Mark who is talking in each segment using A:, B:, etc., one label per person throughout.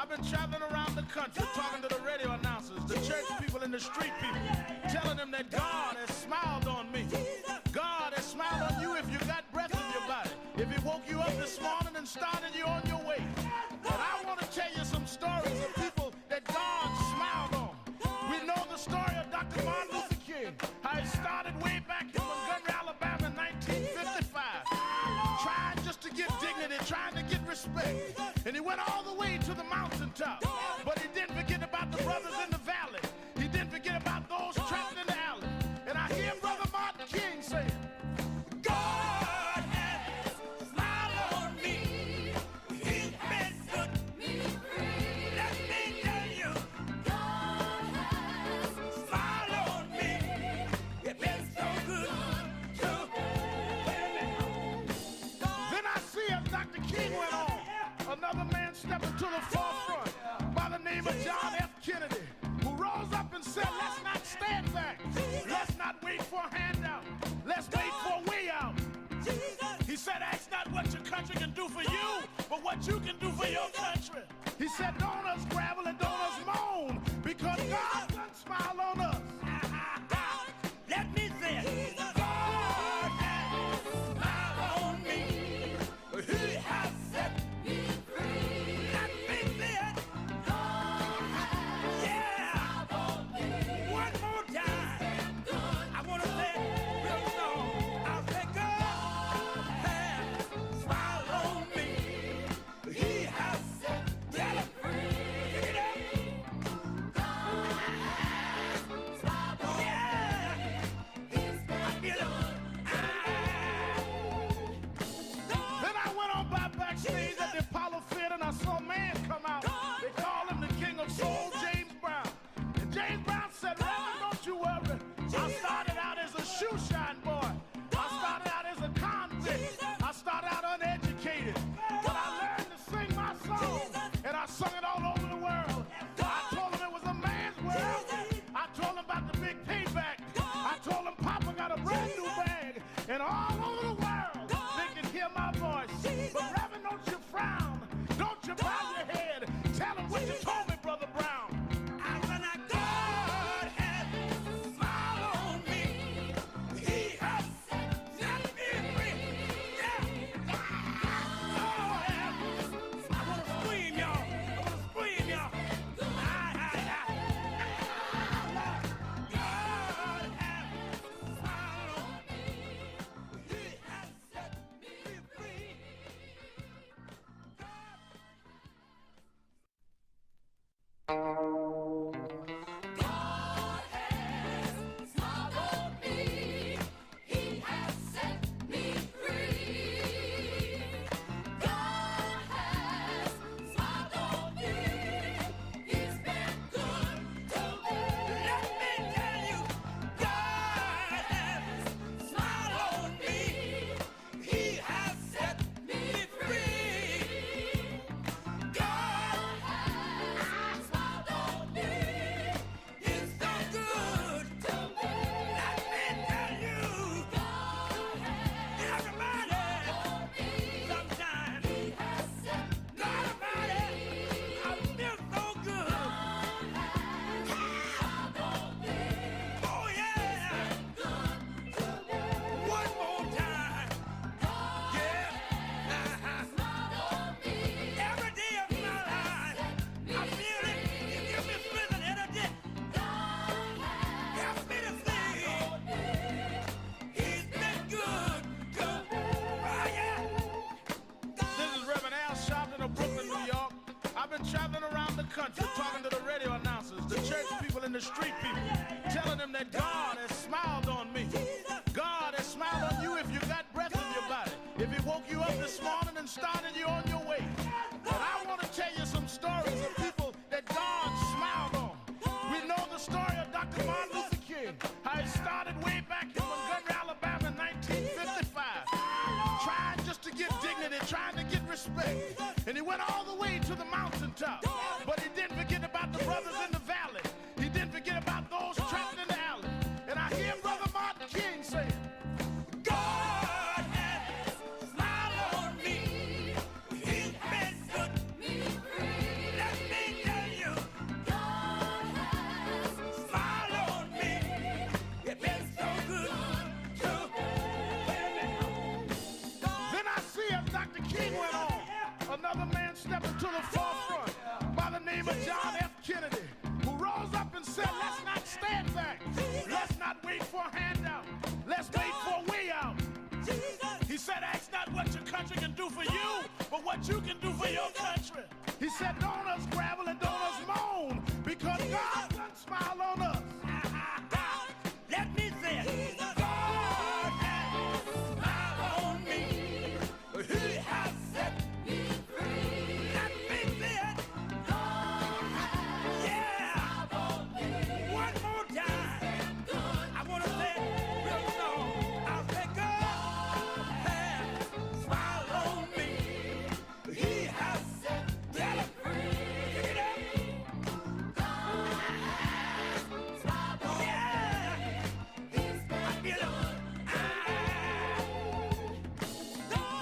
A: I've been traveling around the country talking to the radio announcers, the church people and the street people, telling them that God has smiled on me. God has smiled on you if you got breath in your body, if he woke you up this morning and started you on your way. And I want to tell you some stories of people that God smiled on. We know the story of Dr. Martin Luther King, how he started way back in Montgomery, Alabama in 1955, trying just to get dignity, trying to get respect. And he went all the way to the mountaintop. But he didn't forget about the brothers in the valley. He didn't forget about those trapped in the alley. And I hear Brother Martin King saying, God has smiled on me. He's been good to me. Let me tell you, God has smiled on me. It's been so good to me. Then I see as Dr. King went on, another man stepped into the forefront by the name of John F. Kennedy, who rose up and said, let's not stand back. Let's not wait for a handout. Let's wait for a way out. He said, ask not what your country can do for you, but what you can do for your country. He said, don't us gravel and don't us moan, because God done smile on us. Let me say it. God has smiled on me. He has set me free. Let me say it. God has smiled on me. One more time. I want to say it real slow. I'll say God has smiled on me. He has set me free. Pick it up. God has smiled on me. He's been good. Then I went on by backstage at the Apollo Theater and I saw a man come out. They call him the King of Soul, James Brown. And James Brown said, Reverend, don't you worry. I started out as a shoe shine boy. I started out as a convict. I started out uneducated. But I learned to sing my song. And I sung it all over the world. I told him it was a man's world. I told him about the big payback. I told him Papa got a brand new bag. And all over the world, they can hear my voice. But Reverend, don't you frown. Don't you bow your head. Tell him what you told me, Brother Brown. I said, God has smiled on me. He has set me free. Yeah. Oh, yeah. I want to scream, y'all. I want to scream, y'all. God has smiled on me. He has set me free. God has smiled on me. He has set me free. God has smiled on me. He's been good to me. Let me tell you, God has smiled on me. He has set me free. God has smiled on me. He's so good to me. Let me tell you, God has everybody, sometimes, He has set nobody, I feel so good. God has smiled on me. Oh yeah, good to me. One more time. Yeah. Smiled on me. Every day of my life, I feel it. You give me strength and energy. Help me to sing. He's been good to me. Oh, yeah. This is Reverend Al Sharpton of Brooklyn, New York. I've been traveling around the country talking to the radio announcers, the church people and the street people, telling them that God has smiled on me. God has smiled on you if you got breath in your body, if he woke you up this morning and started you on your way. And I want to tell you some stories of people that God smiled on. We know the story of Dr. Martin Luther King, how he started way back in Montgomery, Alabama in 1955, trying just to get dignity, trying to get respect. And he went all the way to the mountaintop. But he didn't forget about the brothers in the valley. He didn't forget about those trapped in the alley. And I hear Brother name of John F. Kennedy, who rose up and said, let's not stand back. Let's not wait for a handout. Let's wait for a way out. He said, ask not what your country can do for you, but what you can do for your country. He said, don't us gravel and don't us moan, because God done smile on us. Let me say it. God has smiled on me. He has set me free. Let me say it. God has smiled on me. One more time. I want to say it real slow. I'll say God has smiled on me. He has set me free. Pick it up. God has smiled on me.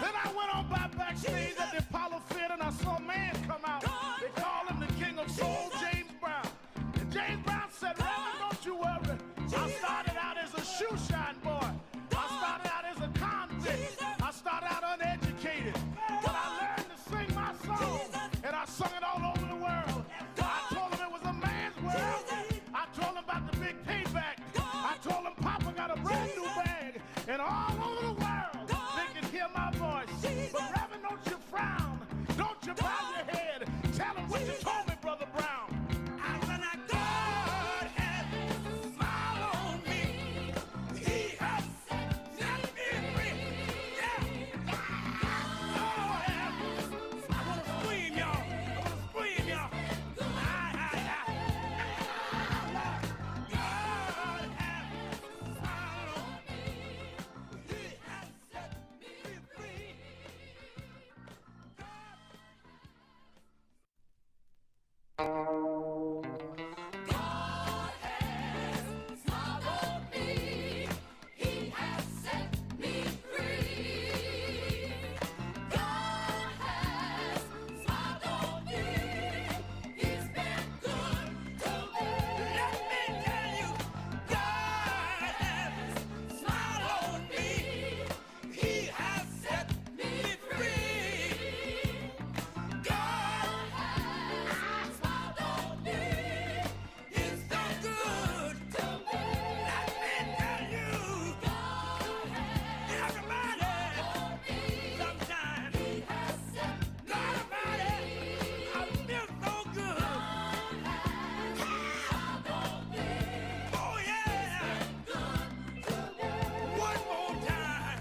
A: Then I went on by backstage at the Apollo Theater and I saw a man come out. They call him the King of Soul, James Brown. And James Brown said, Reverend, don't you worry. I started out as a shoe shine boy. I started out as a convict. I started out uneducated. But I learned to sing my song. And I sung it all over the world. I told him it was a man's world. I told him about the big payback. I told him Papa got a brand new bag. And all over the world, they can hear my voice. But Reverend, don't you frown. Don't you bow your head. Tell them what you told me, Brother Brown. I said, now God has smiled on me. He has set me free. Yeah. Oh, yeah. I want to scream, y'all. I want to scream, y'all. God has smiled on me. He has set me free. God has smiled on me. He has set me free. God has smiled on me. He's been good to me. Let me tell you, God has smiled on me. He has set me free. God has smiled on me. He's so good to me. Let me tell you, God has everybody. Sometimes He has set me free. I feel so good. Oh yeah. One more time.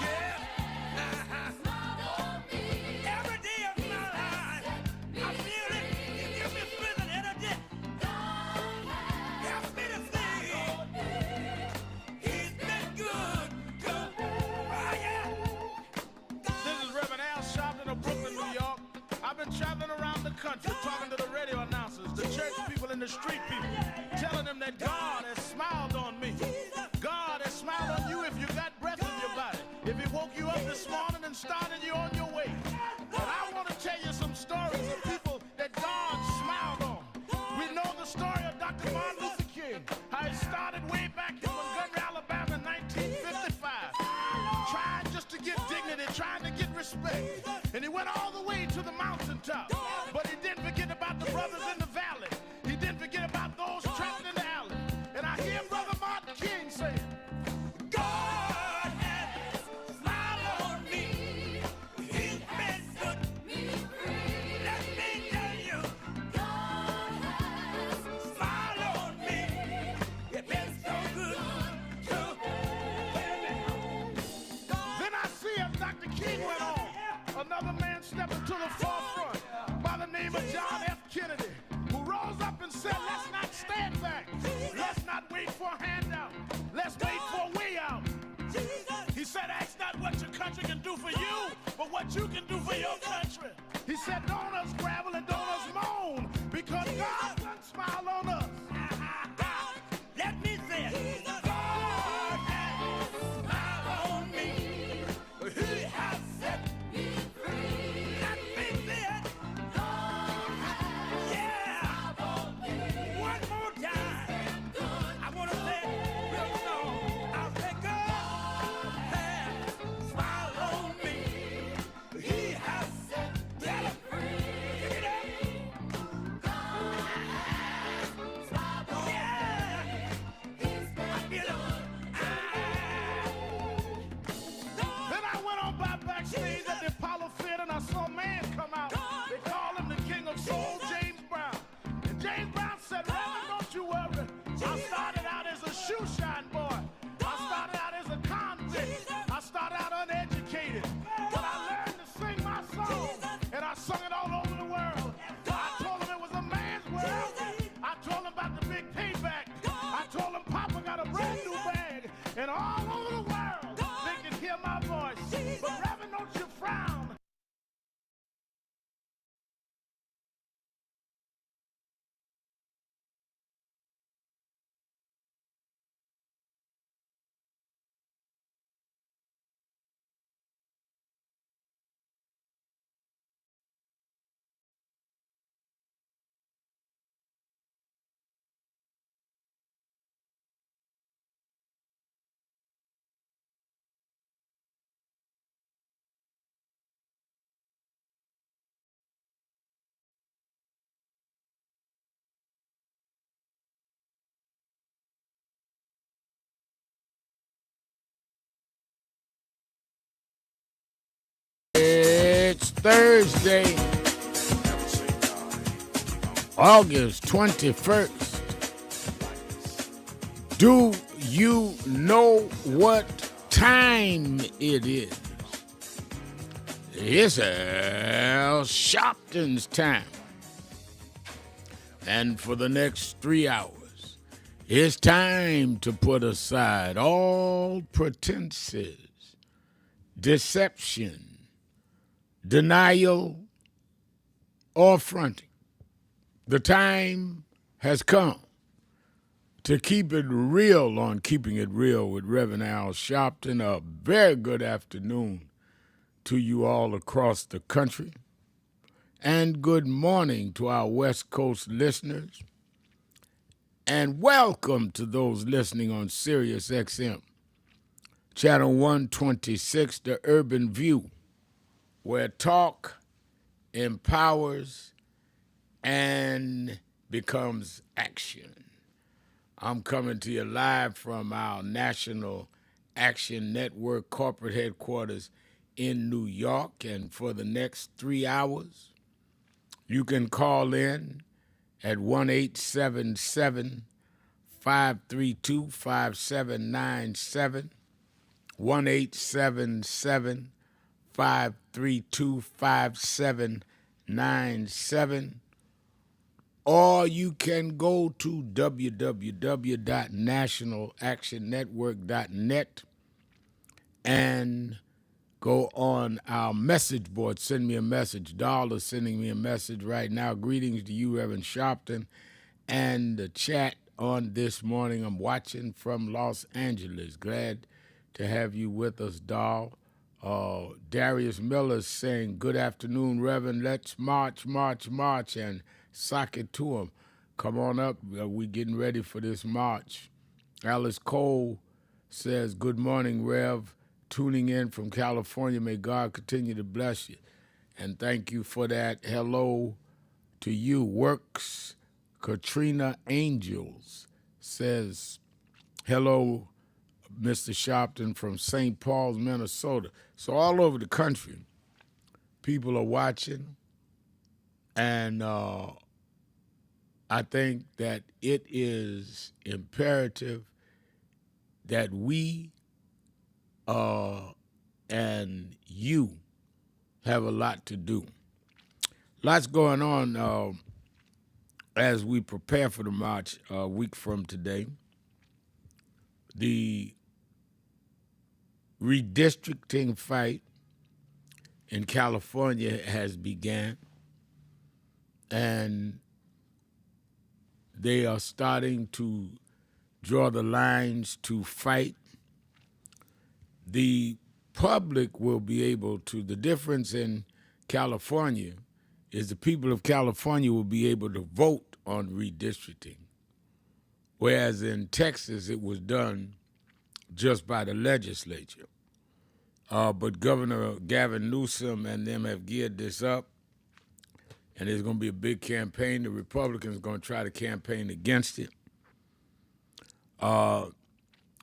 A: Yeah. Every day of my life, I feel it. It gives me strength and energy. Helps me to sing. He's been good to me. Oh yeah. This is Reverend Al Sharpton of Brooklyn, New York. I've been traveling around the country talking to the radio announcers, the church people and the street people, telling them that God has smiled on me. God has smiled on you if you got breath in your body. If He woke you up this morning and started you on your way. But I want to tell you some stories of people that God smiled on. We know the story of Dr. Martin Luther King, how it started way back in Montgomery, Alabama in 1955. Trying just to get dignity, trying to get respect. And he went all the way to the mountaintop. But he didn't forget about the brothers in the valley. He didn't forget about those trapped in the alley. And I hear Brother Martin King saying, God has smiled on me. He's been good. Let me tell you, God has smiled on me. It's been so good to me. Then I see as Dr. King went on, another man stepping to the forefront by the name of John F. Kennedy, who rose up and said, let's not stand back. Let's not wait for a handout. Let's wait for a way out. He said, ask not what your country can do for you, but what you can do for your country. He said, don't us gravel and don't us moan, because God done smile on us. Let me say it. God has smiled on me. He has set me free. Let me say it. God has smiled on me. One more time. I want to say it real slow. I'll say God has smiled on me. He has set me free. Pick it up.
B: Thursday, August 21st. Do you know what time it is? It's Al Sharpton's time. And for the next 3 hours, it's time to put aside all pretenses, deception, denial, or fronting. The time has come to keep it real on Keeping It Real with Reverend Al Sharpton. A very good afternoon to you all across the country. And good morning to our West Coast listeners. And welcome to those listening on Sirius XM, Channel 126, The Urban View, where talk empowers and becomes action. I'm coming to you live from our National Action Network corporate headquarters in New York, and for the next 3 hours, you can call in at 1-877-532-5797, 1-877-532-5797, or you can go to www.nationalactionnetwork.net and go on our message board. Send me a message. Dahl is sending me a message right now. Greetings to you, Reverend Sharpton, and the chat on this morning. I'm watching from Los Angeles. Glad to have you with us, Dahl. Darius Miller is saying, good afternoon, Reverend. Let's march, march, march, and sock it to them. Come on up. We're getting ready for this march. Alice Cole says, good morning, Rev. Tuning in from California. May God continue to bless you. And thank you for that. Hello to you. Works Katrina Angels says, hello, Mr. Sharpton from St. Paul, Minnesota. So all over the country, people are watching. And I think that it is imperative that we and you have a lot to do. Lots going on as we prepare for the march a week from today. The redistricting fight in California has begun, and they are starting to draw the lines to fight. The public will be able to, the difference in California is the people of California will be able to vote on redistricting, whereas in Texas it was done just by the legislature. But Governor Gavin Newsom and them have geared this up, and there's going to be a big campaign. The Republicans are going to try to campaign against it.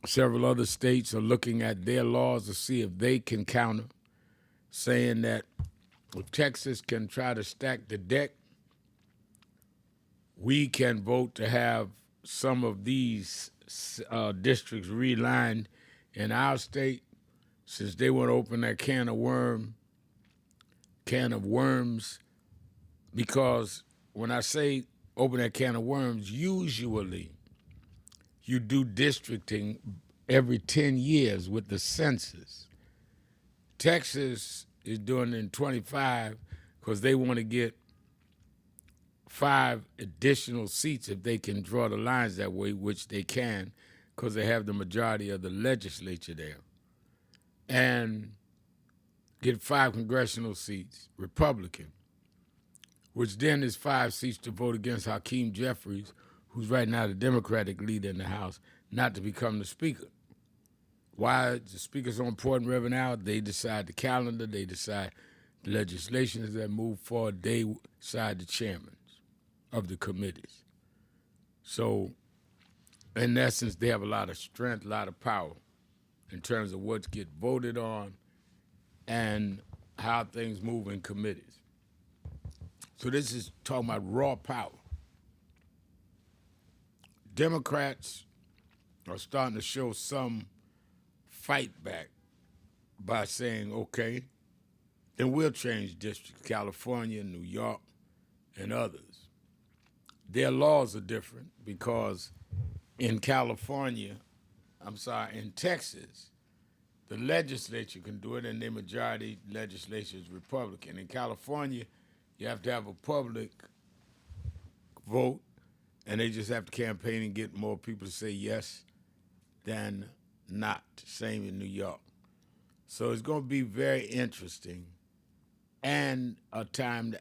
B: Several other states are looking at their laws to see if they can counter, saying that if Texas can try to stack the deck, we can vote to have some of these districts relined in our state, since they want to open that can of worms, because when I say open that can of worms, usually you do districting every 10 years with the census. Texas is doing it in 25 because they want to get 5 additional seats if they can draw the lines that way, which they can because they have the majority of the legislature there, and get 5 congressional seats, Republican, which then is 5 seats to vote against Hakeem Jeffries, who's right now the Democratic leader in the House, not to become the Speaker. Why the Speaker's so important, Reverend Al? They decide the calendar, they decide the legislation that move forward, they decide the chairmen of the committees. So, in essence, they have a lot of strength, a lot of power in terms of what gets voted on and how things move in committees. So this is talking about raw power. Democrats are starting to show some fight back by saying, okay, then we'll change districts, California, New York, and others. Their laws are different because in in Texas, the legislature can do it, and their majority legislature is Republican. In California, you have to have a public vote, and they just have to campaign and get more people to say yes than not. Same in New York. So it's going to be very interesting and a time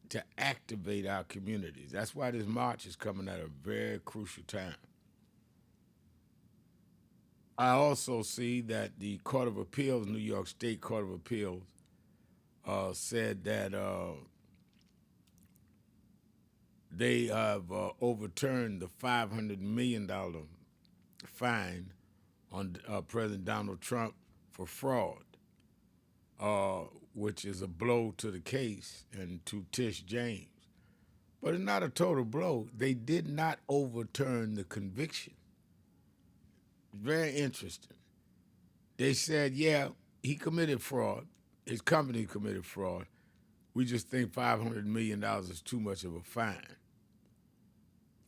B: to activate our communities. That's why this march is coming at a very crucial time. I also see that the Court of Appeals, New York State Court of Appeals, said that they have overturned the $500 million fine on President Donald Trump for fraud, which is a blow to the case and to Tish James. But it's not a total blow. They did not overturn the conviction. Very interesting. They said, yeah, he committed fraud. His company committed fraud. We just think $500 million is too much of a fine.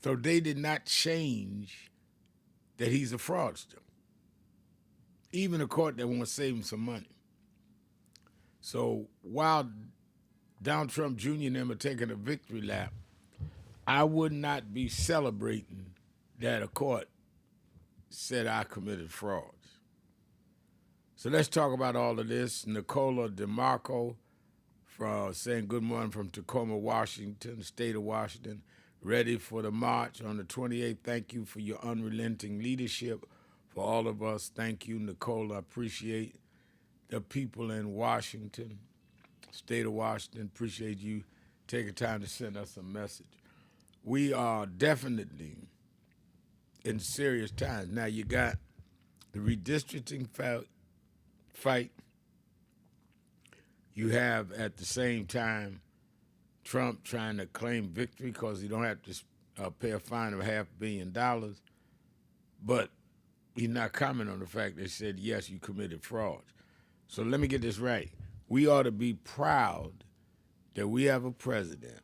B: So they did not change that he's a fraudster. Even a court that wants to save him some money. So while Donald Trump Jr. and them are taking a victory lap, I would not be celebrating that a court said I committed frauds. So let's talk about all of this. Nicola DeMarco saying good morning from Tacoma, Washington, state of Washington, ready for the march on the 28th. Thank you for your unrelenting leadership for all of us. Thank you, Nicola. I appreciate the people in Washington, state of Washington. Appreciate you taking time to send us a message. We are definitely in serious times. Now you got the redistricting fight. You have at the same time Trump trying to claim victory because he don't have to pay a fine of $500 million, but he's not commenting on the fact they said, yes, you committed fraud. So let me get this right. We ought to be proud that we have a president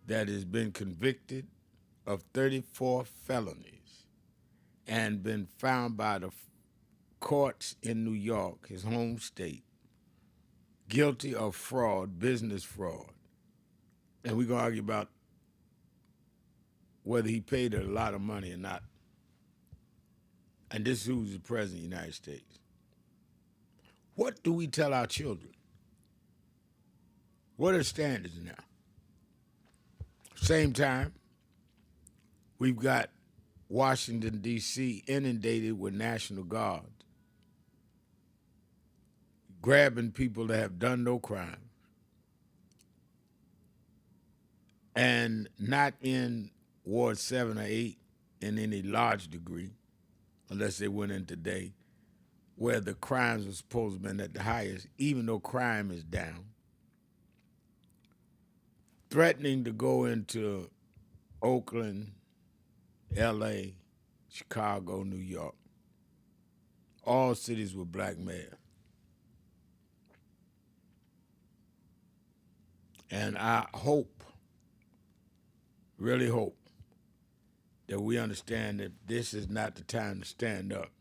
B: that has been convicted of 34 felonies and been found by the courts in New York, his home state, guilty of fraud, business fraud. And we're going to argue about whether he paid a lot of money or not. And this is who's the president of the United States. What do we tell our children? What are the standards now? Same time, we've got Washington, D.C. inundated with National Guards, grabbing people that have done no crime, and not in Ward 7 or 8 in any large degree, unless they went in today, where the crimes were supposed to have been at the highest, even though crime is down. Threatening to go into Oakland, L.A., Chicago, New York, all cities with black mayors. And I hope, really hope, that we understand that this is not the time to stand up.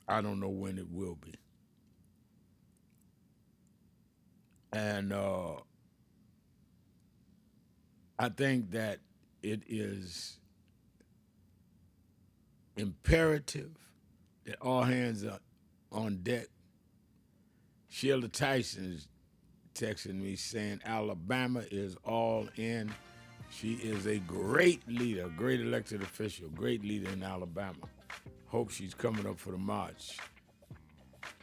B: I don't know when it will be. And I think that it is imperative that all hands are on deck. Sheila Tyson is texting me saying Alabama is all in. She is a great leader, great elected official, great leader in Alabama. Hope she's coming up for the march.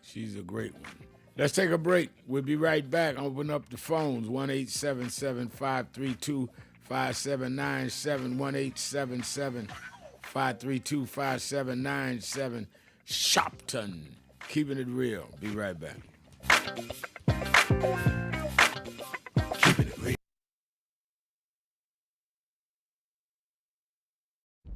B: She's a great one. Let's take a break. We'll be right back. Open up the phones, 1-877-532-5797, 1-877-532-5797. Sharpton, keeping it real. Be right back.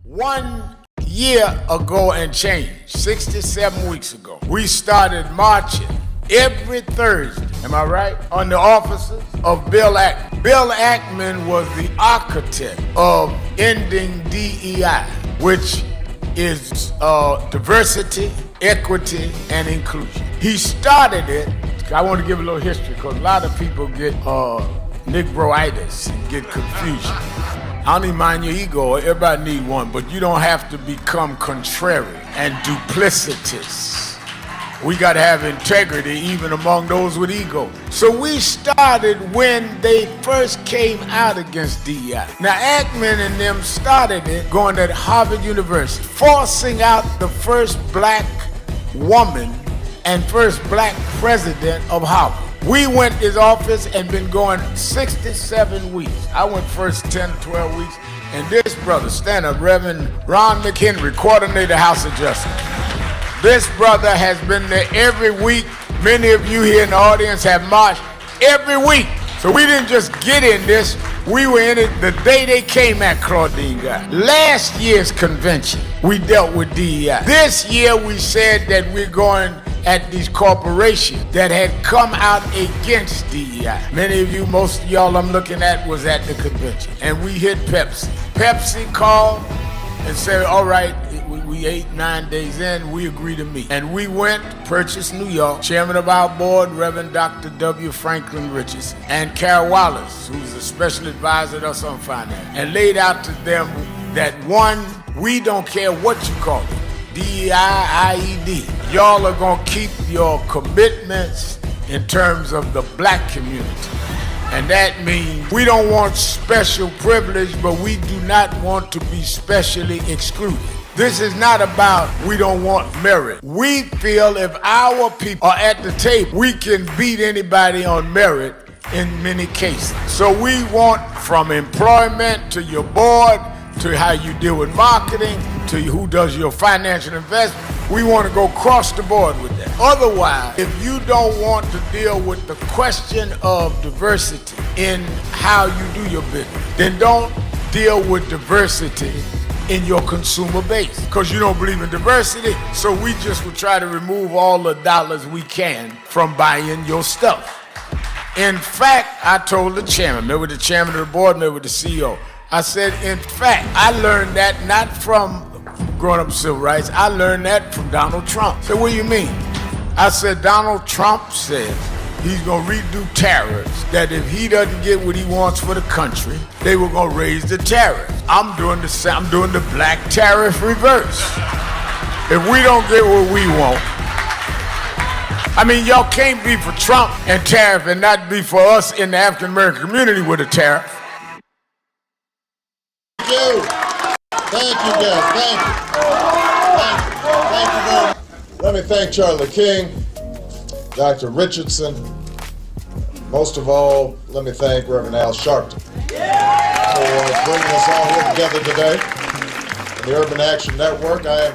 B: 1 year ago and change, 67 weeks ago, we started marching every Thursday, am I right, on the offices of Bill Ackman. Bill Ackman was the architect of ending DEI, which is diversity, equity, and inclusion. He started it. I want to give a little history because a lot of people get Negroitis and get confusion. I don't even mind your ego, everybody need one, but you don't have to become contrary and duplicitous. We got to have integrity even among those with ego. So we started when they first came out against DEI. Now Ackman and them started it going to Harvard University, forcing out the first black woman and first black president of Harvard. We went to his office and been going 67 weeks. I went first 10, 12 weeks. And this brother, stand up, Reverend Ron McHenry, coordinator, House of Justice. This brother has been there every week. Many of you here in the audience have marched every week. So we didn't just get in this, we were in it the day they came at Claudine Guy. Last year's convention, we dealt with DEI. This year we said that we're going at these corporations that had come out against DEI. Many of you, most of y'all I'm looking at was at the convention. And we hit Pepsi. Pepsi called and said, all right, we 8-9 days in, we agree to meet. And we went, purchased New York, chairman of our board, Reverend Dr. W. Franklin Richardson, and Carol Wallace, who's a special advisor to us on finance, and laid out to them that one, we don't care what you call it, DEI, IED. Y'all are gonna keep your commitments in terms of the black community. And that means we don't want special privilege, but we do not want to be specially excluded. This is not about we don't want merit. We feel if our people are at the table, we can beat anybody on merit in many cases. So we want from employment to your board, to how you deal with marketing, to who does your financial investment. We want to go across the board with that. Otherwise, if you don't want to deal with the question of diversity in how you do your business, then don't deal with diversity in your consumer base, because you don't believe in diversity. So we just will try to remove all the dollars we can from buying your stuff. In fact, I told the chairman, met with the chairman of the board, met with the CEO. I said, in fact, I learned that not from growing up civil rights, I learned that from Donald Trump. I said, what do you mean? I said, Donald Trump says he's gonna redo tariffs, that if he doesn't get what he wants for the country, they were gonna raise the tariffs. I'm doing the black tariff reverse. If we don't get what we want, I mean, y'all can't be for Trump and tariff and not be for us in the African American community with a tariff.
C: Thank you. Thank you, guys. Thank you. Thank you very much. Let me thank Charlie King, Dr. Richardson. Most of all, let me thank Reverend Al Sharpton for bringing us all here together today. The Urban Action Network. I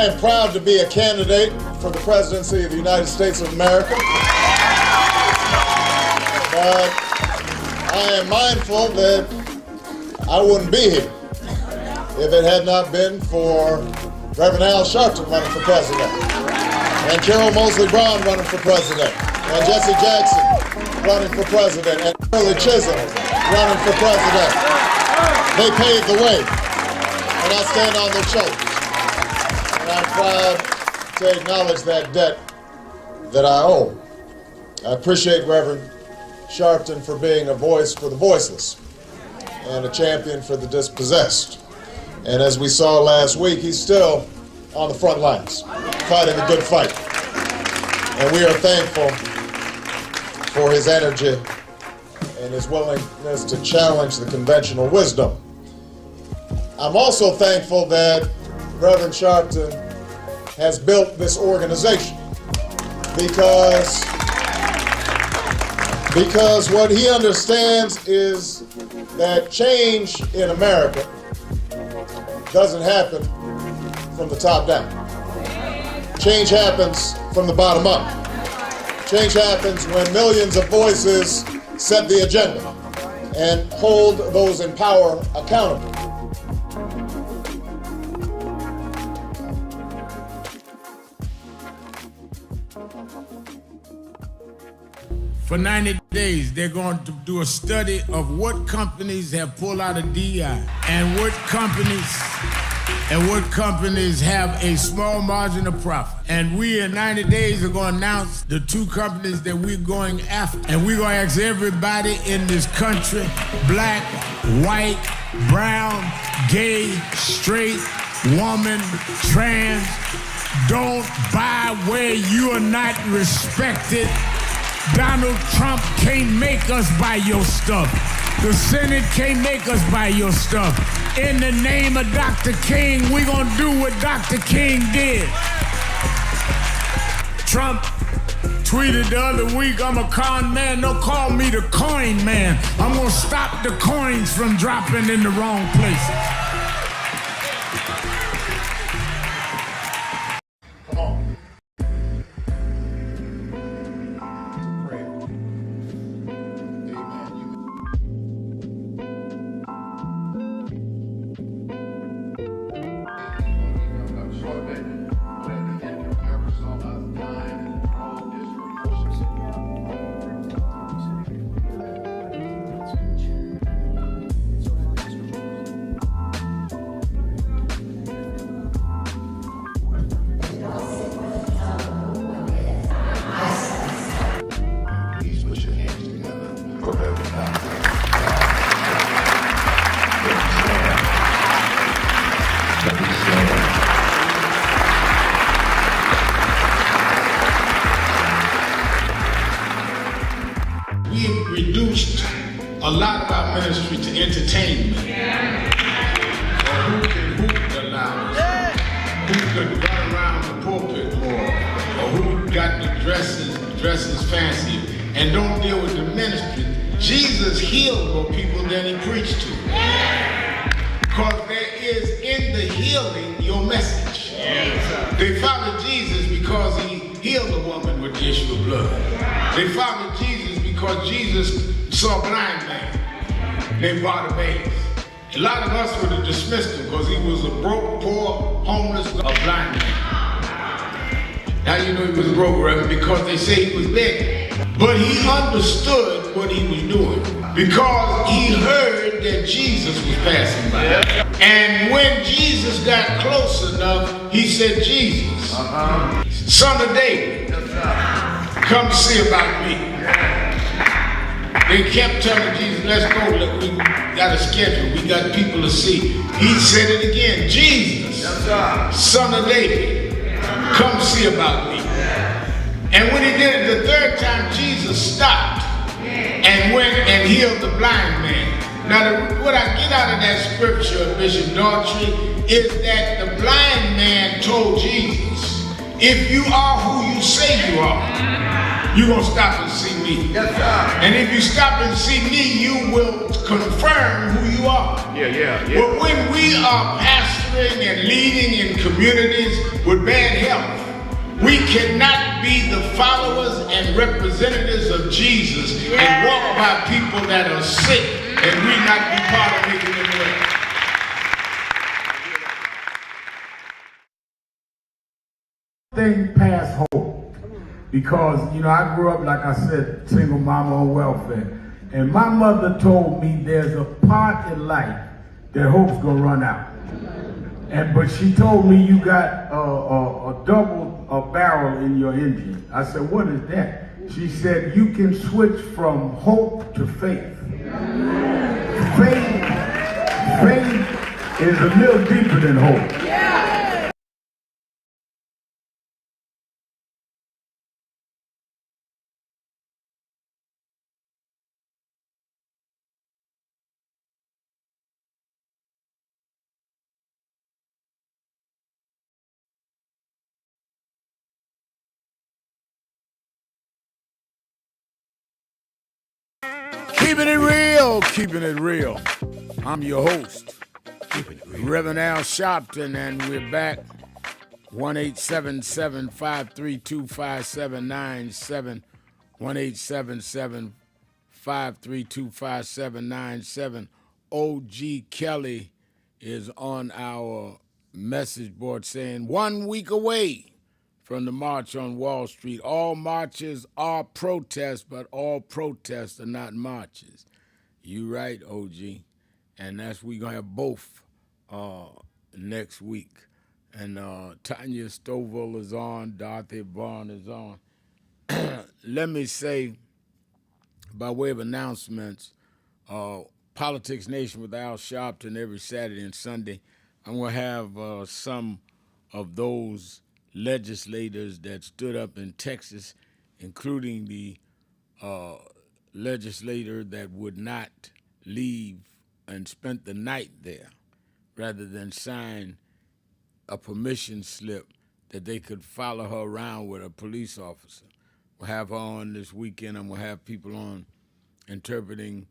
C: am proud to be a candidate for the presidency of the United States of America. But I am mindful that I wouldn't be here if it had not been for Reverend Al Sharpton running for president, and Carol Moseley Brown running for president, and Jesse Jackson running for president, and Shirley Chisholm running for president. They paved the way, and I stand on their shoulders. And I'm proud to acknowledge that debt that I owe. I appreciate Reverend Sharpton for being a voice for the voiceless and a champion for the dispossessed. And as we saw last week, he's still on the front lines, fighting a good fight. And we are thankful for his energy and his willingness to challenge the conventional wisdom. I'm also thankful that Reverend Sharpton has built this organization because what he understands is that change in America doesn't happen from the top down. Change happens from the bottom up. Change happens when millions of voices set the agenda and hold those in power accountable.
B: For 90 days, they're going to do a study of what companies have pulled out of DI and what companies have a small margin of profit. And we in 90 days are going to announce the 2 companies that we're going after. And we're going to ask everybody in this country, black, white, brown, gay, straight, woman, trans, don't buy where you are not respected. Donald Trump can't make us buy your stuff. The Senate can't make us buy your stuff. In the name of Dr. King, we're going to do what Dr. King did. Trump tweeted the other week, I'm a con man. Don't call me the coin man. I'm going to stop the coins from dropping in the wrong place. Reduced a lot of our ministry to entertainment. Or who can hoop the loudest, who could run around the pulpit more, or who got the dresses fancy, and don't deal with the ministry. Jesus healed more people than he preached to. Because there is in the healing your message. They followed Jesus because he healed a woman with the issue of blood. They followed Jesus because Jesus saw a blind man named Bartimaeus. A lot of us would have dismissed him because he was a broke, poor, homeless, a blind man. How you know he was broke, Reverend? Because they say he was begging. But he understood what he was doing because he heard that Jesus was passing by. And when Jesus got close enough, he said, Jesus, son of David, come see about me. They kept telling Jesus, let's go, look, we got a schedule, we got people to see. He said it again, Jesus, son of David, come see about me. And when he did it the third time, Jesus stopped and went and healed the blind man. Now, what I get out of that scripture, Bishop Daughtry, is that the blind man told Jesus, if you are who you say you are, you're going to stop and see me. Yes, sir. And if you stop and see me, you will confirm who you are. Yeah. But when we are pastoring and leading in communities with bad health, we cannot be the followers and representatives of Jesus and walk by people that are sick and we not be part of making them well. Thing past hope. Because, I grew up, like I said, single mama on welfare. And my mother told me there's a part in life that hope's gonna run out. But she told me you got a double barrel in your engine. I said, what is that? She said, you can switch from hope to faith. Faith is a little deeper than hope. Keeping it real. I'm your host, Reverend Al Sharpton, and we're back. 1-877-532-5797 1-877-532-5797. O.G. Kelly is on our message board saying 1 week away from the March on Wall Street. All marches are protests, but all protests are not marches. You right, OG. And we're going to have both next week. And Tanya Stovall is on, Dorothy Vaughn is on. Let me say, by way of announcements, Politics Nation with Al Sharpton every Saturday and Sunday. I'm going to have some of those legislators that stood up in Texas, including the legislator that would not leave and spent the night there rather than sign a permission slip that they could follow her around with a police officer. We'll have her on this weekend, and we'll have people on interpreting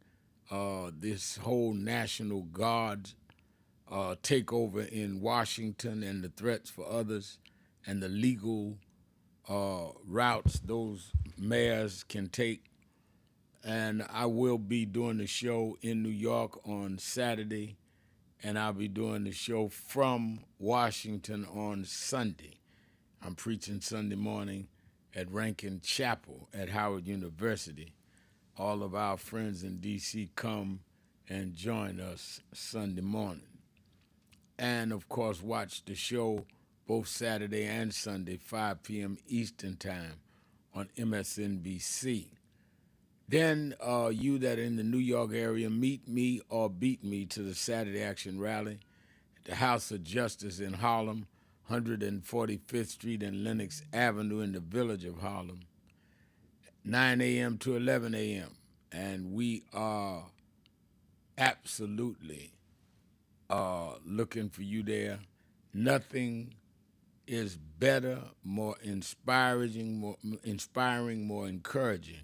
B: this whole National Guard takeover in Washington and the threats for others and the legal routes those mayors can take. And I will be doing the show in New York on Saturday, and I'll be doing the show from Washington on Sunday. I'm preaching Sunday morning at Rankin Chapel at Howard University. All of our friends in D.C. come and join us Sunday morning. And, of course, watch the show both Saturday and Sunday, 5 p.m. Eastern Time on MSNBC. Then you that are in the New York area, meet me or beat me to the Saturday Action Rally at the House of Justice in Harlem, 145th Street and Lenox Avenue in the village of Harlem, 9 a.m. to 11 a.m. And we are absolutely looking for you there. Nothing is better, more inspiring, more encouraging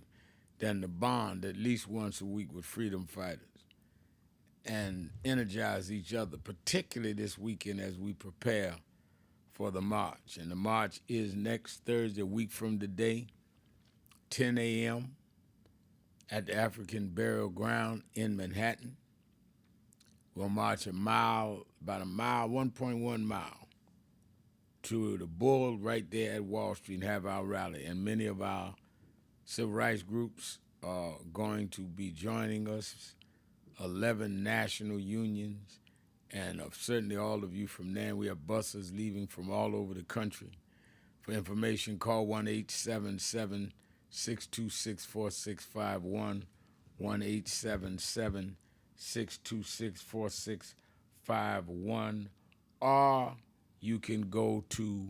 B: than to bond at least once a week with freedom fighters and energize each other, particularly this weekend as we prepare for the march. And the march is next Thursday, a week from today, 10 a.m. at the African Burial Ground in Manhattan. We'll march about a mile, 1.1 mile, to the Bull right there at Wall Street and have our rally. And many of our civil rights groups are going to be joining us, 11 national unions, and certainly all of you from there. We have buses leaving from all over the country. For information, call 1-877-626-4651, 1-877-626-4651, or you can go to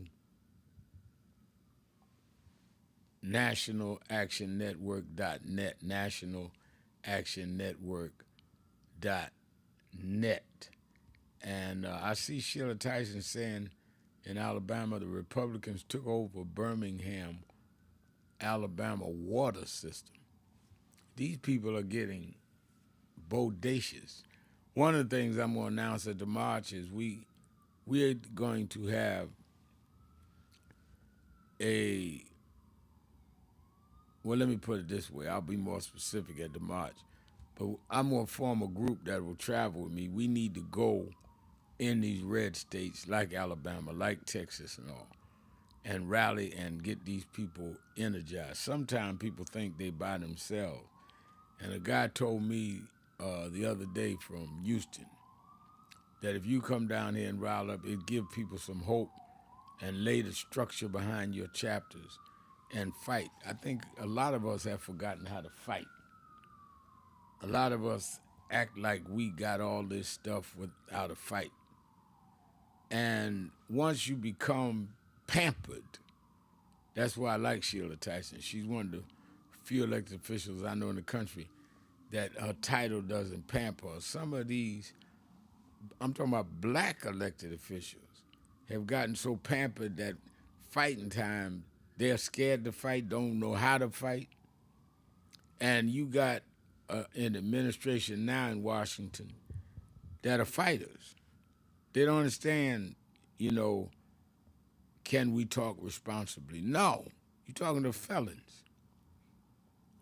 B: nationalactionnetwork.net, nationalactionnetwork.net. And I see Sheila Tyson saying in Alabama the Republicans took over Birmingham, Alabama water system. These people are getting bodacious. One of the things I'm going to announce at the march is we're going to have well, let me put it this way. I'll be more specific at the march. But I'm going to form a group that will travel with me. We need to go in these red states like Alabama, like Texas and all, and rally and get these people energized. Sometimes people think they by themselves. And a guy told me the other day from Houston that if you come down here and rile up, it give people some hope and lay the structure behind your chapters and fight. I think a lot of us have forgotten how to fight. A lot of us act like we got all this stuff without a fight. And once you become pampered, that's why I like Sheila Tyson. She's one of the few elected officials I know in the country that her title doesn't pamper her. Some of these, I'm talking about black elected officials, have gotten so pampered that fighting time, they're scared to fight, don't know how to fight. And you got an administration now in Washington that are fighters. They don't understand, can we talk responsibly? No, you're talking to felons.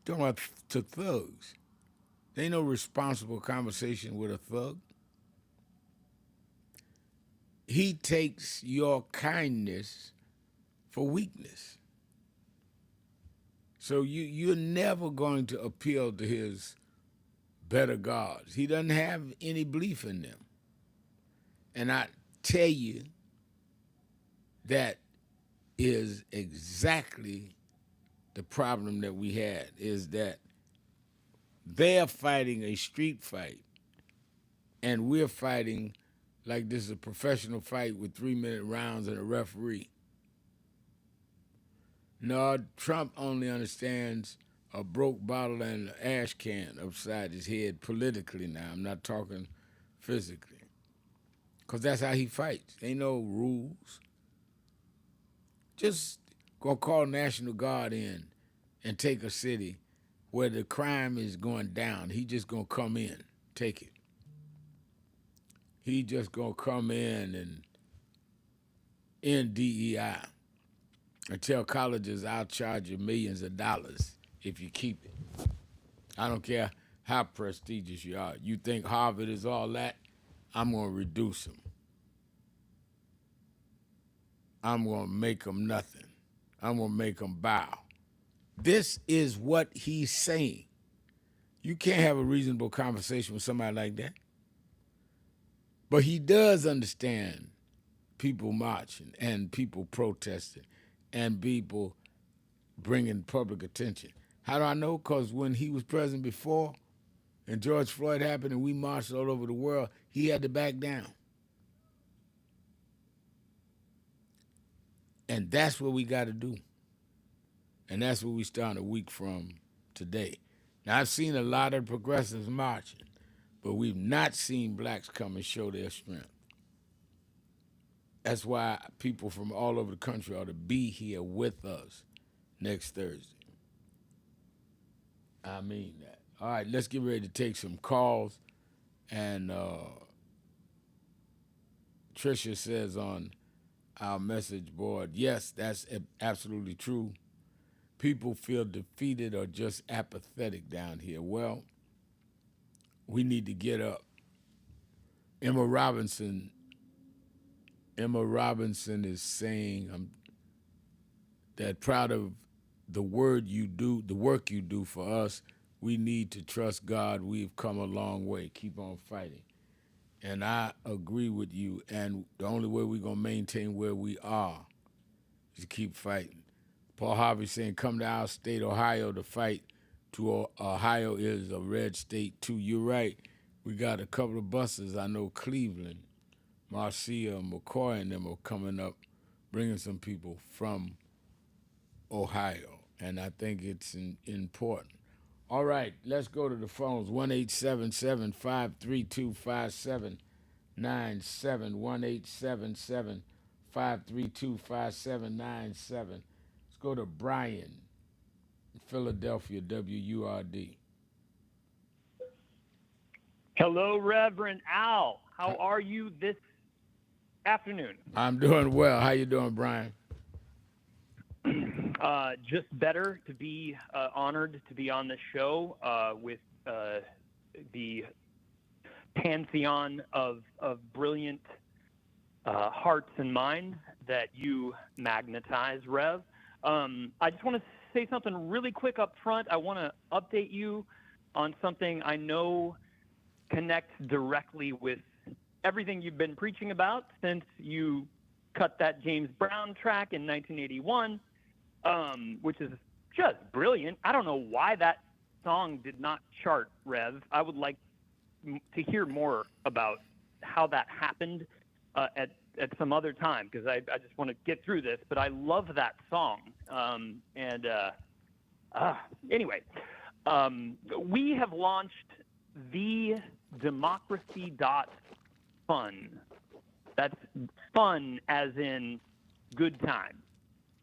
B: Talking about to thugs. There ain't no responsible conversation with a thug. He takes your kindness for weakness. So you're never going to appeal to his better gods. He doesn't have any belief in them. And I tell you, that is exactly the problem that we had, is that they're fighting a street fight, and we're fighting like this is a professional fight with 3-minute rounds and a referee. No, Trump only understands a broke bottle and an ash can upside his head politically now. I'm not talking physically. Because that's how he fights. Ain't no rules. Just go call National Guard in and take a city where the crime is going down. He just going to come in, take it. He just going to come in and end DEI and tell colleges, I'll charge you millions of dollars if you keep it. I don't care how prestigious you are. You think Harvard is all that? I'm going to reduce them. I'm going to make them nothing. I'm going to make them bow. This is what he's saying. You can't have a reasonable conversation with somebody like that. But he does understand people marching and people protesting and people bringing public attention. How do I know? Because when he was president before and George Floyd happened and we marched all over the world, he had to back down. And that's what we got to do. And that's what we start a week from today. Now, I've seen a lot of progressives marching, but we've not seen blacks come and show their strength. That's why people from all over the country ought to be here with us next Thursday. I mean that. All right, let's get ready to take some calls. And Tricia says on our message board, yes, that's absolutely true. People feel defeated or just apathetic down here. Well, we need to get up. Emma Robinson is saying that proud of the work you do for us. We need to trust God. We've come a long way. Keep on fighting. And I agree with you. And the only way we're going to maintain where we are is to keep fighting. Paul Harvey saying, come to our state, Ohio, to fight. Ohio is a red state, too. You're right. We got a couple of buses. I know Cleveland, Marcia, McCoy, and them are coming up, bringing some people from Ohio. And I think it's important. All right, let's go to the phones. 1-877-532-5797. 1-877-532-5797. Let's go to Brian, Philadelphia, WURD.
D: Hello, Reverend Al. How are you this afternoon?
B: I'm doing well. How you doing, Brian?
D: Just better to be honored to be on the show with the pantheon of brilliant hearts and minds that you magnetize, Rev. I just want to say something really quick up front. I want to update you on something I know connects directly with everything you've been preaching about since you cut that James Brown track in 1981, which is just brilliant. I don't know why that song did not chart, Rev. I would like to hear more about how that happened at some other time, because I just want to get through this, but I love that song. Anyway, we have launched thedemocracy.fun. That's fun as in good time.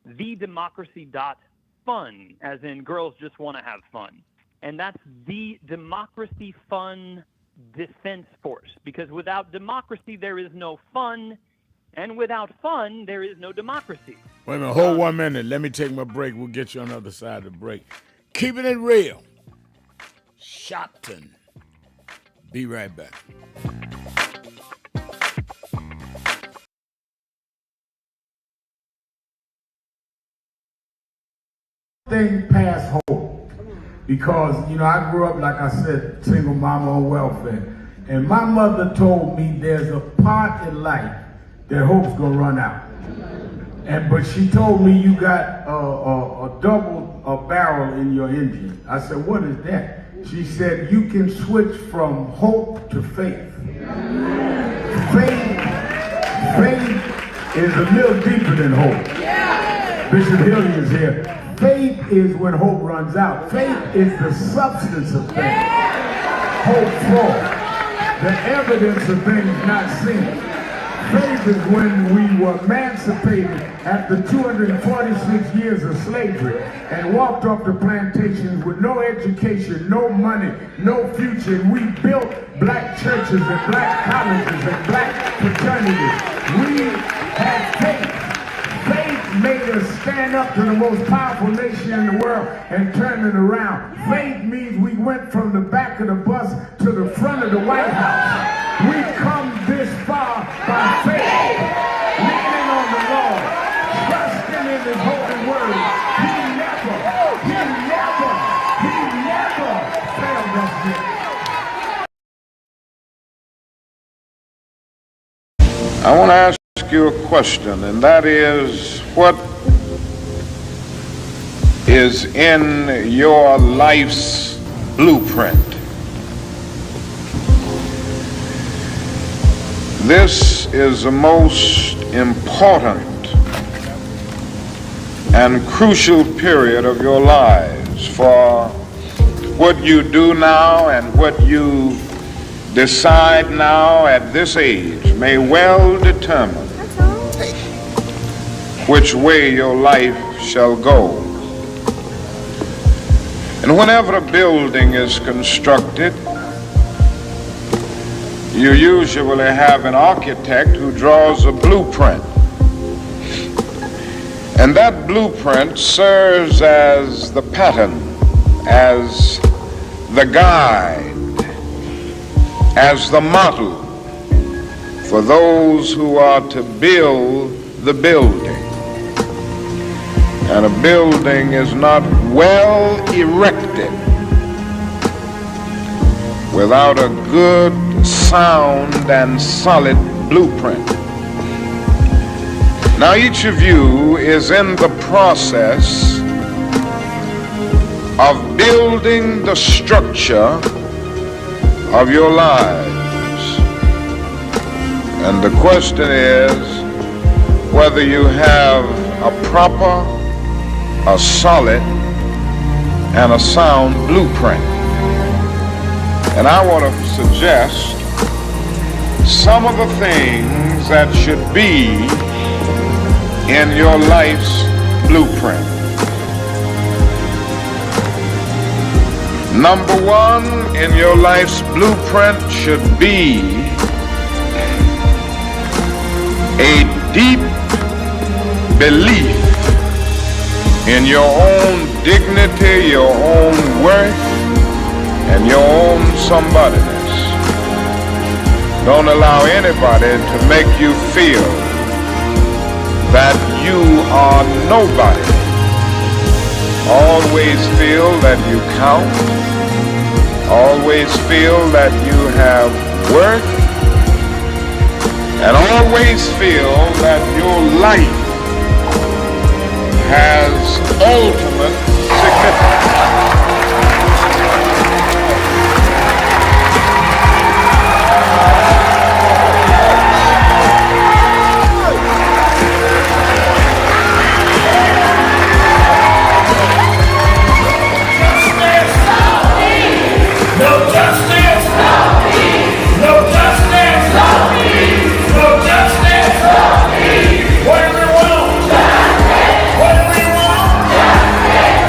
D: Thedemocracy.fun as in girls just want to have fun. And that's the Democracy Fun Defense Force, because without democracy, there is no fun, and without fun, there is no democracy.
B: Wait a minute, hold 1 minute. Let me take my break. We'll get you on the other side of the break. Keeping it real. Sharpton. Be right back. Thing past hope, because I grew up, like I said, single mama on welfare, and my mother told me there's a part in life that hope's gonna run out. But she told me you got a double barrel in your engine. I said, what is that? She said you can switch from hope to faith. Faith is a little deeper than hope. Bishop Hilly is here. Faith is when hope runs out. Faith is the substance of things. Hope for the evidence of things not seen. Faith is when we were emancipated after 246 years of slavery and walked off the plantations with no education, no money, no future. And we built black churches and black colleges and black fraternities. We had faith. Faith made us stand up to the most powerful nation in the world and turn it around. Faith means we went from the back of the bus to the front of the White House. We come this far by faith, leaning on the Lord, trusting in His holy word. He never failed us yet.
E: I want to ask you a question, and that is, what is in your life's blueprint? This is the most important and crucial period of your lives, for what you do now and what you decide now at this age may well determine which way your life shall go. And whenever a building is constructed, you usually have an architect who draws a blueprint. And that blueprint serves as the pattern, as the guide, as the model for those who are to build the building. And a building is not well erected without a good, sound, and solid blueprint. Now each of you is in the process of building the structure of your lives. And the question is whether you have a proper, a solid, and a sound blueprint. And I want to suggest some of the things that should be in your life's blueprint. Number one in your life's blueprint should be a deep belief in your own dignity, your own worth, and your own somebodyness. Don't allow anybody to make you feel that you are nobody. Always feel that you count. Always feel that you have worth. And always feel that your life has ultimate significance.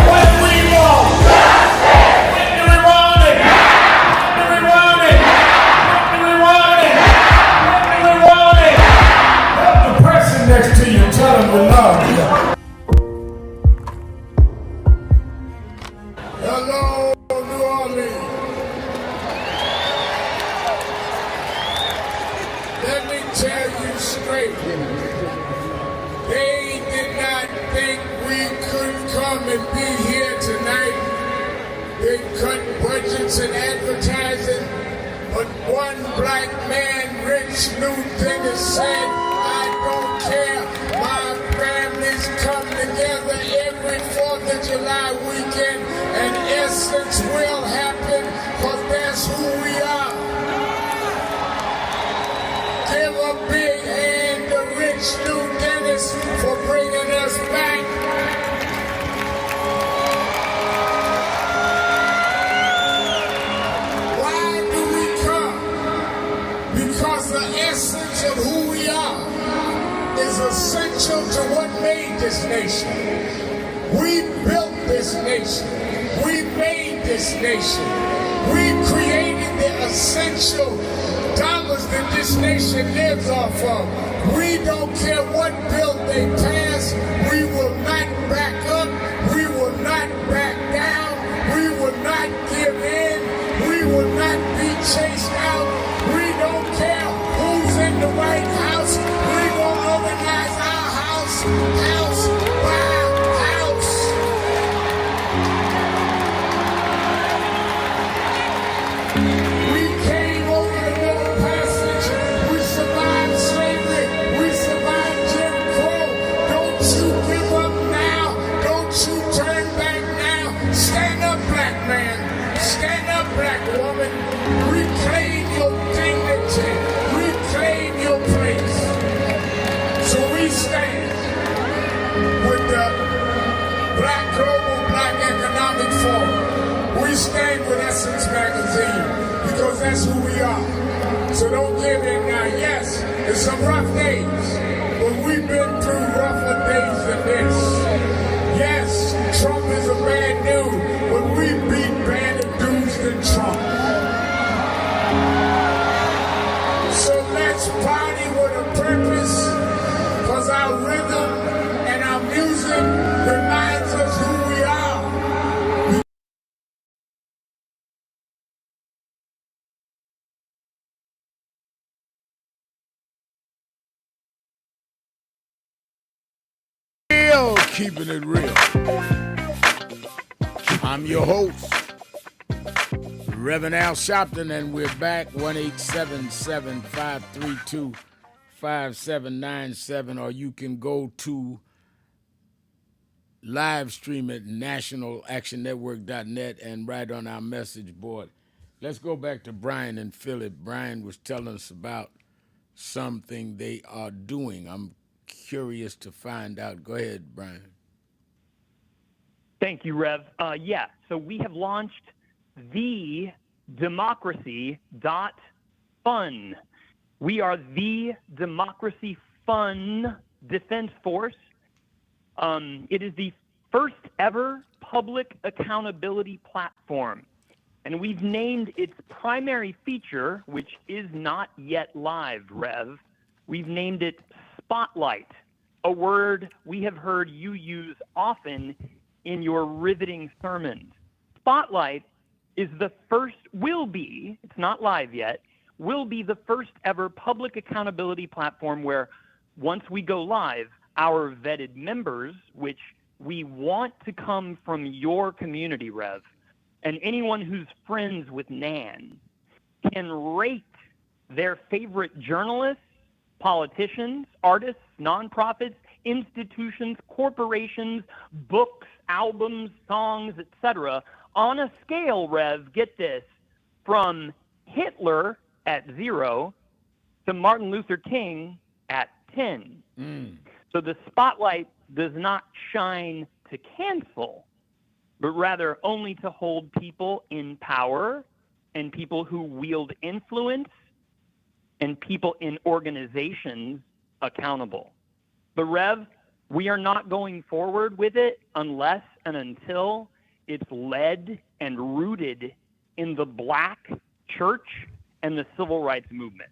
F: What do we want?
B: you straight. They did not think we could come and be here tonight. They cut budgets and advertising, but one black man, Rich Newton, has said, I don't care. My families come together every 4th of July weekend, and Essence will happen, because that's who we are. Give a big hand to Rich New Dennis for bringing us back. Why do we come? Because the essence of who we are is essential to what made this nation. We built this nation. We made this nation. We created the essential dollars that this nation lives off of. We don't care what bill they pass. We will not back up. We will not back down. We will not give in. We will not be chased out. We don't care who's in the White House. We will organize our house by house. We came over the Middle Passage. We survived slavery. We survived Jim Crow. Don't you give up now. Don't you turn back now. Stand up, black man. Stand up, black woman. Reclaim your dignity. Reclaim your place. So we stand with the Global Black Economic Forum. We stand with Essence Magazine, because that's who we are. So don't give in now. Yes, there's some rough days, but we've been through rougher days than this. Yes, Trump is a bad dude, but we beat badder dudes than Trump. So let's party with a purpose, because our rhythm and our music reminds us who we are. Keeping it real. I'm your host, Reverend Al Sharpton, and we're back. 1-877-532-5797, or you can go to live stream at nationalactionnetwork.net and write on our message board. Let's go back to Brian and Philip. Brian was telling us about something they are doing. I'm curious to find out. Go ahead, Brian.
D: Thank you, Rev. So we have launched thedemocracy.fun. We are the Democracy Fun Defense Force. It is the first ever public accountability platform. And we've named its primary feature, which is not yet live, Rev, we've named it Spotlight, a word we have heard you use often in your riveting sermons. Spotlight is will be, it's not live yet, will be the first ever public accountability platform where once we go live, our vetted members, which we want to come from your community, Rev, and anyone who's friends with Nan, can rate their favorite journalists, politicians, artists, nonprofits, institutions, corporations, books, albums, songs, etc., on a scale, Rev, get this, from Hitler at 0 to Martin Luther King at 10. So the spotlight does not shine to cancel, but rather only to hold people in power and people who wield influence and people in organizations accountable. But Rev, we are not going forward with it unless and until it's led and rooted in the black church and the civil rights movement.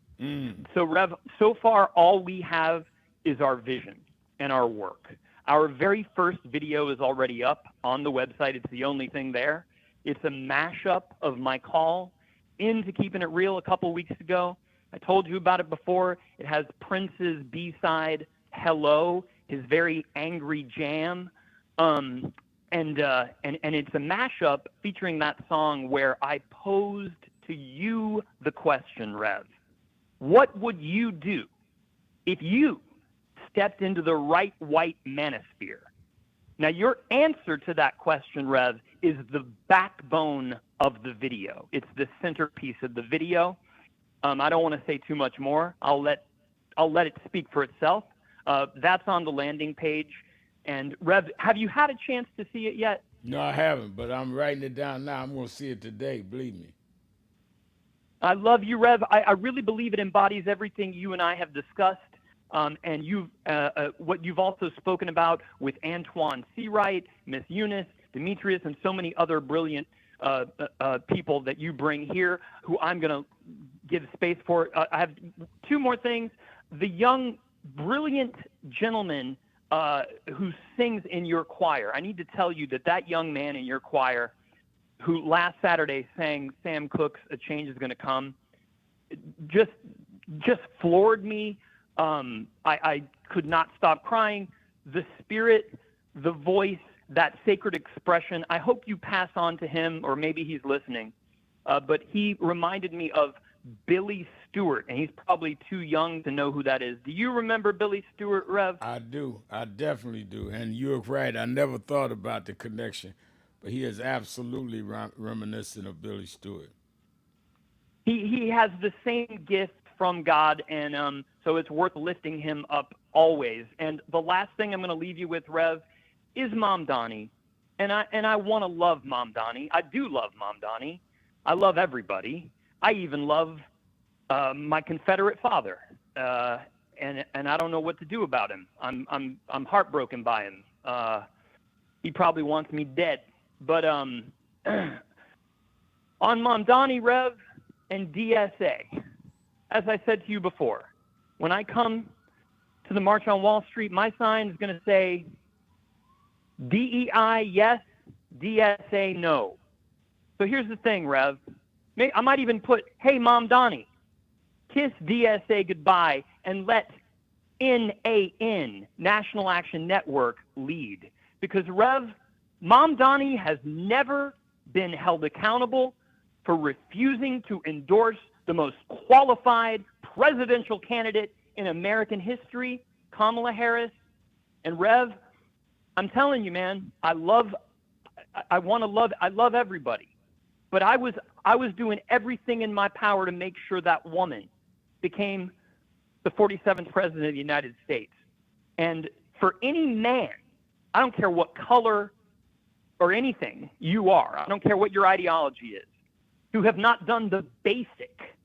D: So Rev, so far all we have is our vision and our work. Our very first video is already up on the website. It's the only thing there. It's a mashup of my call into Keeping It Real a couple weeks ago I told you about it before. It has Prince's B-side, Hello, his very angry jam. And it's a mashup featuring that song where I posed to you the question, Rev. What would you do if you stepped into the right white manosphere? Now, your answer to that question, Rev, is the backbone of the video. It's the centerpiece of the video. I don't want to say too much more. I'll let it speak for itself. That's on the landing page. And Rev, have you had a chance to see it yet?
B: No, I haven't, but I'm writing it down now. I'm going to see it today, believe me.
D: I love you, Rev. I really believe it embodies everything you and I have discussed. And what you've also spoken about with Antoine Seawright, Miss Eunice, Demetrius, and so many other brilliant people that you bring here, who I'm going to give space for. I have two more things. The young, brilliant gentleman who sings in your choir. I need to tell you that young man in your choir who last Saturday sang Sam Cooke's "A Change Is Gonna Come" just floored me. I could not stop crying. The spirit, the voice, that sacred expression, I hope you pass on to him, or maybe he's listening. But he reminded me of Billy Stewart, and he's probably too young to know who that is. Do you remember Billy Stewart, Rev?
B: I do. I definitely do. And you're right. I never thought about the connection, but he is absolutely reminiscent of Billy Stewart.
D: He has the same gift from God, and so it's worth lifting him up always. And the last thing I'm going to leave you with, Rev, is Mom Donnie. And I want to love Mom Donnie. I do love Mom Donnie. I love everybody. I even love my Confederate father. And I don't know what to do about him. I'm heartbroken by him. He probably wants me dead. But on Mom Donnie, Rev, and DSA, as I said to you before, when I come to the March on Wall Street, my sign is going to say DEI yes, DSA no. So here's the thing, Rev. I might even put, hey, Mom Donnie, kiss DSA goodbye and let NAN, National Action Network, lead. Because, Rev, Mom Donnie has never been held accountable for refusing to endorse the most qualified presidential candidate in American history, Kamala Harris. And Rev, I'm telling you, man, I love everybody. But I was doing everything in my power to make sure that woman became the 47th president of the United States. And for any man, I don't care what color or anything you are, I don't care what your ideology is, who have not done the basic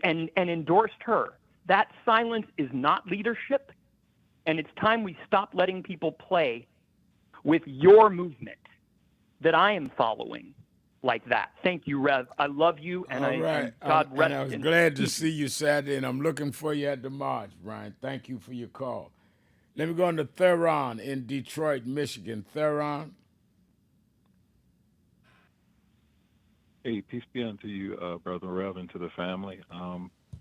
D: and endorsed her, that silence is not leadership. And it's time we stop letting people play with your movement that I am following like that. Thank you, Rev. I love you, and God rest.
B: And I was glad to see you Saturday, and I'm looking for you at the march, Brian. Thank you for your call. Let me go on to Theron in Detroit, Michigan. Theron.
F: Hey, peace be unto you, Brother Rev, and to the family.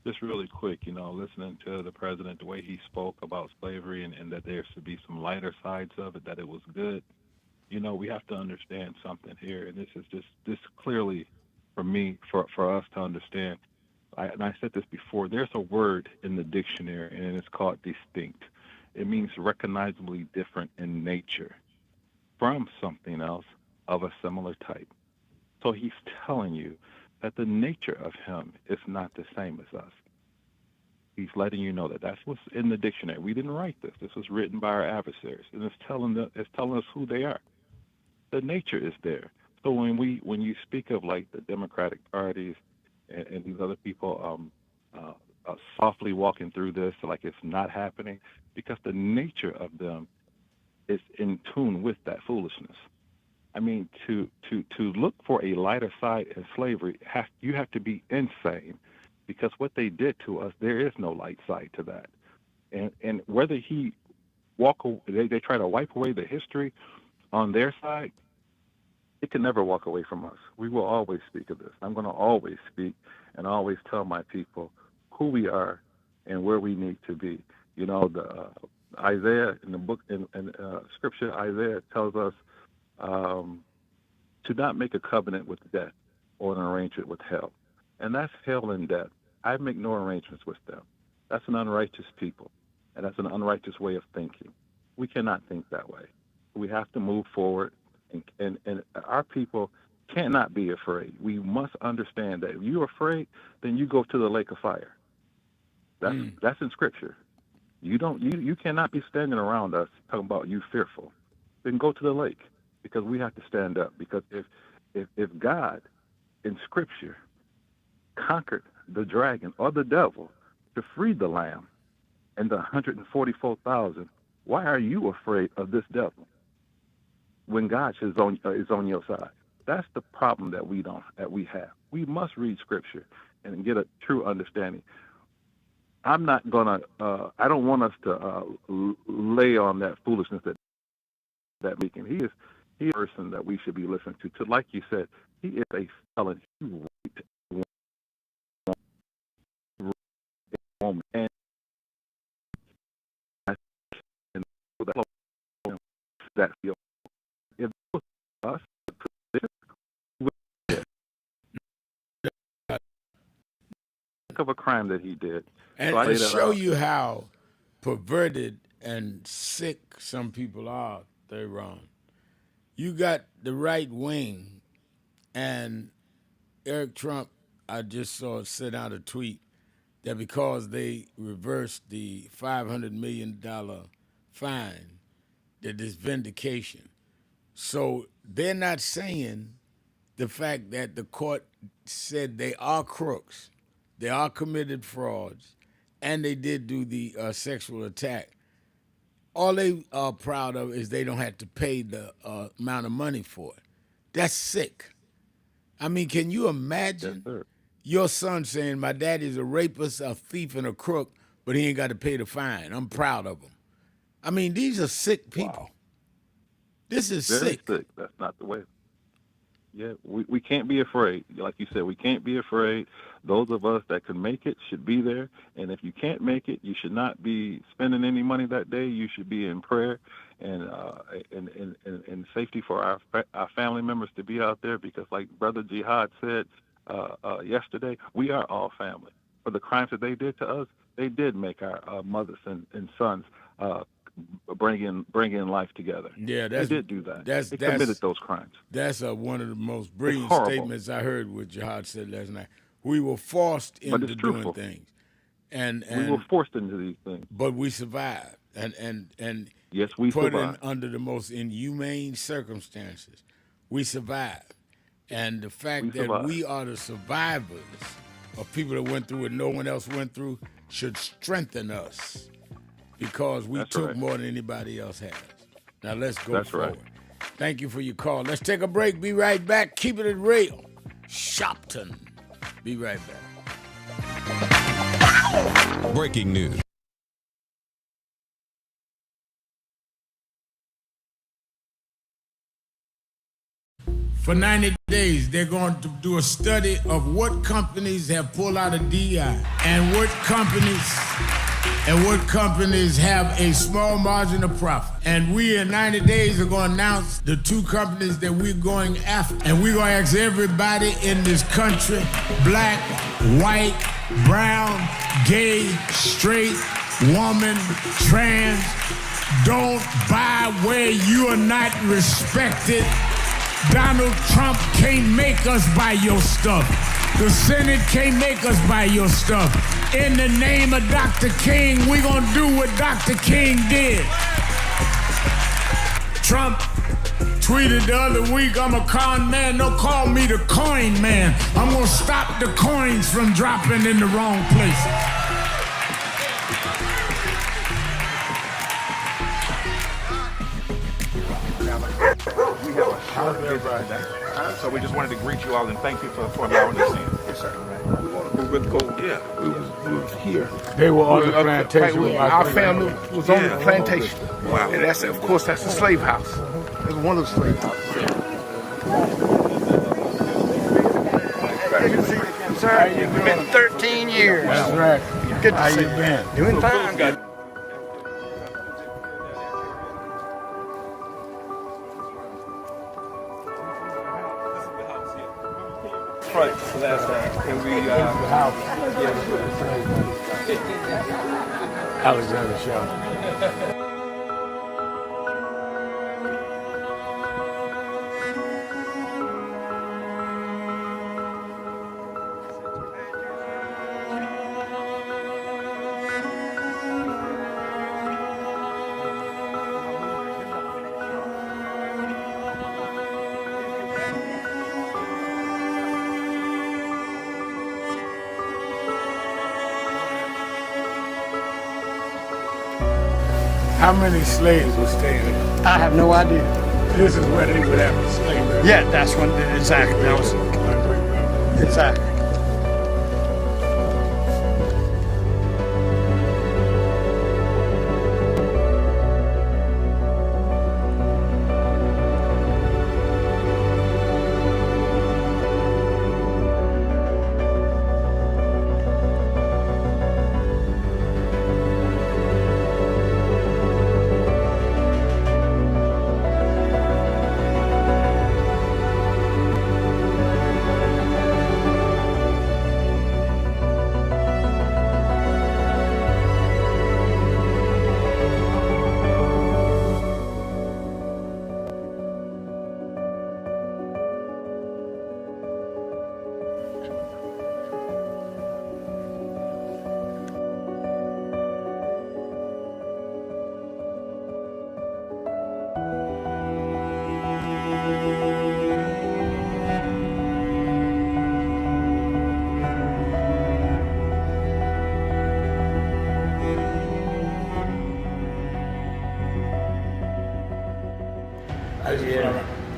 F: Just really quick, listening to the president, the way he spoke about slavery and that there should be some lighter sides of it, that it was good. We have to understand something here, and this clearly for us to understand. I said this before, there's a word in the dictionary, and it's called distinct. It means recognizably different in nature from something else of a similar type. So he's telling you that the nature of him is not the same as us. He's letting you know that that's what's in the dictionary. We didn't write this. This was written by our adversaries, and it's telling us who they are. The nature is there. So when you speak of like the Democratic parties and these other people softly walking through this like it's not happening, because the nature of them is in tune with that foolishness. I mean, to look for a lighter side in slavery, you have to be insane, because what they did to us, there is no light side to that. And whether they try to wipe away the history on their side, it can never walk away from us. We will always speak of this. I'm going to always speak and always tell my people who we are and where we need to be. You know, the Isaiah in the book in Scripture, Isaiah tells us to not make a covenant with death or an arrangement with hell, and that's hell and death. I make no arrangements with them. That's an unrighteous people, and that's an unrighteous way of thinking. We cannot think that way. We have to move forward, and our people cannot be afraid. We must understand that if you're afraid, then you go to the lake of fire. That's in Scripture. You cannot be standing around us talking about you fearful. Then go to the lake, because we have to stand up. Because if God in Scripture conquered the dragon or the devil to free the lamb and the 144,000, why are you afraid of this devil when God is on your side? That's the problem that we have. We must read Scripture and get a true understanding. I'm not gonna. I don't want us to lay on that foolishness that making. He is a person that we should be listening to. Like you said, he is a felon. He raped a woman, and that if us of a crime that he did.
B: And
F: So
B: to show you how perverted and sick some people are, they're wrong. You got the right wing, and Eric Trump, I just saw send out a tweet that because they reversed the $500 million fine, that there's vindication. So they're not saying the fact that the court said they are crooks, they are committed frauds, and they did do the sexual attack. All they are proud of is they don't have to pay the amount of money for it. That's sick. I mean, can you imagine your son saying, my daddy's a rapist, a thief, and a crook, but he ain't got to pay the fine? I'm proud of him. I mean, these are sick people.
F: Wow.
B: This is
F: Very
B: sick.
F: That's not the way. Yeah, we can't be afraid. Like you said, we can't be afraid. Those of us that can make it should be there. And if you can't make it, you should not be spending any money that day. You should be in prayer and in safety for our family members to be out there, because like Brother Jihad said yesterday, we are all family. For the crimes that they did to us, they did make our mothers and sons bring in life together.
B: Yeah,
F: they did do that. They committed those crimes.
B: That's one of the most brilliant statements I heard what Jihad said last night. We were forced into doing things, and
F: we were forced into these things,
B: but we survived, and
F: yes, we
B: put
F: survived
B: under the most inhumane circumstances. We survived, and the fact that we are the survivors of people that went through what no one else went through should strengthen us, because we took more than anybody else has. Now let's go forward. Right. Thank you for your call. Let's take a break. Be right back. Keep it real. Sharpton. Be right back.
G: Breaking news.
B: For 90 days, they're going to do a study of what companies have pulled out of DI and what companies have a small margin of profit. And we in 90 days are going to announce the 2 companies that we're going after. And we're going to ask everybody in this country, black, white, brown, gay, straight, woman, trans, don't buy where you are not respected. Donald Trump can't make us buy your stuff. The Senate can't make us buy your stuff. In the name of Dr. King, we're going to do what Dr. King did. Trump tweeted the other week, I'm a con man. Don't call me the coin man. I'm going to stop the coins from dropping in the wrong place.
H: We have a short visit, so we just wanted to greet you all and thank you for allowing us in. Yes, sir. We were cool. Yeah, we was here.
B: They were on the plantation.
H: Our family was on the plantation. Wow. And that's, of course, that's the slave house. It's one of the slave houses.
G: Good to see you again, sir. It's been 13 years.
B: That's right.
G: Good to
B: How
G: see
B: you been?
G: Doing fine. Good.
I: Right, so that's and we
B: Alexander Sharpton. How many slaves were staying there?
G: I have no idea.
B: This is where they would have a slave.
G: Yeah, that's when exactly. That was exactly.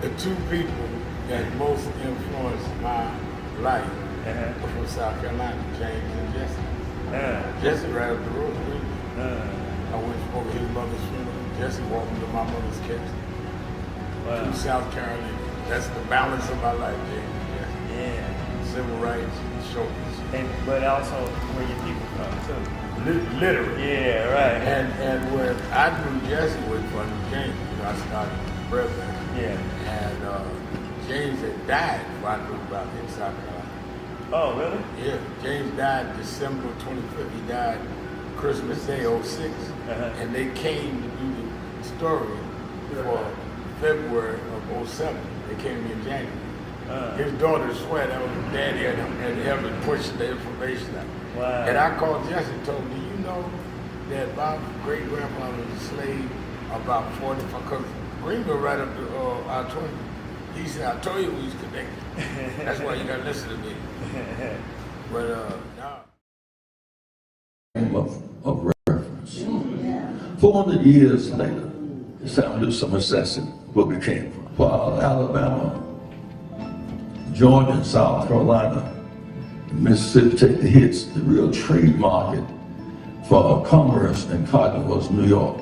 G: The two people that most influenced my life were from South Carolina, James and Jesse. Jesse right up the road with me. I went over his mother's funeral. Jesse walked me to my mother's casket. Wow. South Carolina. That's the balance of my life, James.
I: Yeah.
B: Civil rights, shoulders.
I: But also where your people come too.
B: Literally.
I: Yeah, right.
B: And when I knew Jesse was from James, I started president.
I: Yeah.
B: And James had died before I knew about him in South Carolina.
I: Oh, really?
B: Yeah. James died December 25th. He died Christmas Day, 06. And they came to do the story for February of 07. They came in January. His daughter swear that was his daddy and helped him push the information out.
I: Wow.
B: And I called Jesse and told him, do you know that my great-grandfather was a slave about 45, because Greenville right up to I-20. He said, I told you we was connected. That's why you gotta listen to me. But
J: of reference. 400 years later, it's time to do some assessing where we came from. While Alabama, Georgia, and South Carolina, and Mississippi take the hits, the real trade market for commerce and cotton was New York.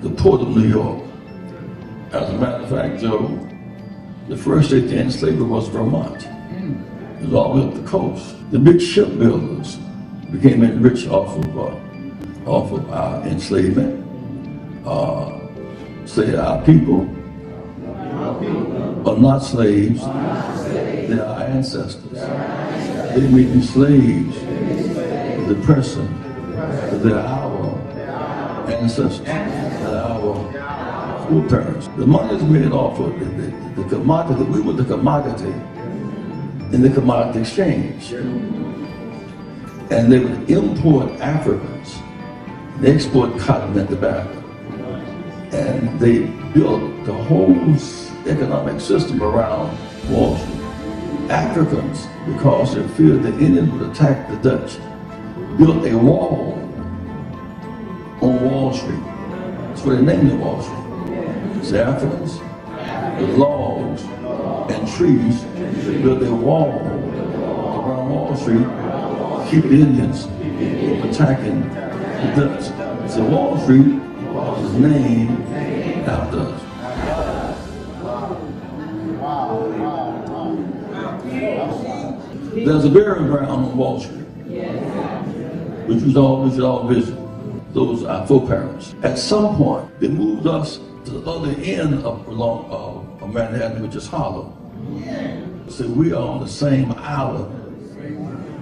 J: The port of New York. As a matter of fact, Joe, the first state to end slavery was Vermont. It was all up the coast. The big shipbuilders became rich off of our enslavement. Say our people are not slaves, they are our ancestors. They may be slaves to the person, but they're our ancestors, they're our foreparents. The money is made off of the commodity. We were the commodity in the commodity exchange. And they would import Africans. They export cotton and tobacco. And they built the whole economic system around Wall Street. Africans, because they feared the Indians would attack the Dutch, built a wall on Wall Street. That's what they named it Wall Street. It's the Africans, with logs and trees, they built a wall around Wall Street, keep the Indians from attacking the Dutch. So Wall Street was named after us. There's a burial ground on Wall Street, which we should all visit. Those are our foreparents. At some point, they moved us to the other end of Manhattan, which is Harlem. So we are on the same island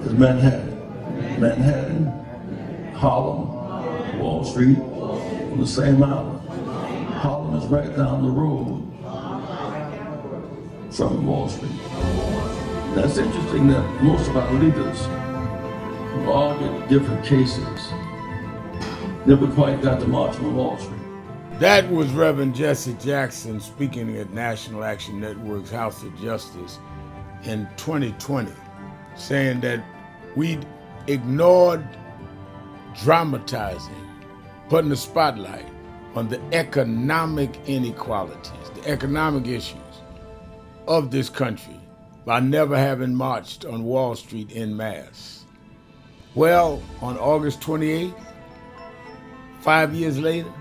J: as Manhattan. Manhattan, Harlem, Wall Street, on the same island. Harlem is right down the road from Wall Street. That's interesting that most of our leaders, who all get different cases, never quite got to march on Wall Street.
B: That was Reverend Jesse Jackson speaking at National Action Network's House of Justice in 2020, saying that we ignored dramatizing, putting the spotlight on the economic inequalities, the economic issues of this country by never having marched on Wall Street en masse. Well, on August 28th, 5 years later,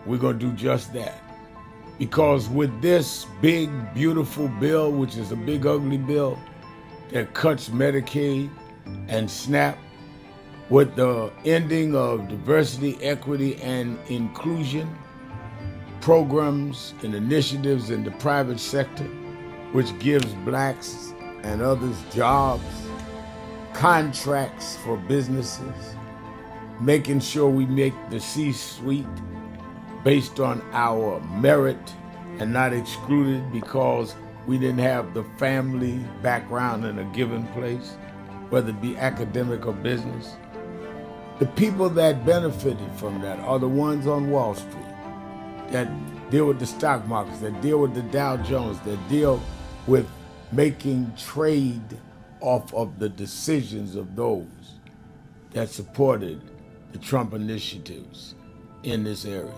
B: we're going to do just that. Because with this big, beautiful bill, which is a big, ugly bill that cuts Medicaid and SNAP, with the ending of diversity, equity, and inclusion programs and initiatives in the private sector, which gives blacks and others jobs, contracts for businesses, making sure we make the C-suite based on our merit and not excluded because we didn't have the family background in a given place, whether it be academic or business. The people that benefited from that are the ones on Wall Street that deal with the stock markets, that deal with the Dow Jones, that deal with making trade off of the decisions of those that supported the Trump initiatives in this area.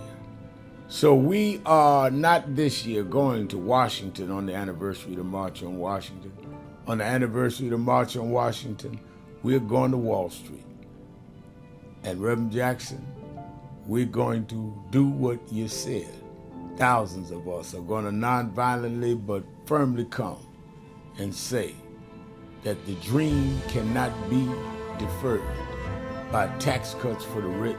B: So we are not this year going to Washington on the anniversary of the March on Washington. On the anniversary of the March on Washington, we're going to Wall Street. And Reverend Jackson, we're going to do what you said. Thousands of us are going to nonviolently but firmly come and say that the dream cannot be deferred by tax cuts for the rich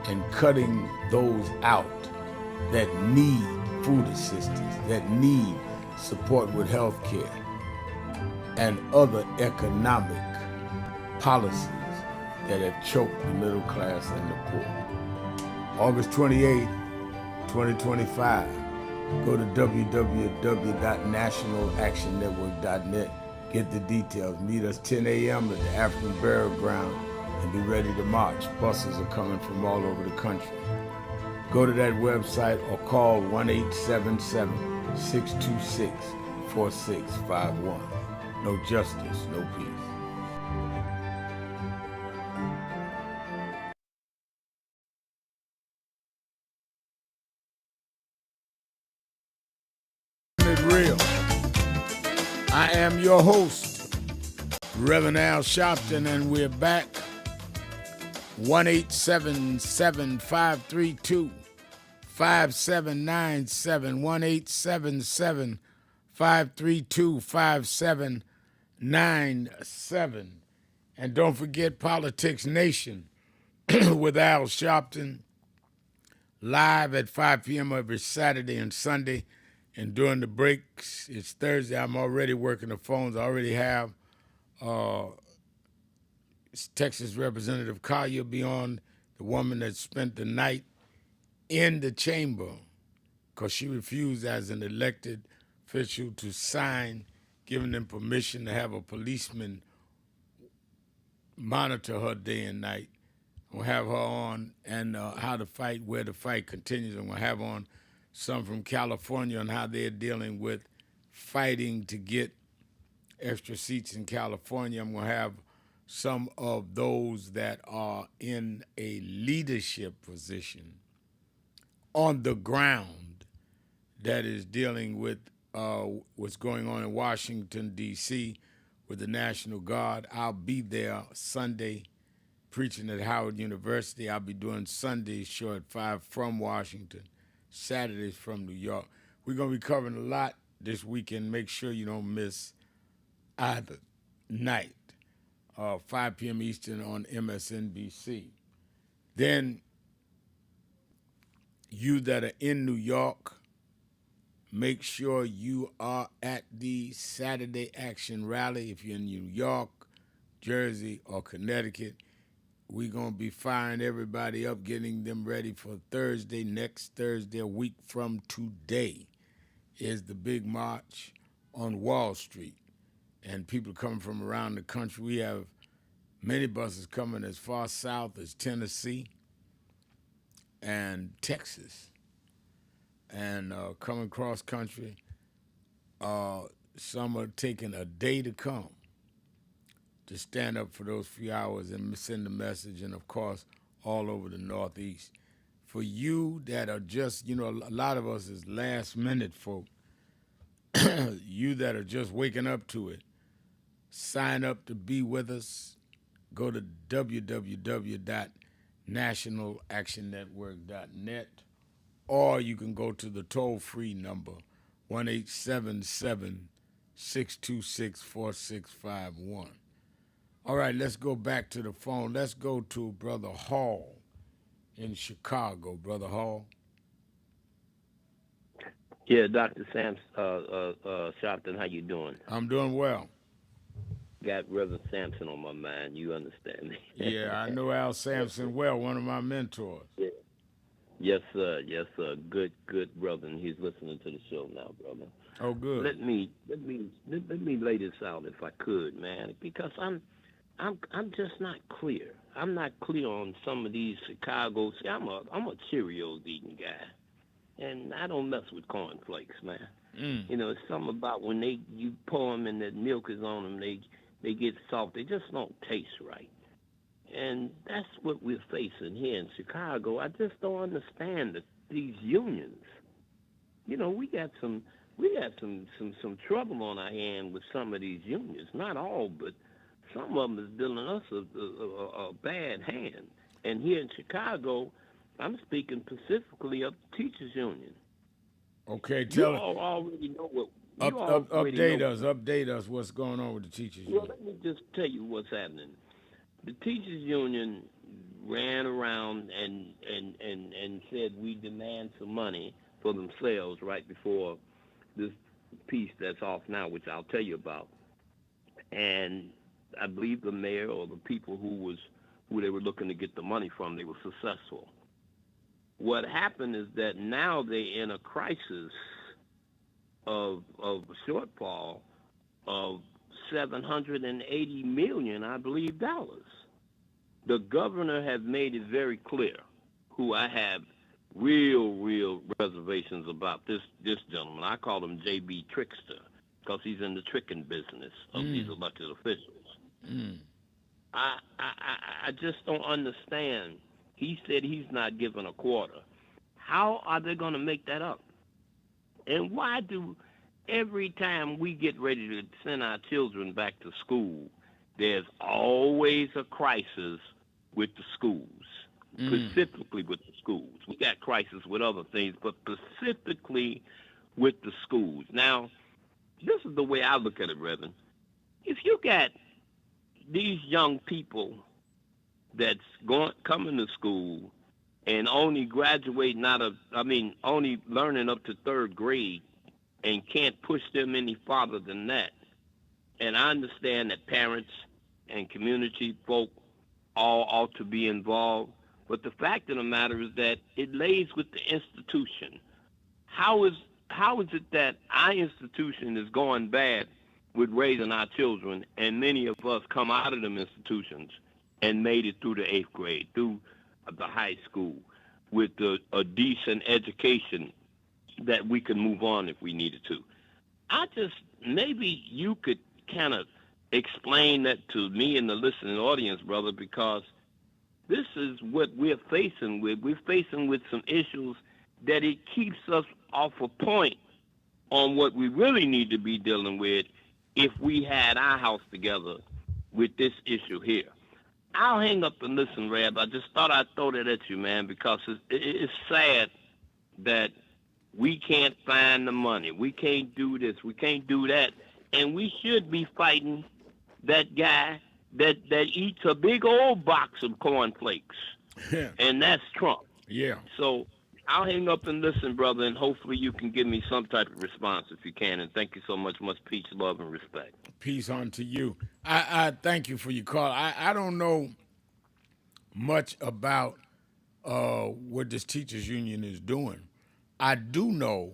B: and cutting those out that need food assistance, that need support with health care and other economic policies that have choked the middle class and the poor. August 28, 2025, go to www.nationalactionnetwork.net, get the details. Meet us 10 a.m. at the African Burial Ground and be ready to march. Buses are coming from all over the country. Go to that website or call 1-877-626-4651. No justice, no peace. Real. I am your host, Reverend Al Sharpton, and we're back. 1-877-532-5797, 1-877-532-5797. And don't forget Politics Nation with Al Sharpton, live at 5 p.m. every Saturday and Sunday. And during the breaks, it's Thursday, I'm already working the phones. I already have Texas Representative Collier be on, the woman that spent the night in the chamber because she refused as an elected official to sign, giving them permission to have a policeman monitor her day and night. We'll have her on and how the fight, where the fight continues, and we'll have on some from California on how they're dealing with fighting to get extra seats in California. I'm going to have some of those that are in a leadership position on the ground that is dealing with what's going on in Washington, D.C. with the National Guard. I'll be there Sunday preaching at Howard University. I'll be doing Sundays show at 5 from Washington, Saturdays from New York. We're going to be covering a lot this weekend. Make sure you don't miss either night, 5 p.m. Eastern on MSNBC. Then you that are in New York, make sure you are at the Saturday Action Rally. If you're in New York, Jersey, or Connecticut, we're going to be firing everybody up, getting them ready for Thursday. Next Thursday, a week from today, is the big march on Wall Street. And people coming from around the country. We have many buses coming as far south as Tennessee and Texas. And coming cross country, some are taking a day to come to stand up for those few hours and send a message, and of course, all over the Northeast. For you that are just, a lot of us is last minute folk, you that are just waking up to it, sign up to be with us. Go to www.nationalactionnetwork.net, or you can go to the toll-free number, 1-877-626-4651. All right, let's go back to the phone. Let's go to Brother Hall in Chicago. Brother Hall.
K: Yeah, Dr. Sam Sharpton, how you doing?
B: I'm doing well.
K: Got Reverend Sampson on my mind. You understand me?
B: Yeah, I know Al Sampson well, one of my mentors.
K: Yeah. Yes, sir. Yes, sir. Good brother. And he's listening to the show now, brother.
B: Oh, good.
K: Let me lay this out if I could, man, because I'm just not clear. I'm not clear on some of these Chicago. See, I'm a Cheerios eating guy, and I don't mess with cornflakes, man. It's something about when you pour them and the milk is on them, they get soft. They just don't taste right. And that's what we're facing here in Chicago. I just don't understand these unions. We got some trouble on our hand with some of these unions. Not all, but some of them is dealing us a bad hand. And here in Chicago, I'm speaking specifically of the teachers union.
B: Okay,
K: tell us. You already know what.
B: Update us what's going on with the teachers union.
K: Well, let me just tell you what's happening. The teachers union ran around and said we demand some money for themselves right before this piece that's off now, which I'll tell you about. And I believe the mayor or the people who they were looking to get the money from, they were successful. What happened is that now they're in a crisis of a shortfall of $780 million, I believe, dollars. The governor has made it very clear, who I have real reservations about this gentleman. I call him J.B. Trickster because he's in the tricking business of these elected officials. I just don't understand. He said he's not giving a quarter. How are they going to make that up? And why do every time we get ready to send our children back to school, there's always a crisis with the schools, specifically with the schools. We got crisis with other things, but specifically with the schools. Now, this is the way I look at it, Reverend. If you got these young people that's coming to school and only graduating only learning up to third grade and can't push them any farther than that. And I understand that parents and community folk all ought to be involved, but the fact of the matter is that it lays with the institution. How is it that our institution is going bad with raising our children, and many of us come out of them institutions and made it through the 8th grade, through the high school, with a decent education that we could move on if we needed to? Maybe you could kind of explain that to me and the listening audience, brother, because this is what we're facing with. We're facing with some issues that it keeps us off a point on what we really need to be dealing with if we had our house together with this issue here. I'll hang up and listen, Rab. I just thought I'd throw that at you, man, because it's sad that we can't find the money. We can't do this. We can't do that. And we should be fighting that guy that eats a big old box of cornflakes, and that's Trump.
B: Yeah.
K: So I'll hang up and listen, brother, and hopefully you can give me some type of response if you can. And thank you so much. Much peace, love, and respect.
B: Peace unto you. I thank you for your call. I don't know much about what this teachers union is doing. I do know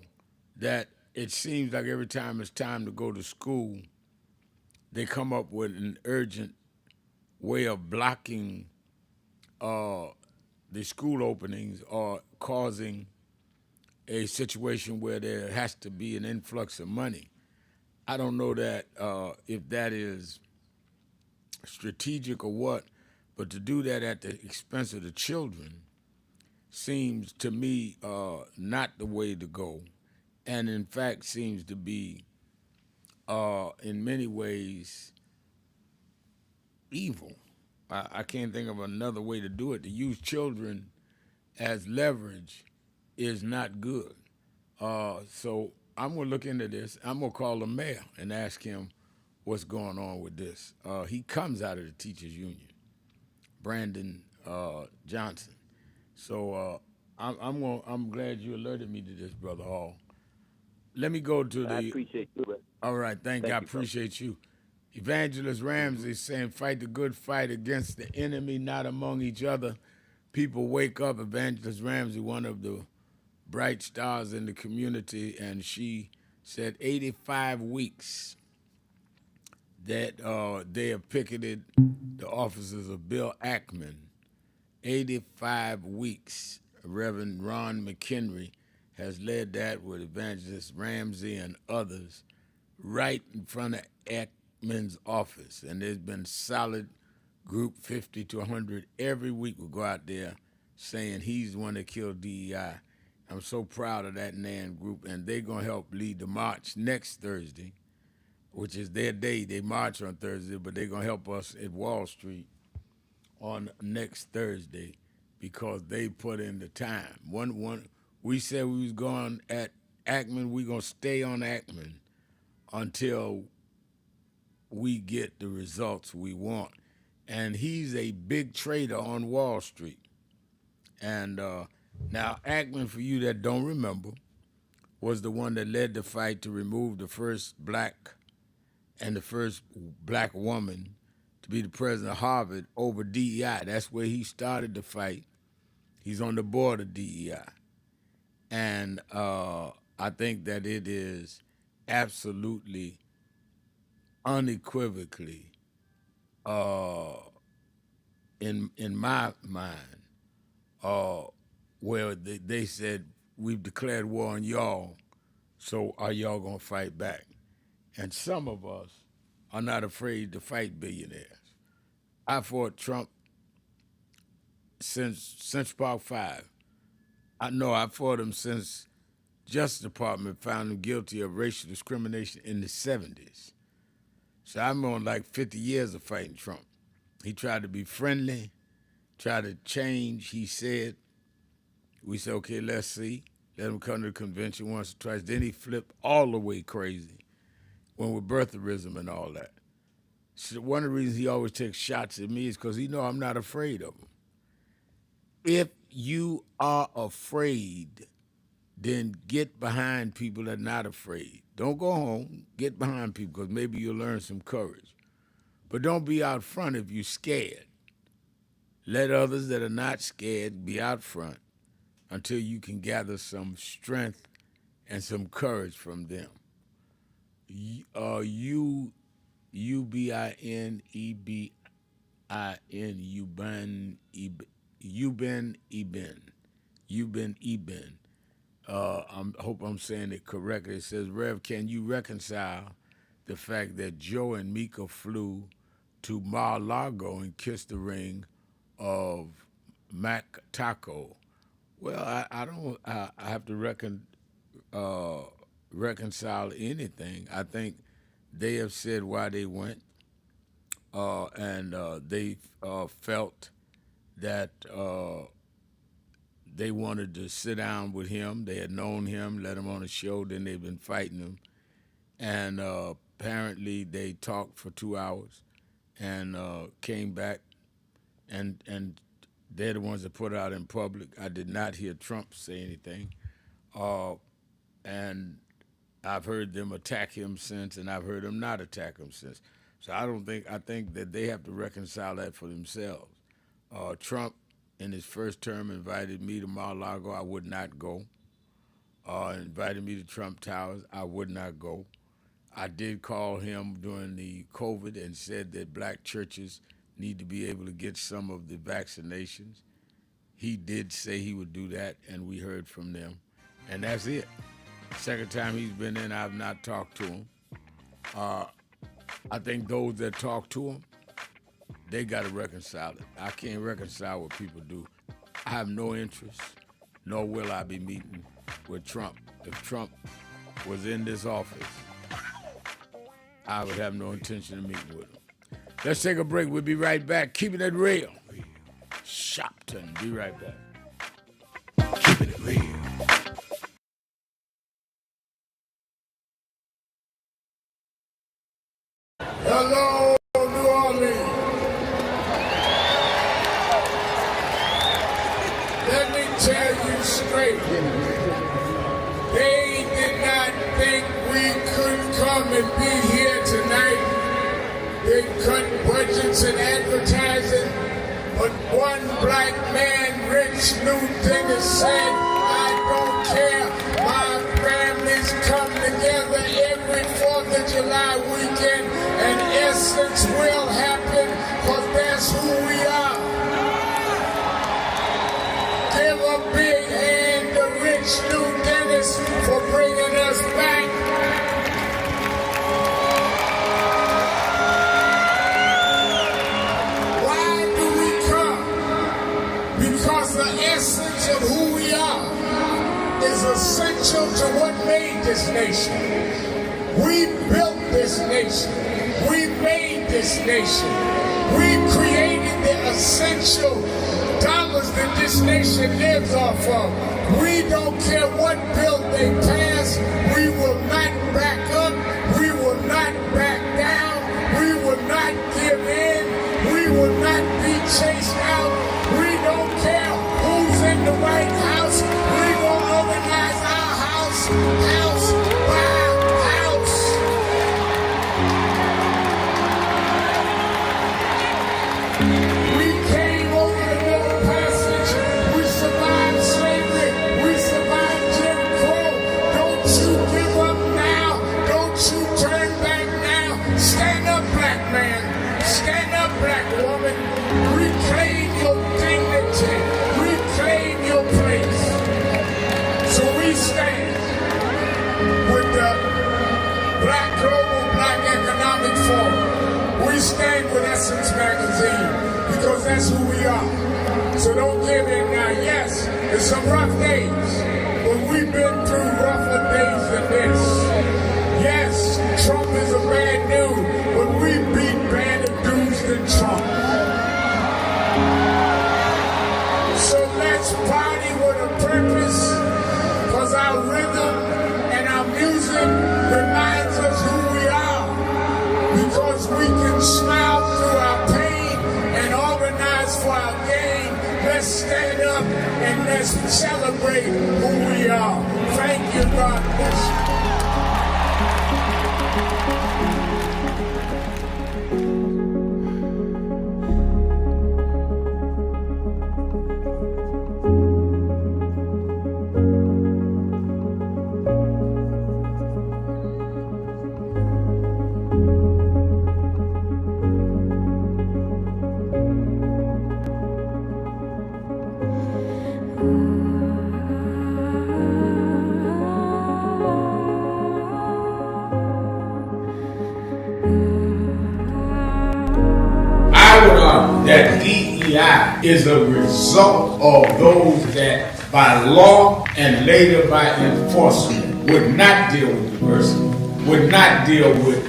B: that it seems like every time it's time to go to school, they come up with an urgent way of blocking the school openings or causing a situation where there has to be an influx of money. I don't know that if that is strategic or what, but to do that at the expense of the children seems to me not the way to go, and in fact seems to be in many ways evil. I can't think of another way to do it. To use children as leverage is not good. So I'm going to look into this. I'm going to call the mayor and ask him what's going on with this. He comes out of the teachers union, Brandon Johnson. So I'm glad you alerted me to this, Brother Hall. Let me go to the.
K: I appreciate you, brother.
B: All right, thank you. I appreciate you. Evangelist Ramsey saying, fight the good fight against the enemy, not among each other. People wake up. Evangelist Ramsey, one of the bright stars in the community, and she said 85 weeks that they have picketed the offices of Bill Ackman. 85 weeks. Reverend Ron McHenry has led that with Evangelist Ramsey and others right in front of Ackman's office. And there's been solid group 50 to 100 every week will go out there saying he's the one that killed DEI. I'm so proud of that NAN group, and they're going to help lead the march next Thursday, which is their day. They march on Thursday, but they're going to help us at Wall Street on next Thursday because they put in the time. We said we was going at Ackman. We're going to stay on Ackman until we get the results we want. And he's a big trader on Wall Street. And now Ackman, for you that don't remember, was the one that led the fight to remove the first black and the first black woman to be the president of Harvard over DEI. That's where he started the fight. He's on the board of DEI. And I think that it is absolutely, unequivocally, in my mind, where they said, we've declared war on y'all, so are y'all going to fight back? And some of us are not afraid to fight billionaires. I fought Trump since Central Park 5. I fought him since Justice Department found him guilty of racial discrimination in the 70s. So I'm on like 50 years of fighting Trump. He tried to be friendly, tried to change, he said. We said, okay, let's see. Let him come to the convention once or twice. Then he flipped all the way crazy, went with birtherism and all that. So one of the reasons he always takes shots at me is because he know I'm not afraid of him. If you are afraid, then get behind people that are not afraid. Don't go home. Get behind people because maybe you'll learn some courage. But don't be out front if you're scared. Let others that are not scared be out front until you can gather some strength and some courage from them. U-B-I-N-E-B-I-N, You've been Eben. I hope I'm saying it correctly. It says, Rev, can you reconcile the fact that Joe and Mika flew to Mar-a-Lago and kissed the ring of Mac Taco? Well, I don't. I have to reconcile anything. I think they have said why they went, and they felt that they wanted to sit down with him. They had known him, let him on a show, then they've been fighting him. And apparently they talked for 2 hours. and came back, and they're the ones that put it out in public. I did not hear Trump say anything, and I've heard them attack him since, and I've heard them not attack him since. So I think that they have to reconcile that for themselves. Trump, in his first term, invited me to Mar-a-Lago. I would not go. Invited me to Trump Towers. I would not go. I did call him during the COVID and said that black churches need to be able to get some of the vaccinations. He did say he would do that, and we heard from them. And that's it. Second time he's been in, I've not talked to him. I think those that talk to him, they got to reconcile it. I can't reconcile what people do. I have no interest, nor will I be meeting with Trump. If Trump was in this office, I would have no intention of meeting with him. Let's take a break. We'll be right back. Keeping it real. Sharpton. Be right back. Keeping it real.
G: Hello, New Orleans. Let me tell you straight. They did not think we could come and be here tonight. They cut budgets and advertising, but one black man, Rich Newton, said, I don't care. My families come together every 4th of July weekend, and Essence will happen, because that's who we are. Give a big hand to Rich New Dennis for bringing us back. Why do we come? Because the essence of who we are is essential to what made this nation. We built this nation. We made this nation. We created the essential dollars that this nation lives off of. We don't care what bill they pass. We will not back up. We will not back down. We will not give in. We will not be chased out. We don't care who's in the White House. We will organize our house by house. We came over the Middle Passage. We survived slavery. We survived Jim Crow. Don't you give up now. Don't you turn back now. Stand up, black man. Stand up, black woman. Reclaim your dignity. Reclaim your place. So we stand with the Global Black Economic Forum. We stand with Essence Magazine because that's who we are. So don't give in now. Yes, there's some rough days, but we've been through rougher days than this. Yes, Trump is a bad dude, but we beat badder dudes than Trump. So let's party with a purpose, because our rhythm and our music reminds us who we are, because we can smile through our pain and organize for our gain. Let's stand up and let's celebrate who we are. Thank you, God bless you.
B: That DEI is a result of those that by law and later by enforcement would not deal with diversity, would not deal with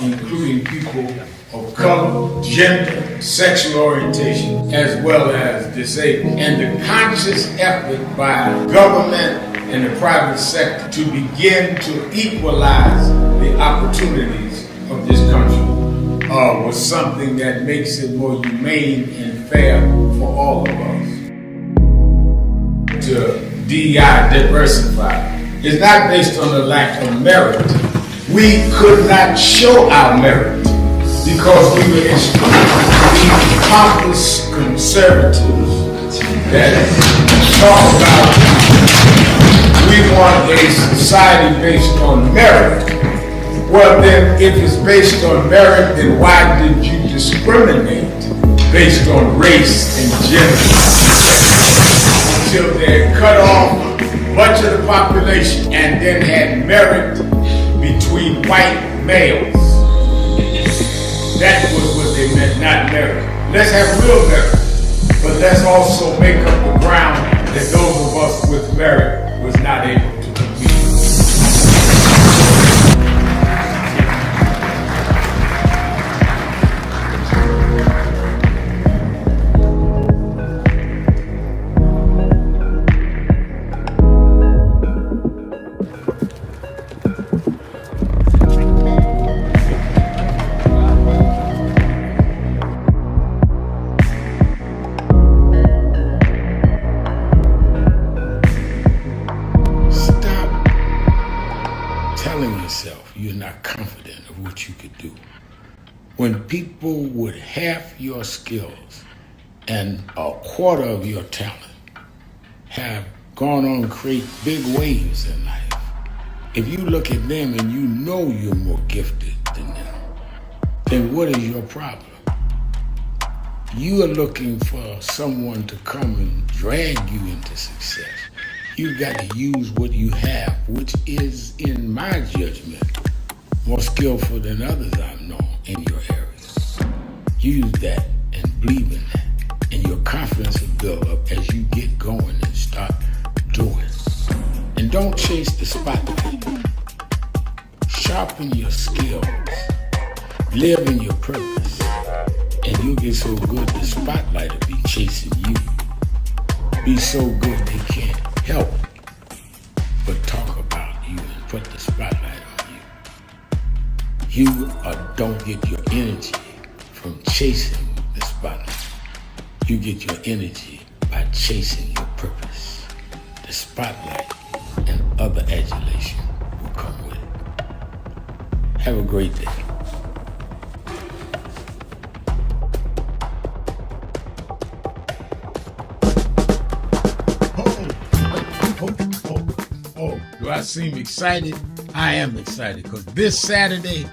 B: including people of color, gender, sexual orientation, as well as disabled. And the conscious effort by government and the private sector to begin to equalize the opportunities of this country. was something that makes it more humane and fair for all of us. To DI, diversify, is not based on the lack of merit. We could not show our merit because we were pompous conservatives that talk about we want a society based on merit. Well then, if it's based on merit, then why did you discriminate based on race and gender? Until they cut off much of the population and then had merit between white males. That was what they meant, not merit. Let's have real merit, but let's also make up the ground that those of us with merit was not able to compete. When people with half your skills and a quarter of your talent have gone on to create big waves in life, if you look at them and you know you're more gifted than them, then what is your problem? You are looking for someone to come and drag you into success. You've got to use what you have, which is, in my judgment, more skillful than others I've known in your area. Use that and believe in that, and your confidence will build up as you get going and start doing. And don't chase the spotlight. Sharpen your skills. Live in your purpose, and you'll get so good the spotlight will be chasing you. Be so good they can't help but talk about you and put the spotlight on you. You don't get your energy from chasing the spotlight. You get your energy by chasing your purpose. The spotlight and other adulation will come with it. Have a great day. Do I seem excited? I am excited because this Saturday,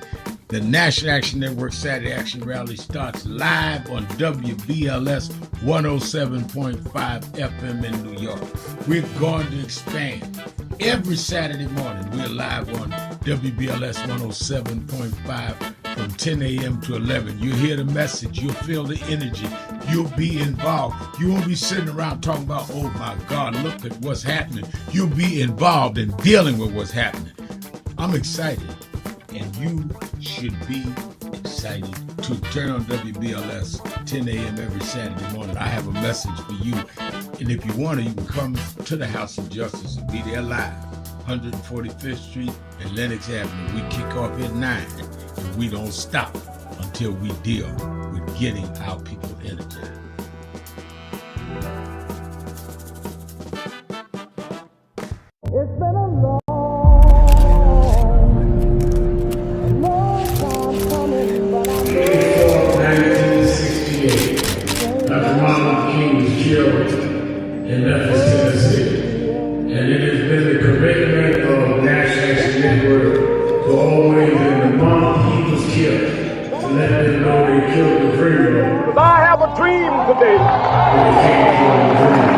B: the National Action Network Saturday Action Rally starts live on WBLS 107.5 FM in New York. We're going to expand. Every Saturday morning, we're live on WBLS 107.5 from 10 a.m. to 11. You'll hear the message. You'll feel the energy. You'll be involved. You won't be sitting around talking about, oh my God, look at what's happening. You'll be involved in dealing with what's happening. I'm excited, and you should be excited to turn on WBLS 10 a.m. every Saturday morning. I have a message for you, and if you want to, you can come to the House of Justice and be there live, 145th Street and Lenox Avenue. We kick off at 9, and we don't stop until we deal with getting our people energized.
L: It's been a long time coming, but I'm
B: 1968, Dr. Martin King was killed in Memphis, Tennessee. And it has been the commitment of National Action Network to always, in the month he was killed, to let them know they killed the dreamer.
M: I have a dream today.
B: They can't kill the dreamer.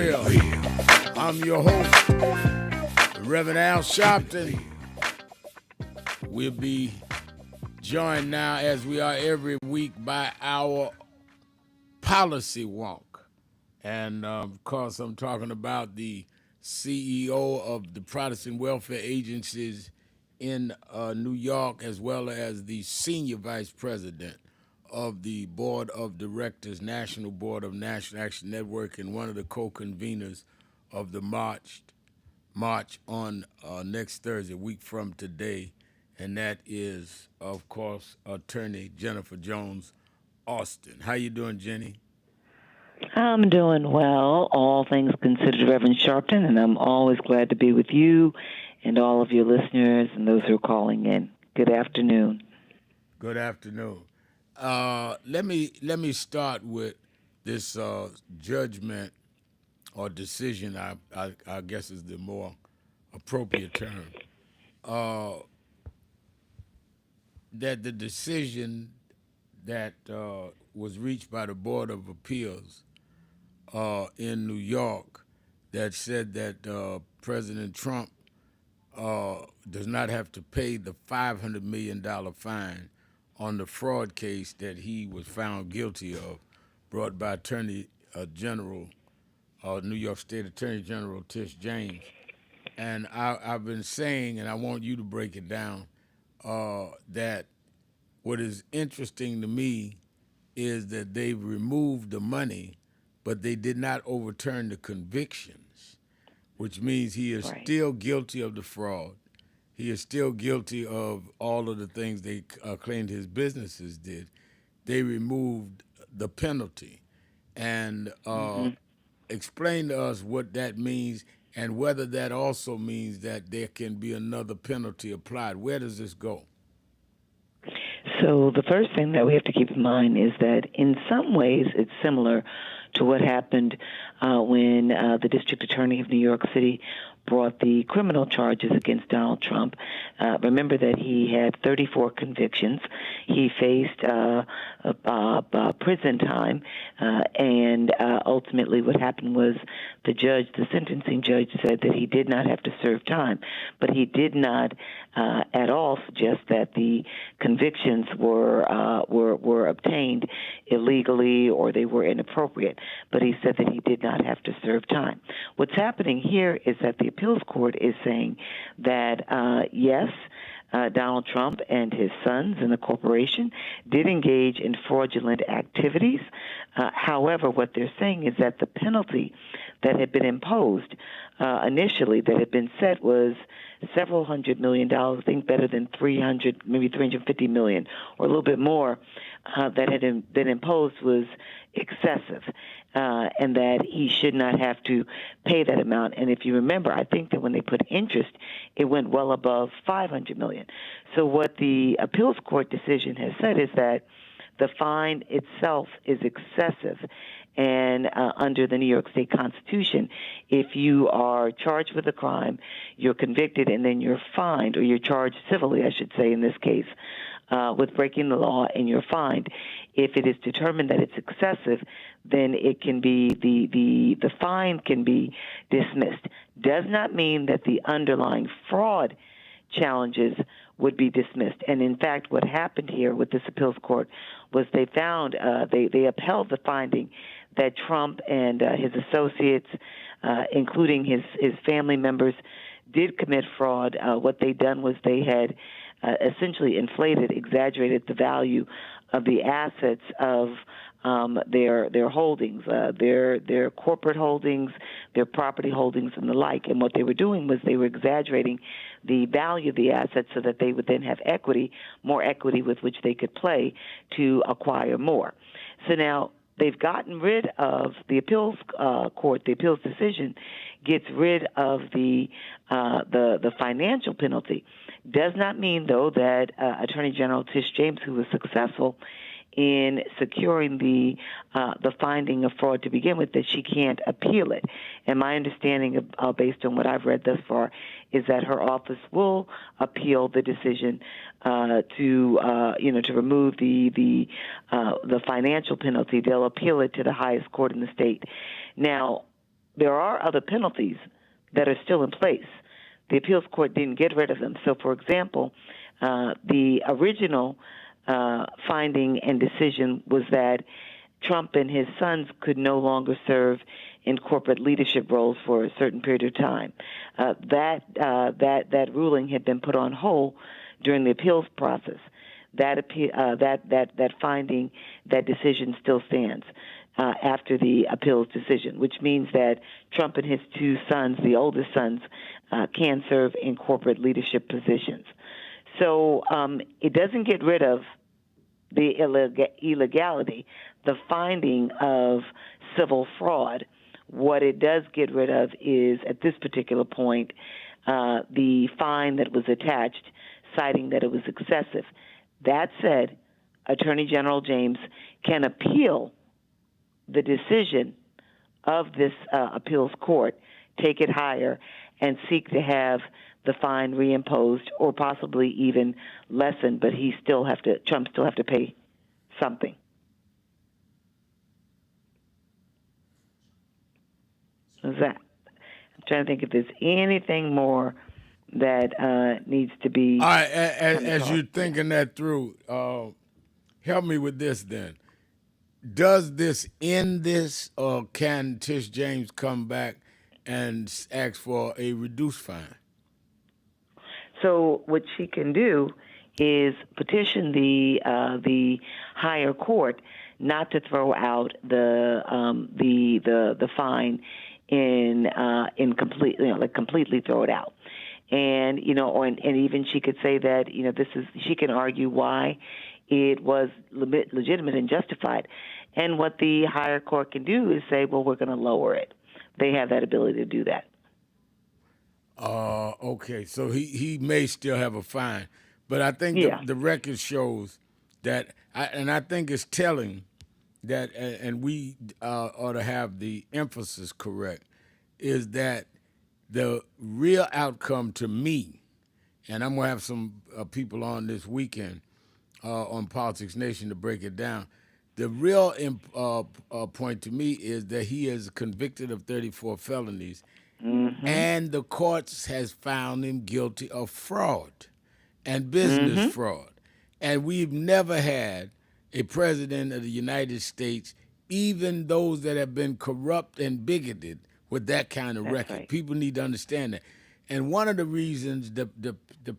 B: real. I'm your host, Reverend Al Sharpton. We'll be joined now, as we are every week, by our policy walk. And of course, I'm talking about the CEO of the Protestant welfare agencies in New York, as well as the senior vice president of the Board of Directors, National Board of National Action Network, and one of the co-conveners of the march on next Thursday, a week from today, and that is, of course, Attorney Jennifer Jones Austin. How you doing, Jenny?
N: I'm doing well, all things considered, Reverend Sharpton, and I'm always glad to be with you and all of your listeners and those who are calling in. Good afternoon.
B: Good afternoon. Let me start with this judgment or decision, I guess is the more appropriate term, that the decision that was reached by the Board of Appeals in New York that said that President Trump does not have to pay the $500 million fine on the fraud case that he was found guilty of, brought by Attorney General, New York State Attorney General Tish James. And I've been saying, and I want you to break it down, that what is interesting to me is that they've removed the money, but they did not overturn the convictions, which means he is still guilty of the fraud. He is still guilty of all of the things they claimed his businesses did. They removed the penalty. And explain to us what that means and whether that also means that there can be another penalty applied. Where does this go?
N: So the first thing that we have to keep in mind is that in some ways it's similar to what happened when the district attorney of New York City brought the criminal charges against Donald Trump. Remember that he had 34 convictions. He faced prison time, and ultimately what happened was the sentencing judge said that he did not have to serve time, but he did not at all suggest that the convictions were obtained illegally or they were inappropriate, but he said that he did not have to serve time. What's happening here is that the appeals court is saying that, yes, Donald Trump and his sons and the corporation did engage in fraudulent activities. However, what they're saying is that the penalty that had been imposed initially, that had been set, was several $100 million, I think better than 300, maybe 350 million, or a little bit more, that had been imposed was excessive, and that he should not have to pay that amount. And if you remember, I think that when they put interest, it went well above 500 million. So what the appeals court decision has said is that the fine itself is excessive. And under the New York State Constitution, if you are charged with a crime, you're convicted, and then you're fined, or you're charged civilly, I should say in this case, with breaking the law, and you're fined. If it is determined that it's excessive, then it can be the fine can be dismissed. Does not mean that the underlying fraud challenges would be dismissed. And in fact, what happened here with this appeals court was they found they upheld the finding that Trump and his associates, including his family members, did commit fraud. What they'd done was they had essentially exaggerated the value of the assets of their holdings, their corporate holdings, their property holdings, and the like. And what they were doing was they were exaggerating the value of the assets so that they would then have more equity with which they could play to acquire more. So now they've gotten rid of the appeals court. The appeals decision gets rid of the financial penalty. Does not mean, though, that Attorney General Tish James, who was successful in securing the finding of fraud to begin with, that she can't appeal it. And my understanding, based on what I've read thus far, is that her office will appeal the decision to remove the financial penalty. They'll appeal it to the highest court in the state. Now, there are other penalties that are still in place. The appeals court didn't get rid of them. So, for example, the original finding and decision was that Trump and his sons could no longer serve in corporate leadership roles for a certain period of time. That ruling had been put on hold during the appeals process. That finding, that decision still stands after the appeals decision, which means that Trump and his two sons, the oldest sons, can serve in corporate leadership positions. So it doesn't get rid of the illegality, the finding of civil fraud. What it does get rid of is, at this particular point, the fine that was attached, citing that it was excessive. That said, Attorney General James can appeal the decision of this appeals court, take it higher, and seek to have the fine reimposed or possibly even lessened, but Trump still have to pay something. How's that? I'm trying to think if there's anything more that needs to be.
B: All right, as you're thinking that through, help me with this then. Does this end this, or can Tish James come back and ask for a reduced fine?
N: So what she can do is petition the higher court not to throw out the fine in completely throw it out. And and even she could say that she can argue why it was legitimate and justified. And what the higher court can do is say, well, we're going to lower it. They have that ability to do that.
B: Okay, so he may still have a fine, but I think the record shows that, I think it's telling that, and we ought to have the emphasis correct, is that the real outcome to me, and I'm going to have some people on this weekend on Politics Nation to break it down. The real point to me is that he is convicted of 34 felonies, and the courts has found him guilty of fraud and business fraud. And we've never had a president of the United States, even those that have been corrupt and bigoted, with that kind of record. Right. People need to understand that. And one of the reasons, the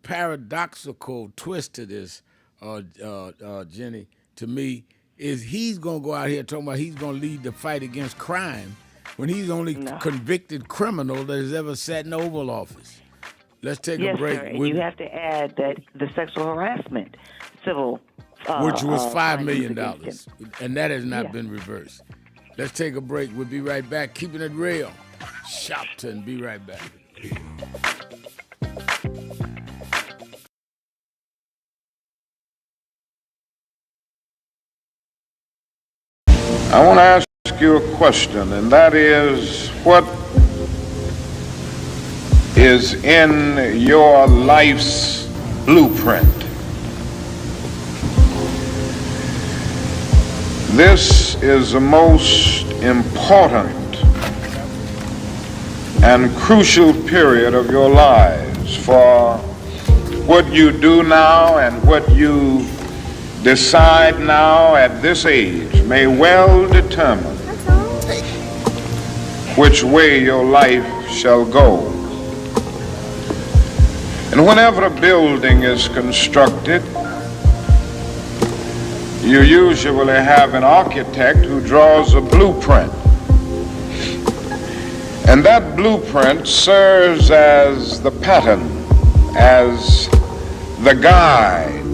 B: paradoxical twist to this, Jenny, to me, is he's going to go out here talking about he's going to lead the fight against crime when he's the only convicted criminal that has ever sat in the Oval Office. Let's take a break.
N: Sir. And you have to add that the sexual harassment civil
B: which was $5 million, and that has not been reversed. Let's take a break. We'll be right back. Keeping it real. Sharpton, be right back.
E: I want to ask you a question, and that is, what is in your life's blueprint? This is the most important and crucial period of your lives, for what you do now and what you decide now at this age may well determine which way your life shall go. And whenever a building is constructed, you usually have an architect who draws a blueprint. And that blueprint serves as the pattern, as the guide,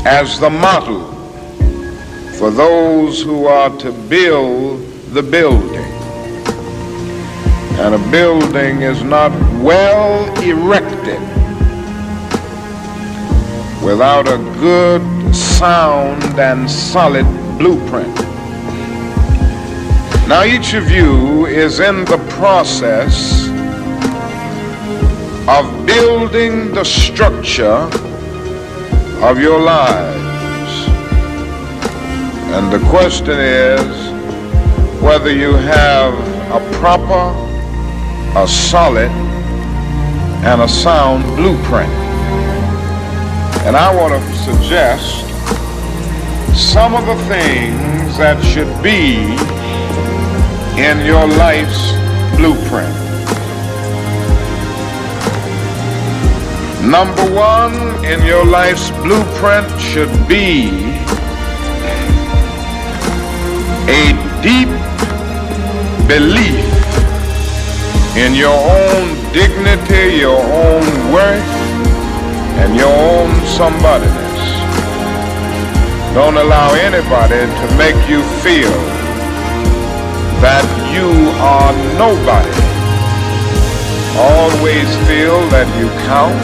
E: as the model for those who are to build the building. And a building is not well erected without a good, sound, and solid blueprint. Now, each of you is in the process of building the structure of your lives. And the question is whether you have a proper, a solid, and a sound blueprint. And I want to suggest some of the things that should be in your life's blueprint. Number one in your life's blueprint should be a deep belief in your own dignity, your own worth, and your own somebodyness. Don't allow anybody to make you feel that you are nobody. Always feel that you count.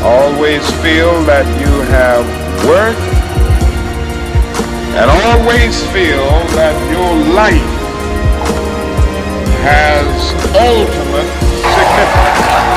E: Always feel that you have worth. And always feel that your life has ultimate significance.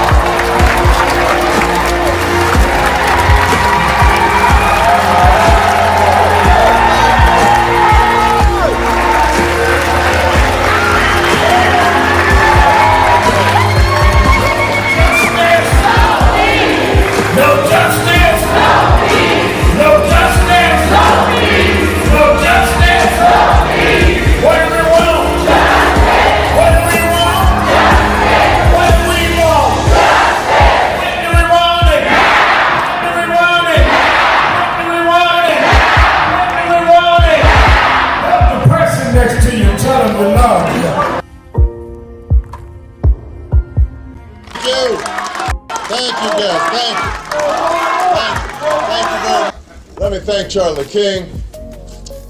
C: Let me thank Charlie King,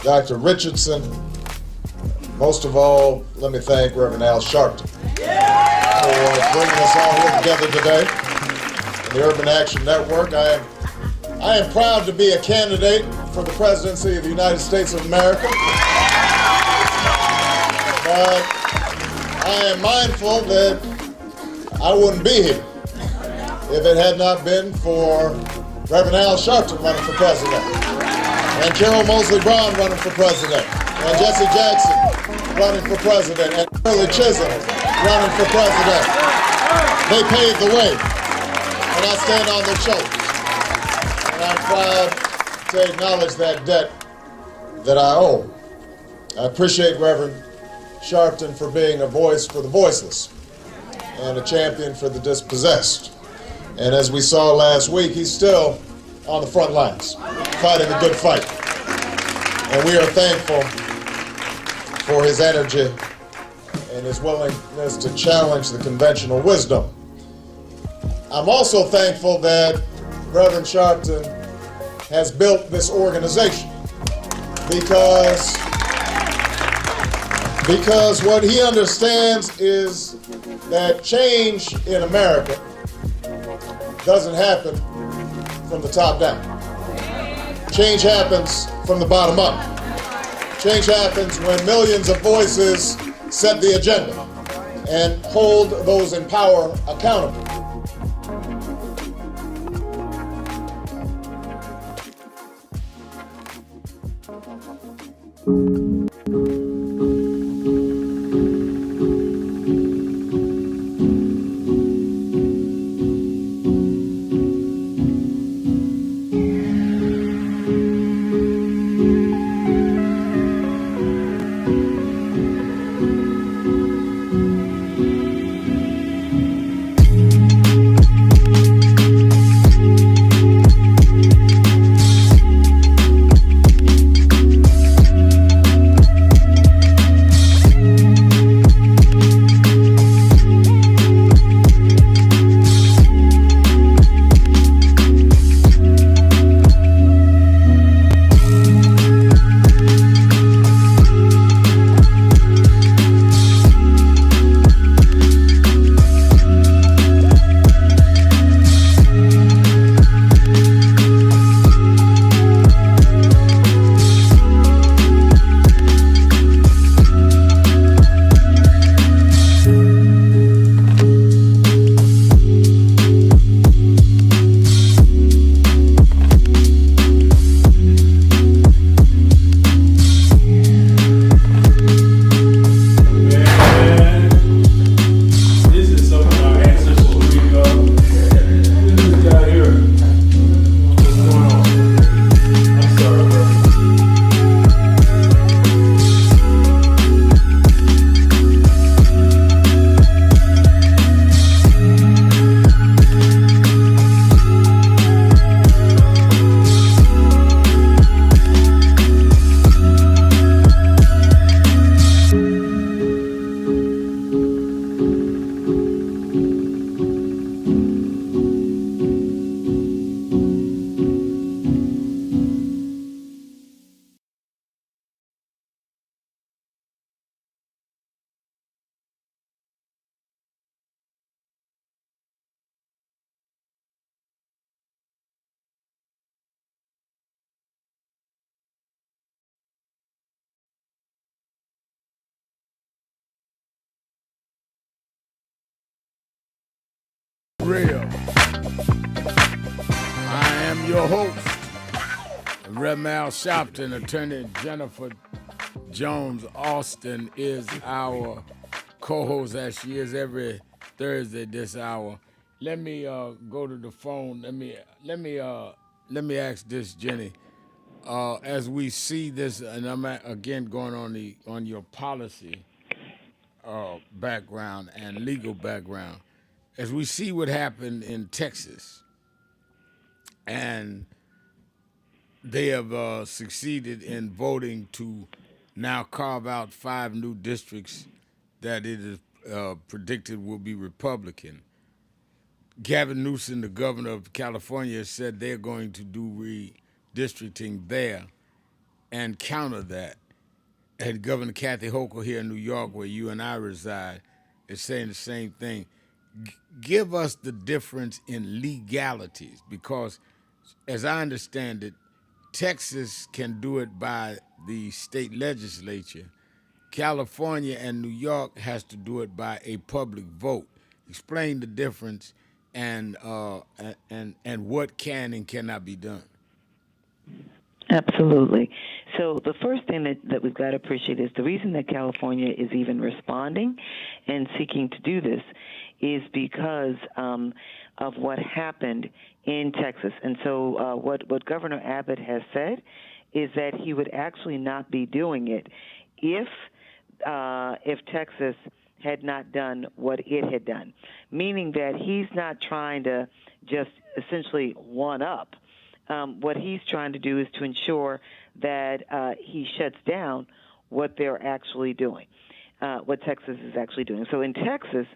C: Dr. Richardson. Most of all, let me thank Reverend Al Sharpton for bringing us all here together today in the Urban Action Network. I am proud to be a candidate for the presidency of the United States of America. But I am mindful that I wouldn't be here if it had not been for Reverend Al Sharpton running for president, and Carol Moseley Brown running for president, and Jesse Jackson running for president, and Shirley Chisholm running for president. They paved the way, and I stand on their shoulders. And I'm proud to acknowledge that debt that I owe. I appreciate Reverend Sharpton for being a voice for the voiceless and a champion for the dispossessed. And as we saw last week, he's still on the front lines, fighting a good fight. And we are thankful for his energy and his willingness to challenge the conventional wisdom. I'm also thankful that Reverend Sharpton has built this organization because what he understands is that change in America doesn't happen from the top down. Change happens from the bottom up. Change happens when millions of voices set the agenda and hold those in power accountable.
B: real. I am your host, Reverend Al Sharpton. Attorney Jennifer Jones Austin is our co-host, as she is every Thursday this hour. Let me go to the phone. Let me ask this, Jenny. As we see this, and I'm again going on your policy background and legal background, as we see what happened in Texas, and they have succeeded in voting to now carve out 5 new districts that it is predicted will be Republican. Gavin Newsom, the governor of California, said they're going to do redistricting there and counter that. And Governor Kathy Hochul here in New York, where you and I reside, is saying the same thing. Give us the difference in legalities, because as I understand it, Texas can do it by the state legislature. California and New York has to do it by a public vote. Explain the difference and what can and cannot be done.
N: Absolutely. So the first thing that we've got to appreciate is the reason that California is even responding and seeking to do this is because of what happened in Texas. And so what Governor Abbott has said is that he would actually not be doing it if Texas had not done what it had done, meaning that he's not trying to just essentially one up. What he's trying to do is to ensure that he shuts down what they're actually doing, what Texas is actually doing. So in Texas,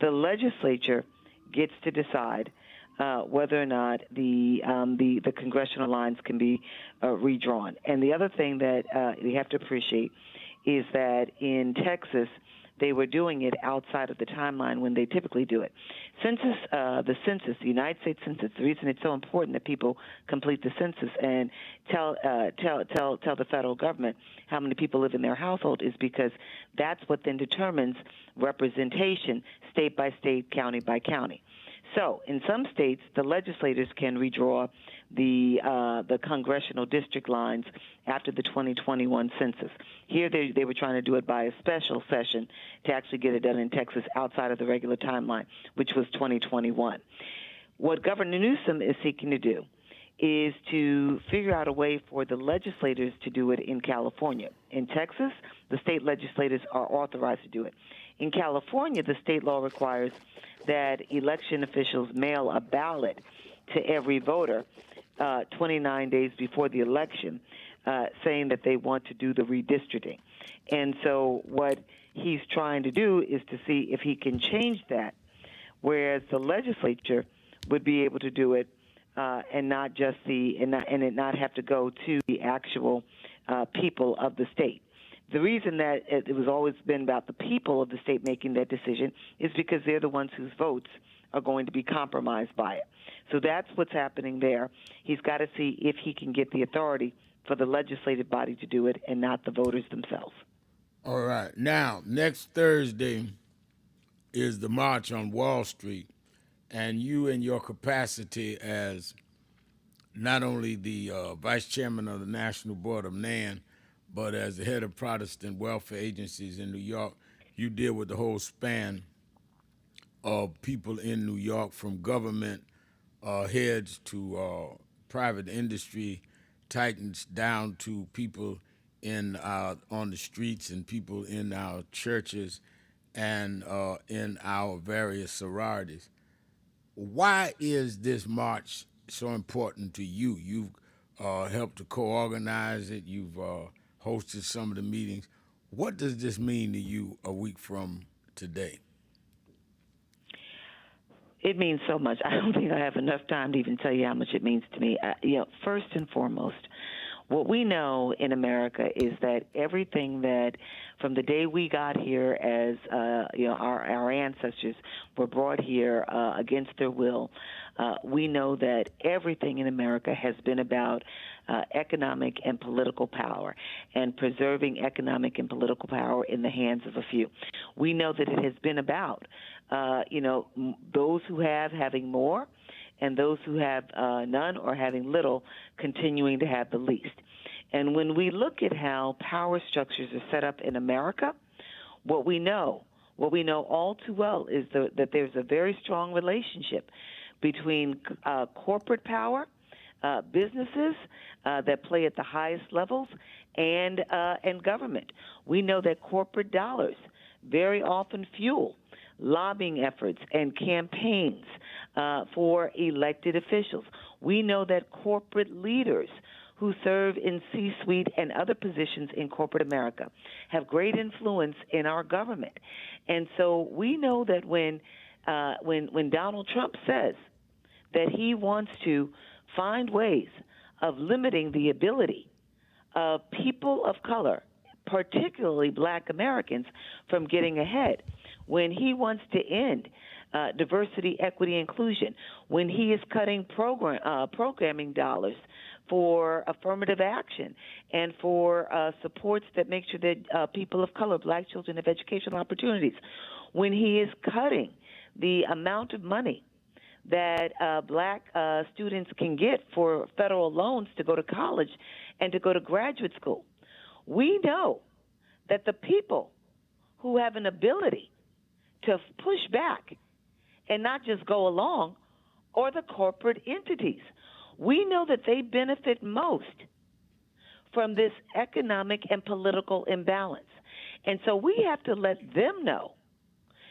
N: the legislature gets to decide whether or not the congressional lines can be redrawn. And the other thing that we have to appreciate is that in Texas, they were doing it outside of the timeline when they typically do it. The United States Census, the reason it's so important that people complete the census and tell the federal government how many people live in their household is because that's what then determines representation state by state, county by county. So in some states, the legislators can redraw the congressional district lines after the 2021 census. Here they were trying to do it by a special session to actually get it done in Texas outside of the regular timeline, which was 2021. What Governor Newsom is seeking to do is to figure out a way for the legislators to do it in California. In Texas, the state legislators are authorized to do it. In California, the state law requires that election officials mail a ballot to every voter 29 days before the election, saying that they want to do the redistricting. And so what he's trying to do is to see if he can change that, whereas the legislature would be able to do it and not just and it not have to go to the actual people of the state. The reason that it was always been about the people of the state making that decision is because they're the ones whose votes are going to be compromised by it. So that's what's happening there. He's got to see if he can get the authority for the legislative body to do it and not the voters themselves.
B: All right. Now, next Thursday is the March on Wall Street, and you in your capacity as not only the vice chairman of the National Board of NAN, but as the head of Protestant welfare agencies in New York, you deal with the whole span of people in New York, from government heads to private industry titans down to people on the streets and people in our churches and in our various sororities. Why is this march so important to you? You've helped to co-organize it. You've hosted some of the meetings. What does this mean to you a week from today?
N: It means so much. I don't think I have enough time to even tell you how much it means to me. First and foremost, what we know in America is that everything that, from the day we got here as our ancestors were brought here against their will, we know that everything in America has been about economic and political power and preserving economic and political power in the hands of a few. We know that it has been about those who have having more, and those who have none or having little continuing to have the least. And when we look at how power structures are set up in America, what we know all too well is that there's a very strong relationship between corporate power, businesses that play at the highest levels, and government. We know that corporate dollars very often fuel lobbying efforts and campaigns for elected officials. We know that corporate leaders who serve in C-suite and other positions in corporate America have great influence in our government. And so we know that when Donald Trump says that he wants to find ways of limiting the ability of people of color, particularly black Americans, from getting ahead, when he wants to end diversity, equity, inclusion, when he is cutting programming dollars for affirmative action and for supports that make sure that people of color, black children, have educational opportunities, when he is cutting the amount of money that black students can get for federal loans to go to college and to go to graduate school, we know that the people who have an ability to push back and not just go along are the corporate entities. We know that they benefit most from this economic and political imbalance. And so we have to let them know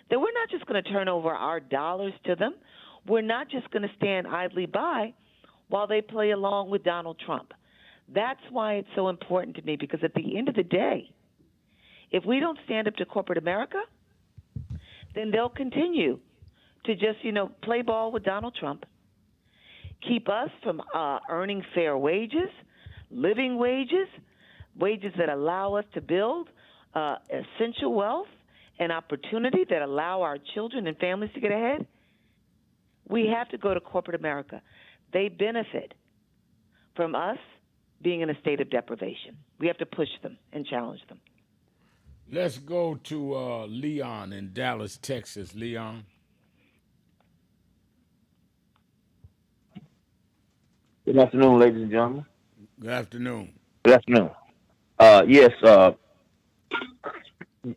N: that we're not just going to turn over our dollars to them. We're not just going to stand idly by while they play along with Donald Trump. That's why it's so important to me, because at the end of the day, if we don't stand up to corporate America, then they'll continue to just, play ball with Donald Trump, keep us from earning fair wages, living wages, wages that allow us to build essential wealth and opportunity that allow our children and families to get ahead. We have to go to corporate America. They benefit from us being in a state of deprivation. We have to push them and challenge them.
B: Let's go to Leon in Dallas, Texas. Leon.
O: Good afternoon, ladies and gentlemen.
B: Good afternoon.
O: Good afternoon. Yes,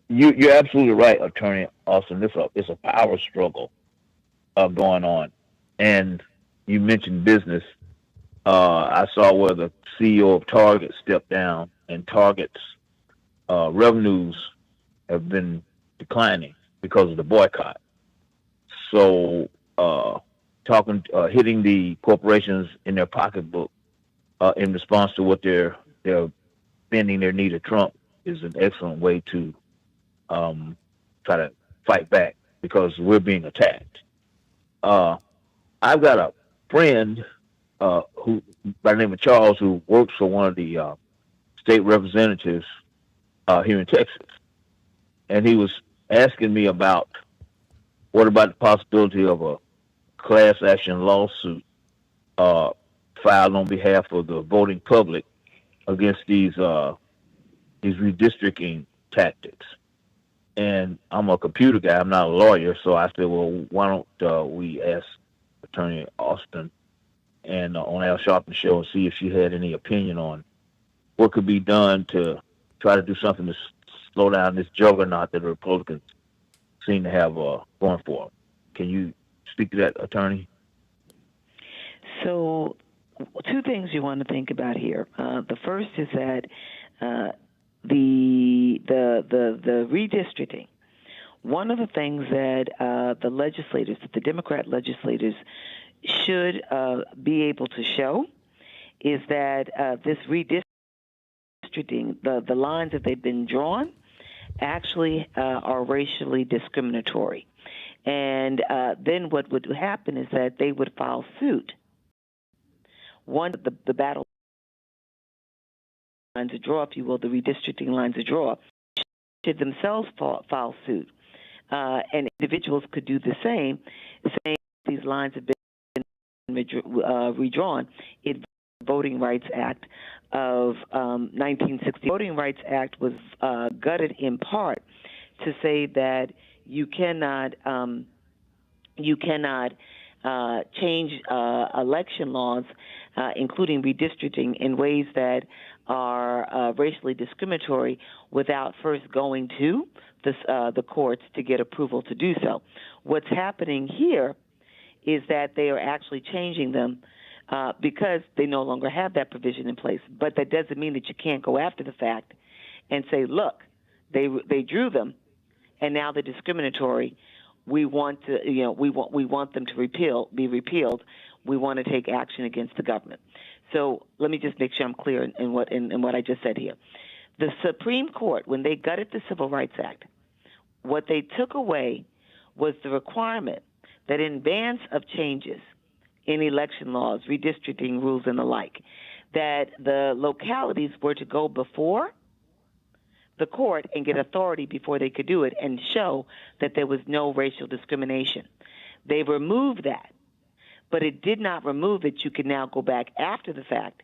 O: you're absolutely right, Attorney Austin. It's a power struggle going on. And you mentioned business. I saw where the CEO of Target stepped down, and Target's revenues have been declining because of the boycott. So, hitting the corporations in their pocketbook in response to what they're bending their knee to Trump is an excellent way to try to fight back, because we're being attacked. I've got a friend who, by the name of Charles, who works for one of the state representatives here in Texas, and he was asking me about what about the possibility of a class action lawsuit filed on behalf of the voting public against these redistricting tactics. And I'm a computer guy, I'm not a lawyer, so I said, well, why don't we ask Attorney Austin and on Al Sharpton show and see if she had any opinion on what could be done to try to do something to slow down this juggernaut that the Republicans seem to have going for them. Can you speak to that, Attorney?
N: So, two things you want to think about here. The first is that the redistricting. One of the things that the legislators, the Democrat legislators, should be able to show is that this redistricting, the lines that they've been drawn, actually are racially discriminatory. And then what would happen is that they would file suit. One, the battle lines of draw, if you will, the redistricting lines of draw, should themselves file suit. And individuals could do the same, saying these lines have been redrawn. It's the Voting Rights Act of 1960. The Voting Rights Act was gutted in part to say that you cannot You cannot change election laws, including redistricting, in ways that are racially discriminatory without first going to the courts to get approval to do so. What's happening here is that they are actually changing them because they no longer have that provision in place. But that doesn't mean that you can't go after the fact and say, look, they drew them, and now they're discriminatory. We want to, we want them to be repealed. We want to take action against the government. So let me just make sure I'm clear in what I just said here. The Supreme Court, when they gutted the Civil Rights Act, what they took away was the requirement that in advance of changes in election laws, redistricting rules, and the like, that the localities were to go before the court and get authority before they could do it and show that there was no racial discrimination. They removed that, but it did not remove that you can now go back after the fact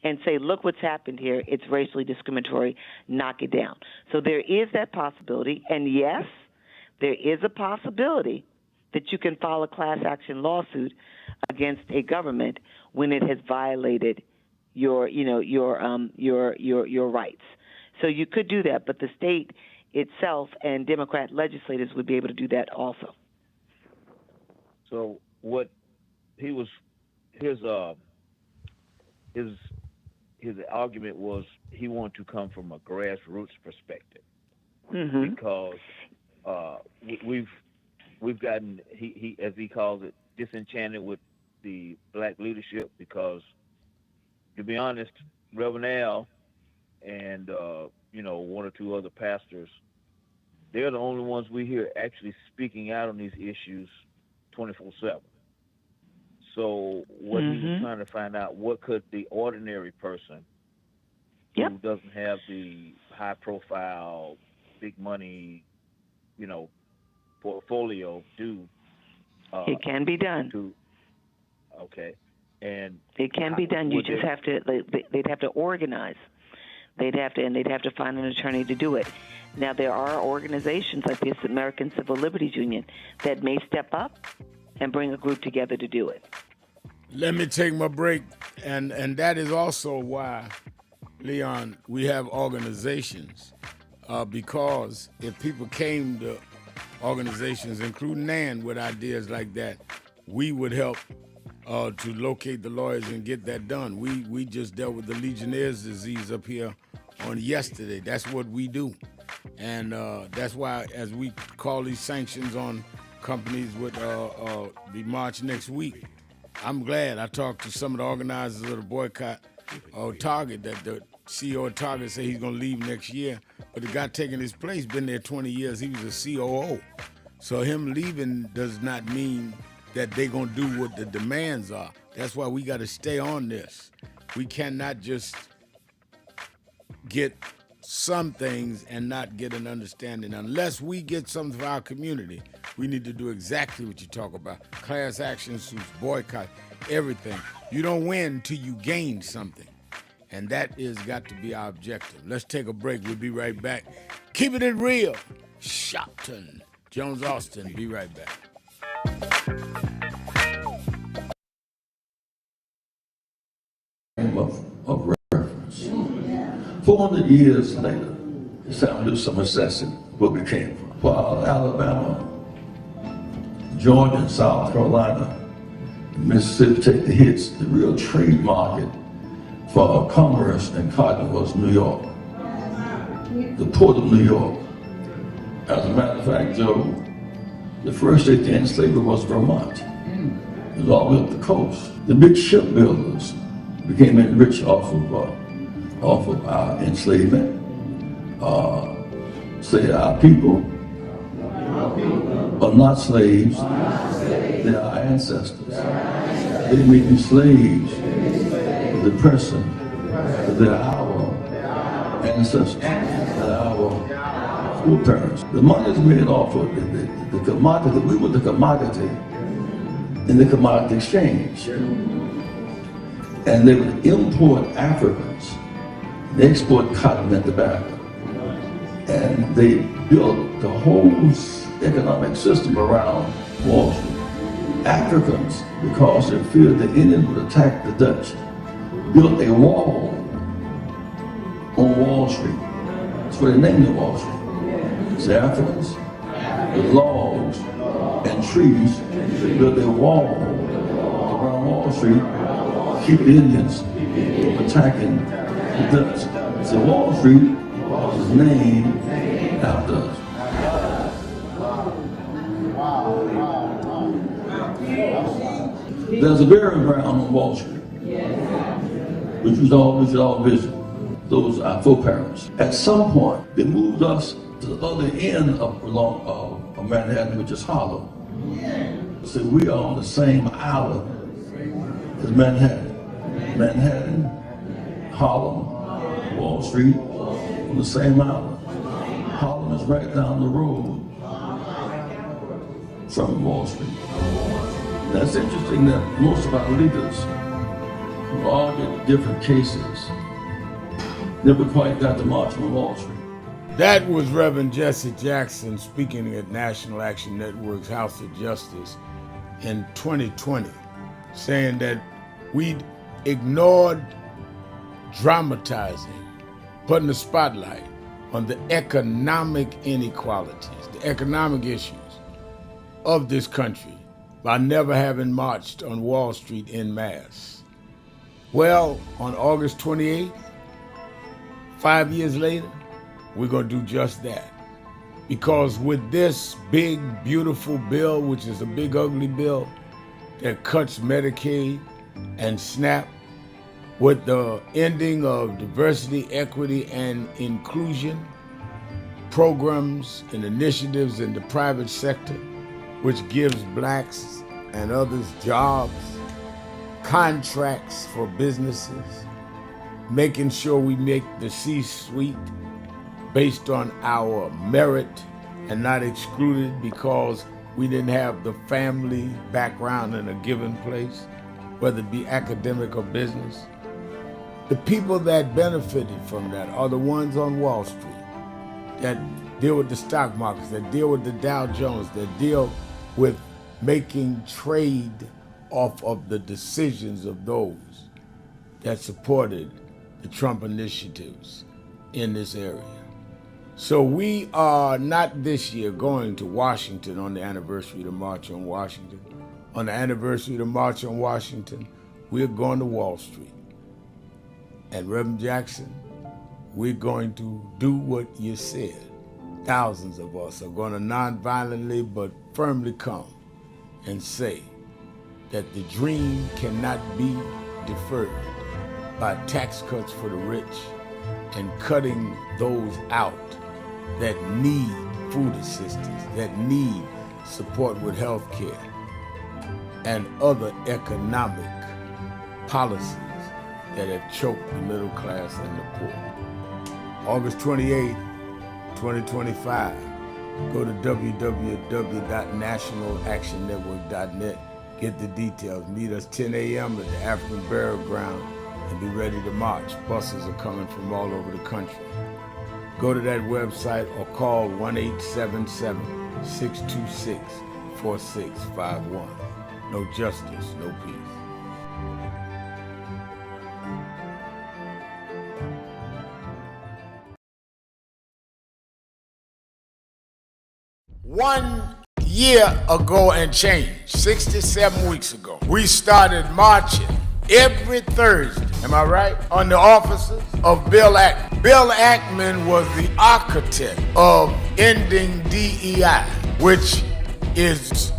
N: and say, look what's happened here. It's racially discriminatory. Knock it down. So there is that possibility, and yes, there is a possibility that you can file a class action lawsuit against a government when it has violated your rights. So you could do that, but the state itself and Democrat legislators would be able to do that also.
O: So what he was, his argument was he wanted to come from a grassroots perspective, because we've gotten, he as he calls it, disenchanted with the black leadership, because to be honest, Reverend Al and one or two other pastors, they're the only ones we hear actually speaking out on these issues 24/7. So what he was trying to find out, what could the ordinary person who doesn't have the high profile, big money, portfolio do?
N: It can be done.
O: And
N: it can be done. You just have to. They'd have to organize. They'd have to find an attorney to do it. Now, there are organizations like the American Civil Liberties Union that may step up and bring a group together to do it.
B: Let me take my break, and that is also why, Leon, we have organizations, because if people came to organizations, including NAN, with ideas like that, we would help to locate the lawyers and get that done. We just dealt with the Legionnaire's disease up here on yesterday. That's what we do. And that's why, as we call these sanctions on companies with the march next week, I'm glad I talked to some of the organizers of the boycott Target, that the CEO of Target said he's going to leave next year. But the guy taking his place been there 20 years. He was a COO. So him leaving does not mean that they're going to do what the demands are. That's why we got to stay on this. We cannot just get some things and not get an understanding. Unless we get something for our community, we need to do exactly what you talk about. Class action suits, boycott, everything. You don't win till you gain something. And that is got to be our objective. Let's take a break. We'll be right back. Keeping it real. Sharpton, Jones Austin. Be right back.
J: Of reference. 400 years later, it's time to do some assessing where we came from. While Alabama, Georgia, and South Carolina, and Mississippi take the hits, the real trade market for commerce and cotton was New York, the port of New York. As a matter of fact, Joe, the first state to end slavery was Vermont. It was all the way up the coast. The big shipbuilders became enriched off of our enslavement. Say our people are not slaves, they are our ancestors. They may be slaves of the person, but they are our ancestors, they are our foreparents. The money is made off of the commodity. We were the commodity in the commodity exchange. And they would import Africans. They export cotton and tobacco. And they built the whole economic system around Wall Street. Africans, because they feared the Indians would attack the Dutch, built a wall on Wall Street. That's why they named it Wall Street. It's the Africans, with logs and trees, they built a wall around Wall Street to keep the Indians from attacking the Dutch. So Wall Street was named after us. There's a burial ground on Wall Street, which we should all visit. Those are our foreparents. At some point, they moved us to the other end of Manhattan, which is Harlem. So we are on the same island as Manhattan. Manhattan, Harlem, Wall Street, on the same island. Harlem is right down the road from Wall Street. That's interesting that most of our leaders who argued different cases never quite got to march on Wall Street.
B: That was Reverend Jesse Jackson speaking at National Action Network's House of Justice in 2020, saying that we'd ignored dramatizing, putting the spotlight on the economic inequalities, the economic issues of this country by never having marched on Wall Street en masse. Well, on August 28th, 5 years later, we're going to do just that. Because with this big, beautiful bill, which is a big, ugly bill that cuts Medicaid and SNAP, with the ending of diversity, equity, and inclusion programs and initiatives in the private sector, which gives blacks and others jobs, contracts for businesses, making sure we make the C-suite based on our merit and not excluded because we didn't have the family background in a given place, whether it be academic or business. The people that benefited from that are the ones on Wall Street that deal with the stock markets, that deal with the Dow Jones, that deal with making trade off of the decisions of those that supported the Trump initiatives in this area. So we are not this year going to Washington on the anniversary of the March on Washington. On the anniversary of the March on Washington, we're going to Wall Street. And Reverend Jackson, we're going to do what you said. Thousands of us are going to nonviolently but firmly come and say that the dream cannot be deferred by tax cuts for the rich and cutting those out that need food assistance, that need support with health care and other economic policies that have choked the middle class and the poor. August 28, 2025, go to www.nationalactionnetwork.net, get the details. Meet us 10 a.m. at the African Burial Ground and be ready to march. Buses are coming from all over the country. Go to that website or call 1-877-626-4651. No justice, no peace. One year ago and change, 67 weeks ago, we started marching every Thursday, am I right, on the offices of Bill Ackman. Bill Ackman was the architect of ending DEI, which is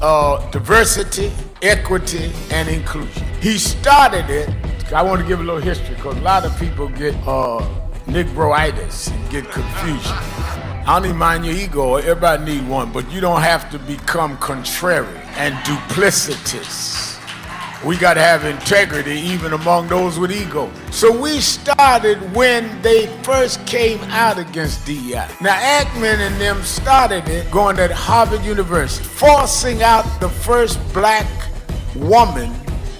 B: diversity, equity, and inclusion. He started it. I want to give a little history because a lot of people get Negroitis and get confusion. I don't even mind your ego, everybody need one, but you don't have to become contrary and duplicitous. We got to have integrity even among those with ego. So we started when they first came out against DEI. Now Ackman and them started it going at Harvard University, forcing out the first black woman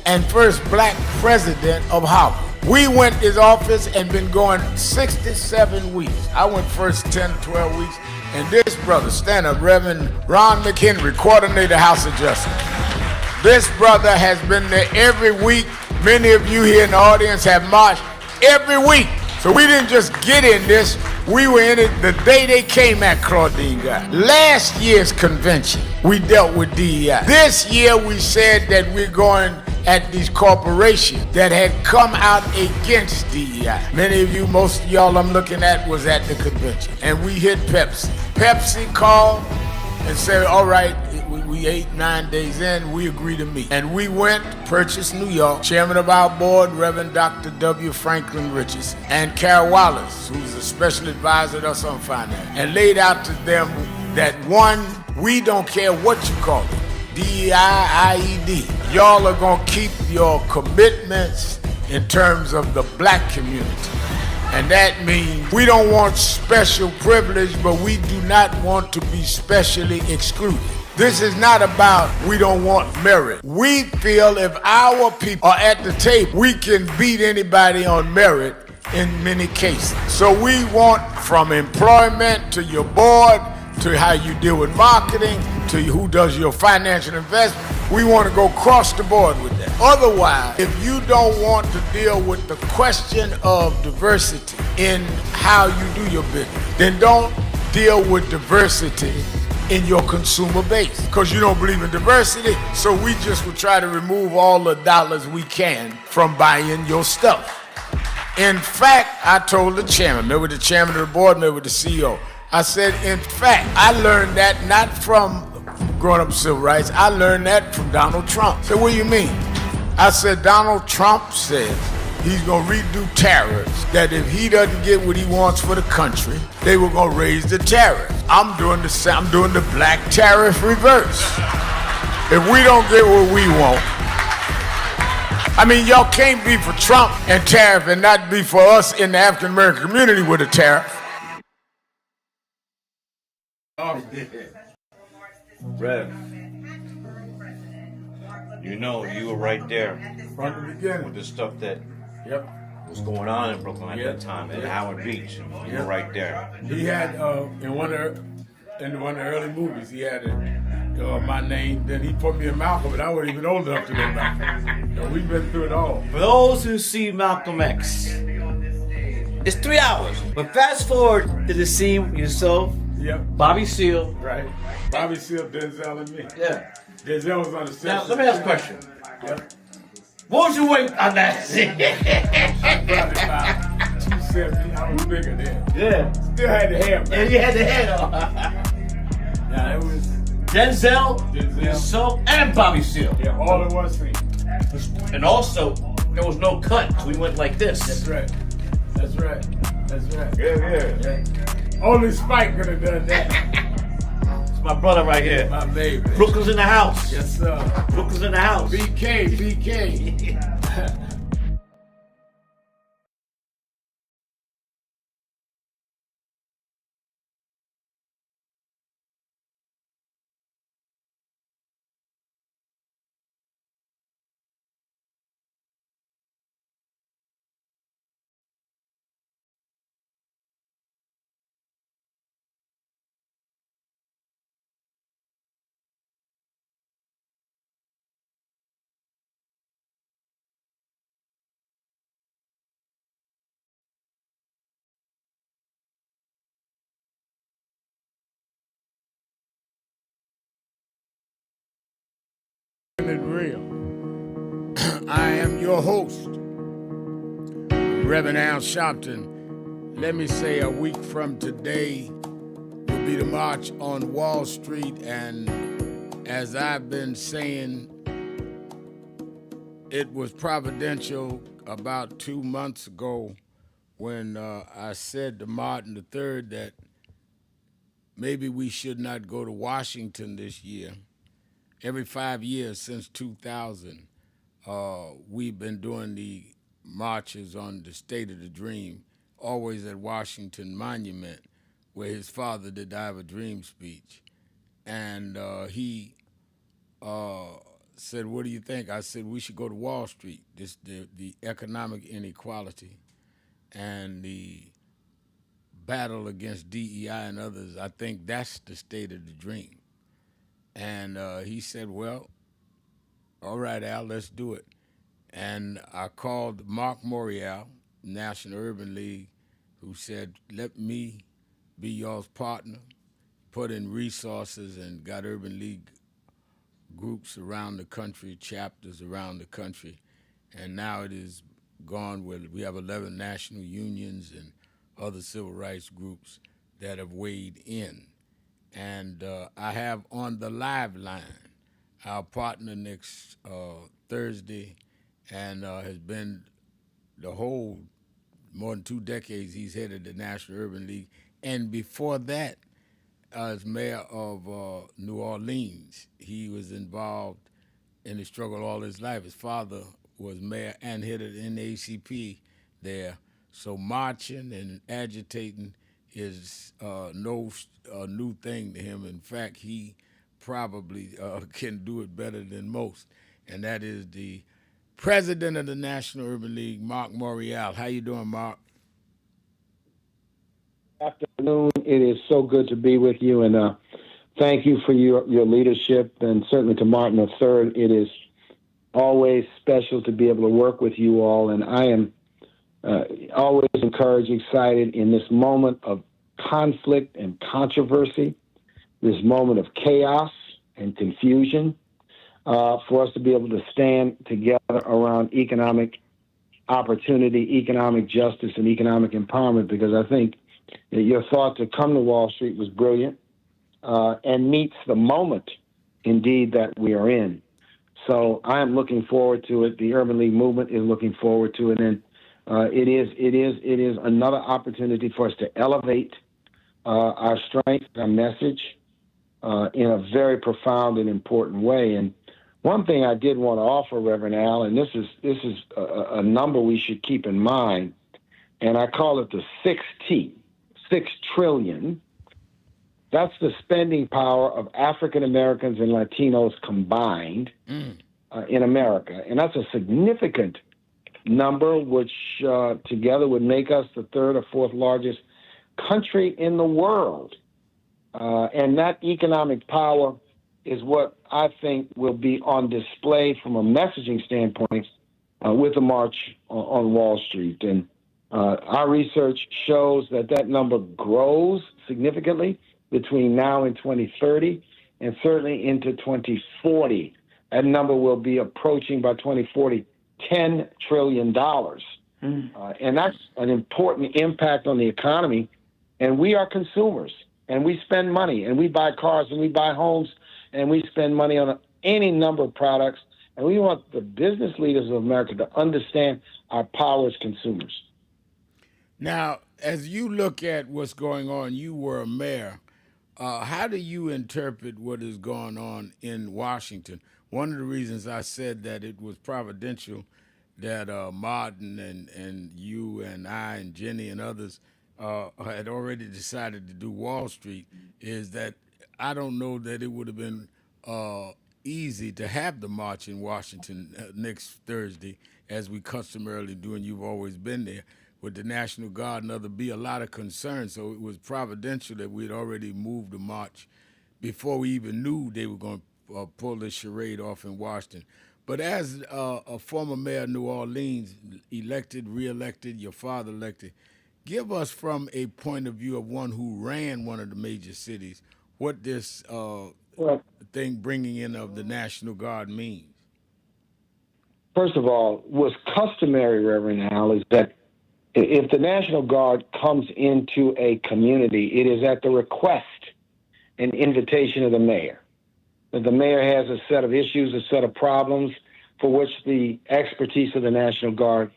B: and first black president of Harvard. We went to his office and been going 67 weeks. I went first 10 to 12 weeks. And this brother, stand up, Reverend Ron McHenry, coordinator, House of Justice. This brother has been there every week. Many of you here in the audience have marched every week. So we didn't just get in this, we were in it the day they came at Claudine Guy. Last year's convention, we dealt with DEI. This year we said that we're going at these corporations that had come out against DEI. Many of you, most of y'all I'm looking at was at the convention. And we hit Pepsi. Pepsi called and said, all right, we 8-9 days in, we agree to meet. And we went, purchased New York, chairman of our board, Reverend Dr. W. Franklin Richardson, and Carol Wallace, who's a special advisor to us on finance, and laid out to them that one, we don't care what you call it, DEI, IED. Y'all are gonna keep your commitments in terms of the black community. And that means we don't want special privilege, but we do not want to be specially excluded. This is not about we don't want merit. We feel if our people are at the table, we can beat anybody on merit in many cases. So we want from employment to your board, to how you deal with marketing, to who does your financial investment. We want to go across the board with that. Otherwise, if you don't want to deal with the question of diversity in how you do your business, then don't deal with diversity in your consumer base, because you don't believe in diversity. So we just will try to remove all the dollars we can from buying your stuff. In fact, I told the chairman, met with the chairman of the board, met with the CEO. I said, in fact, I learned that not from growing up civil rights, I learned that from Donald Trump. I said, what do you mean? I said, Donald Trump says he's gonna redo tariffs, that if he doesn't get what he wants for the country, they were gonna raise the tariff. I'm doing the black tariff reverse. If we don't get what we want, I mean, y'all can't be for Trump and tariff and not be for us in the African American community with a tariff.
I: Rev, you know, you were right there
B: From the beginning.
I: with the stuff that
B: Yep.
I: was going on in Brooklyn at that time, at Howard Beach. You were right there.
B: He had in one of the early movies, he had my name. Then he put me in Malcolm, but I wasn't even old enough to know Malcolm. So we've been through it all.
I: For those who see Malcolm X, it's 3 hours. But fast forward to the scene with yourself,
B: Yep.
I: Bobby Seale.
B: Right. Bobby Seale, Denzel, and me.
I: Yeah.
B: Denzel was on the set.
I: Now, let me ask a question.
B: Yep.
I: What was your weight on that scene?
B: Probably about 270. I was bigger then.
I: Yeah.
B: Still had the hair, man.
I: And you had the head on.
B: Yeah, it was
I: Denzel, yourself, and Bobby Seale.
B: Yeah, all in one scene.
I: And also, there was no cut, so we went like this.
B: That's right. That's right. That's right.
I: Yeah.
B: Only Spike could have done that.
I: It's my brother right here.
B: My baby.
I: Brooklyn's in the house.
B: Yes, sir.
I: Brooklyn's in the house.
B: BK. Real. I am your host, Reverend Al Sharpton. Let me say a week from today will be the march on Wall Street, and as I've been saying, it was providential about 2 months ago when I said to Martin III that maybe we should not go to Washington this year. Every 5 years since 2000, we've been doing the marches on the State of the Dream, always at Washington Monument, where his father did the I Have a Dream speech. And he said, what do you think? I said, we should go to Wall Street. The economic inequality and the battle against DEI and others, I think that's the state of the dream. And he said, well, All right, Al, let's do it. And I called Mark Morial, National Urban League, who said, let me be y'all's partner, put in resources and got Urban League groups around the country, chapters around the country. And now it is gone where we have 11 national unions and other civil rights groups that have weighed in. And I have on the live line our partner next Thursday, and has been the whole more than 2 decades he's headed the National Urban League. And before that, as mayor of New Orleans, he was involved in the struggle all his life. His father was mayor and headed NAACP there. So marching and agitating is no new thing to him. In fact, he probably can do it better than most. And that is the president of the National Urban League, Mark Morial. How you doing, Mark?
P: Afternoon. It is so good to be with you, and thank you for your leadership, and certainly to Martin III. It is always special to be able to work with you all, and I am always encouraged, excited in this moment of conflict and controversy, this moment of chaos and confusion, for us to be able to stand together around economic opportunity, economic justice, and economic empowerment, because I think your thought to come to Wall Street was brilliant and meets the moment, indeed, that we are in. So I am looking forward to it. The Urban League movement is looking forward to it, and it is another opportunity for us to elevate our strength, our message, in a very profound and important way. And one thing I did want to offer, Reverend Al, and this is a number we should keep in mind, and I call it the 6T. 6 trillion. That's the spending power of African Americans and Latinos combined in America. And that's a significant number, which together would make us the 3rd or 4th largest country in the world. And that economic power is what I think will be on display from a messaging standpoint with the March on Wall Street. And our research shows that number grows significantly between now and 2030, and certainly into 2040. That number will be approaching, by 2040, $10 trillion. And that's an important impact on the economy. And we are consumers, and we spend money, and we buy cars, and we buy homes, and we spend money on any number of products. And we want the business leaders of America to understand our power as consumers.
B: Now, as you look at what's going on, you were a mayor. How do you interpret what is going on in Washington? One of the reasons I said that it was providential that Martin and you and I and Jenny and others had already decided to do Wall Street is that I don't know that it would have been easy to have the march in Washington next Thursday, as we customarily do, and you've always been there. With the National Guard and other, be a lot of concern. So it was providential that we had already moved the march before we even knew they were going to pull this charade off in Washington. But as a former mayor of New Orleans, elected, reelected, your father elected, give us from a point of view of one who ran one of the major cities, what this thing bringing in of the National Guard means.
P: First of all, what's customary, Reverend Al, is that if the National Guard comes into a community, it is at the request and invitation of the mayor. That the mayor has a set of issues, a set of problems for which the expertise of the National Guard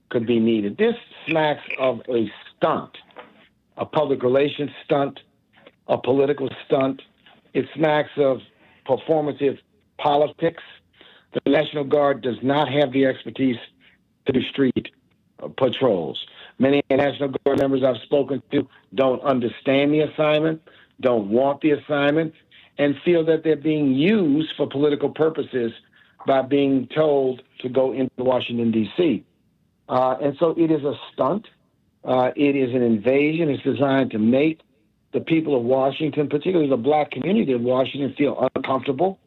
P: could be needed. This smacks of a stunt, a public relations stunt, a political stunt. It smacks of performative politics. The National Guard does not have the expertise to do street patrols. Many National Guard members I've spoken to don't understand the assignment, don't want the assignment, and feel that they're being used for political purposes by being told to go into Washington, D.C. And so it is a stunt. It is an invasion. It's designed to make the people of Washington, particularly the black community of Washington, feel uncomfortable.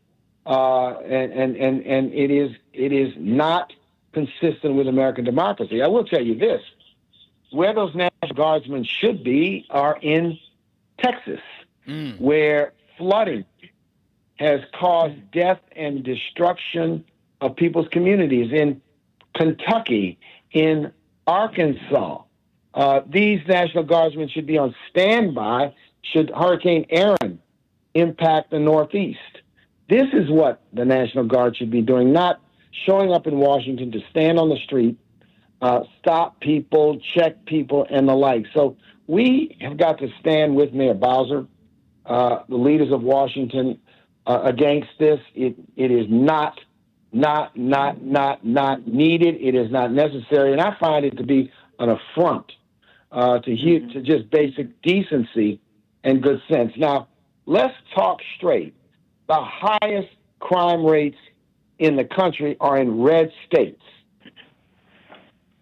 P: and it is not consistent with American democracy. I will tell you this: where those National Guardsmen should be are in Texas, where flooding has caused death and destruction of people's communities, in Kentucky, in Arkansas. These National Guardsmen should be on standby should Hurricane Aaron impact the Northeast. This is what the National Guard should be doing, not showing up in Washington to stand on the street, stop people, check people, and the like. So we have got to stand with Mayor Bowser, the leaders of Washington, against this. It is not needed. It is not necessary, and I find it to be an affront to just basic decency and good sense. Now, let's talk straight. The highest crime rates in the country are in red states.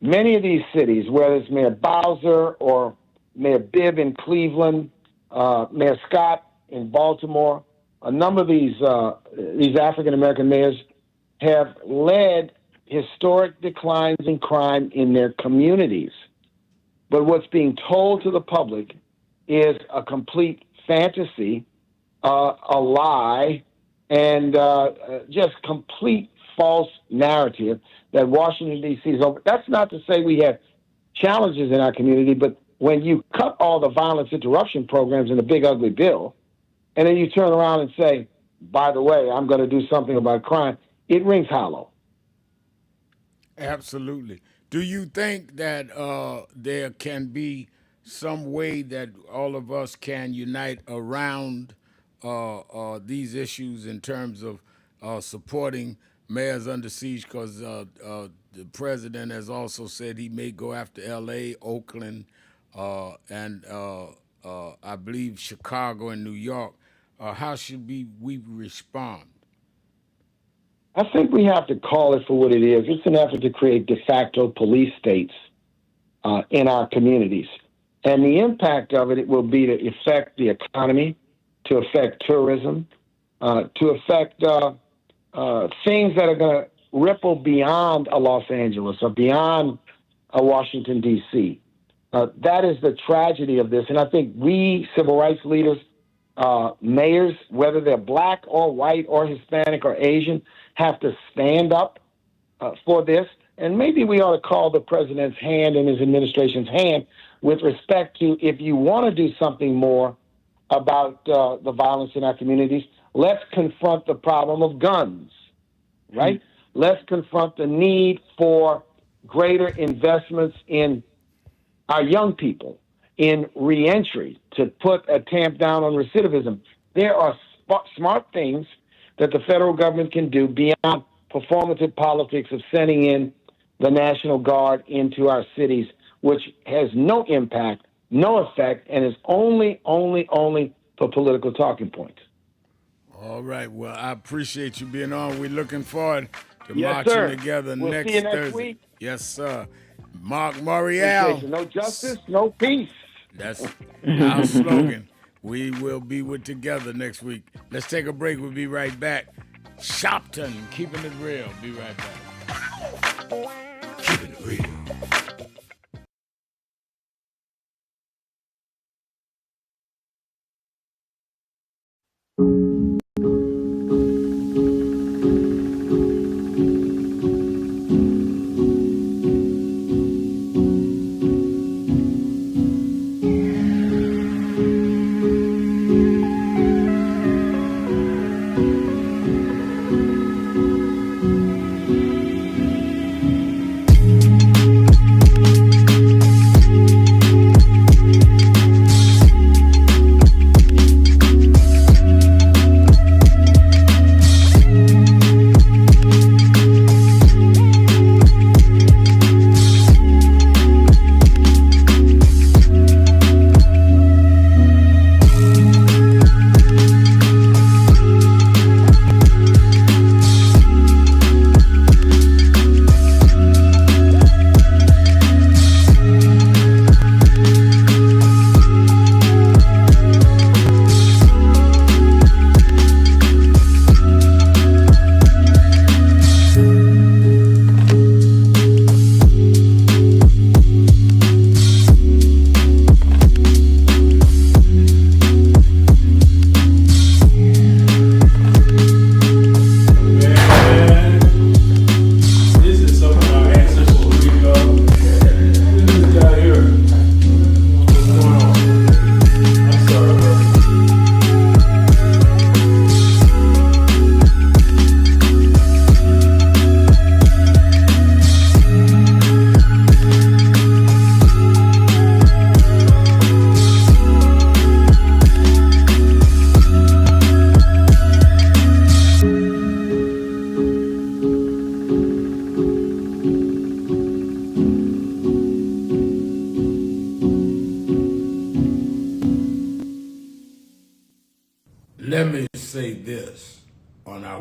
P: Many of these cities, whether it's Mayor Bowser or Mayor Bibb in Cleveland, Mayor Scott in Baltimore, a number of these African-American mayors have led historic declines in crime in their communities. But what's being told to the public is a complete fantasy, a lie, and just complete false narrative that Washington, D.C. is over. That's not to say we have challenges in our community, but when you cut all the violence interruption programs in the big ugly bill, and then you turn around and say, by the way, I'm going to do something about crime, it rings hollow.
B: Absolutely. Do you think that there can be some way that all of us can unite around these issues in terms of supporting mayors under siege? Because the president has also said he may go after L.A., Oakland, and I believe Chicago and New York. How should we respond?
P: I think we have to call it for what it is. It's an effort to create de facto police states in our communities. And the impact of it will be to affect the economy, to affect tourism, to affect things that are going to ripple beyond Los Angeles or beyond Washington, D.C. That is the tragedy of this. And I think we, civil rights leaders, mayors, whether they're black or white or Hispanic or Asian, have to stand up for this. And maybe we ought to call the president's hand and his administration's hand with respect to, if you want to do something more about the violence in our communities, let's confront the problem of guns, right? Let's confront the need for greater investments in our young people, in reentry, to put a tamp down on recidivism. There are smart things that the federal government can do beyond performative politics of sending in the National Guard into our cities, which has no impact, no effect, and is only for political talking points.
B: All right. Well, I appreciate you being on. We're looking forward to
P: Yes,
B: marching
P: sir.
B: together
P: We'll
B: next
P: see you next
B: Thursday.
P: week.
B: Yes, sir. Mark Morial.
P: No justice, no peace.
B: That's our slogan. We will be together next week. Let's take a break. We'll be right back. Sharpton, keeping it real. Be right back. Keeping it real.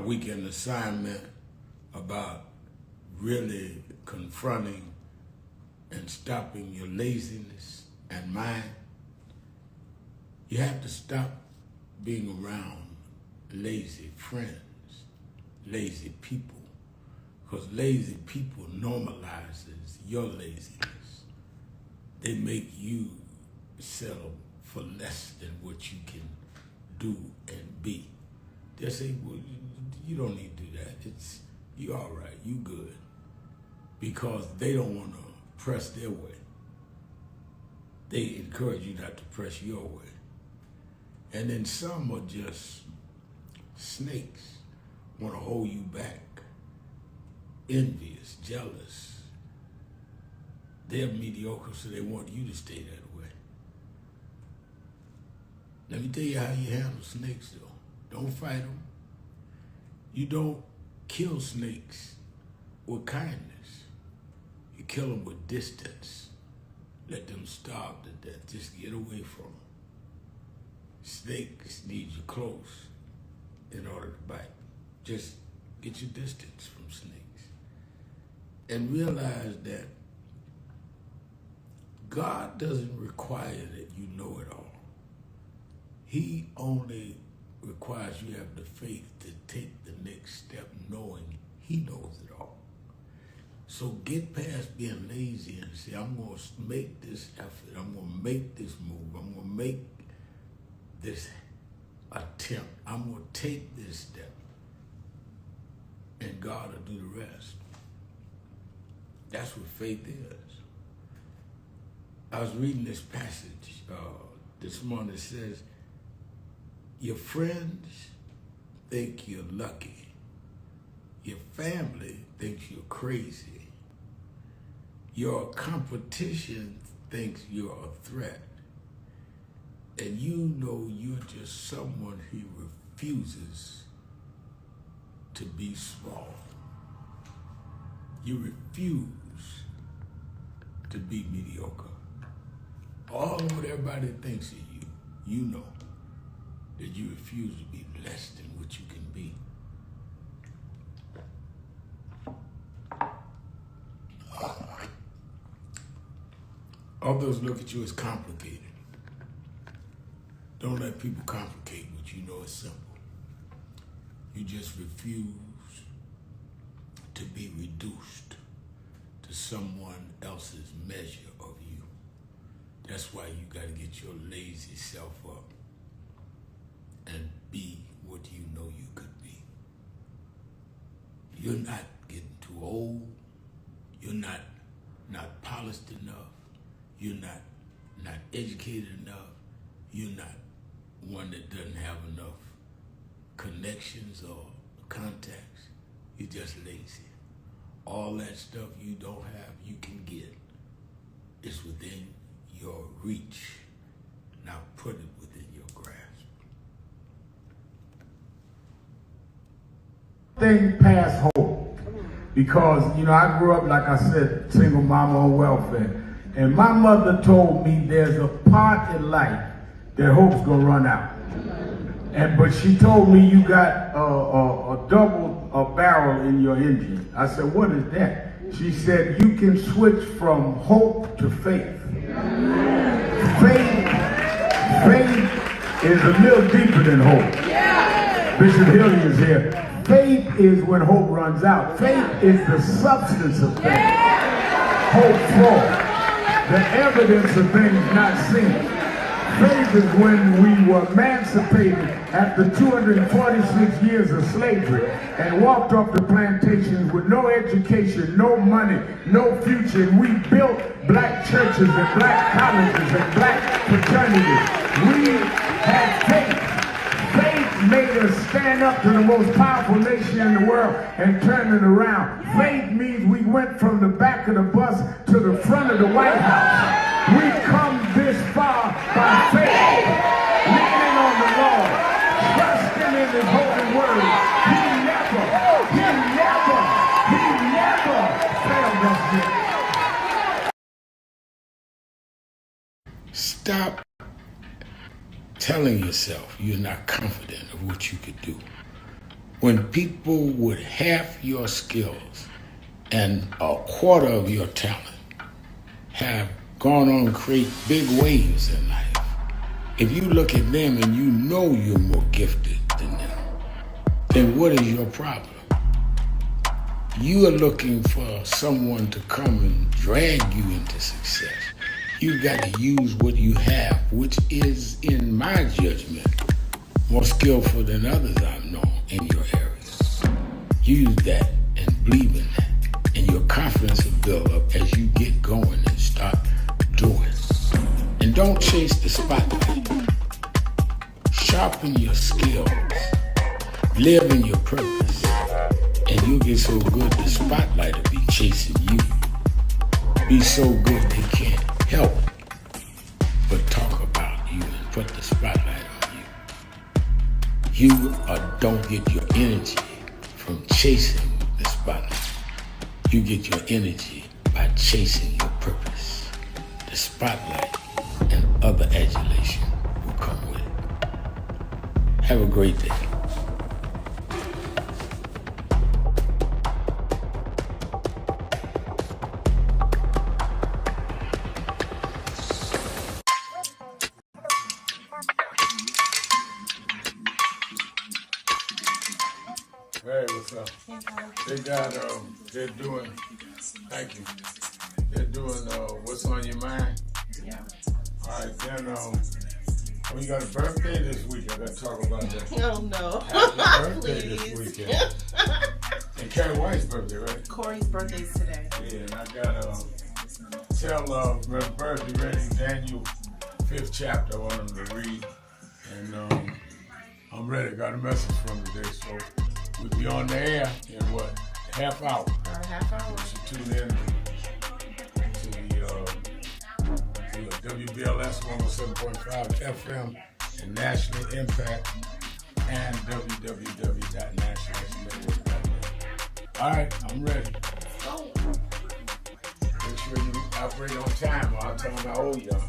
B: weekend assignment about really confronting and stopping your laziness and mind. You have to stop being around lazy friends, lazy people, because lazy people normalizes your laziness. They make you settle for less than what you can do and be. They say, well, you don't need to do that. You all right, you good. Because they don't want to press their way. They encourage you not to press your way. And then some are just snakes, want to hold you back, envious, jealous. They're mediocre, so they want you to stay that way. Let me tell you how you handle snakes, though. Don't fight them. You don't kill snakes with kindness. You kill them with distance. Let them starve to death. Just get away from them. Snakes need you close in order to bite. Just get your distance from snakes. And realize that God doesn't require that you know it all. He only requires you have the faith to take the next step knowing he knows it all. So get past being lazy and say, I'm going to make this effort. I'm going to make this move. I'm going to make this attempt. I'm going to take this step. And God will do the rest. That's what faith is. I was reading this passage this morning. It says, your friends think you're lucky. Your family thinks you're crazy. Your competition thinks you're a threat. And you know you're just someone who refuses to be small. You refuse to be mediocre. All of what everybody thinks of you, you know that you refuse to be less than what you can be. Others look at you as complicated. Don't let people complicate what you know is simple. You just refuse to be reduced to someone else's measure of you. That's why you got to get your lazy self up and be what you know you could be. You're not getting too old. You're not polished enough. You're not educated enough. You're not one that doesn't have enough connections or contacts. You're just lazy. All that stuff you don't have, you can get. It's within your reach. Now put it within your grasp.
G: Thing past hope. Because, I grew up, like I said, single mama on welfare. And my mother told me there's a part in life that hope's gonna run out. But she told me you got a double barrel in your engine. I said, what is that? She said, you can switch from hope to faith. Faith is a little deeper than hope. Bishop Hilliard is here. Faith is when hope runs out. Faith is the substance of things. Hope for the evidence of things not seen. Faith is when we were emancipated after 246 years of slavery and walked off the plantations with no education, no money, no future. And we built black churches and black colleges and black fraternities. We had faith. Faith made us stand up to the most powerful nation in the world and turn it around. Faith means we went from the back of the bus to the front of the White House. We come this far by faith, leaning on the Lord, trusting in His holy word. He never failed us yet.
B: When people with half your skills and a quarter of your talent have gone on to create big waves in life, if you look at them and you know you're more gifted than them, then what is your problem? You are looking for someone to come and drag you into success. You've got to use what you have, which is, in my judgment, more skillful than others I've known in your area. Use that and believe in that, and your confidence will build up as you get going and start doing. And don't chase the spotlight. Sharpen your skills. Live in your purpose. And you'll get so good the spotlight will be chasing you. Be so good they can't help but talk about you and put the spotlight on you. You don't get your energy from chasing the spotlight. You get your energy by chasing your purpose. The spotlight and other adulation will come with it. Have a great day.
G: Hey, what's up? They got, they're doing, thank you. They're doing, what's on your mind? Yeah. All right, then, we got a birthday this week. I got to talk about that.
Q: Oh, no.
G: Happy birthday this weekend. And Carrie White's birthday, right?
Q: Corey's birthday's today.
G: Yeah, and I got to tell Reverend Bird ready Daniel 5th chapter. I want him to read. And I'm ready. Got a message from him today, so we'll be on the air in what? Half hour.
Q: Half hour.
G: You should tune in to the WBLS 107.5 FM and National Impact and www.nationalnetwork.net. All right, I'm ready. Make sure you operate on time or I'll tell them how old you are.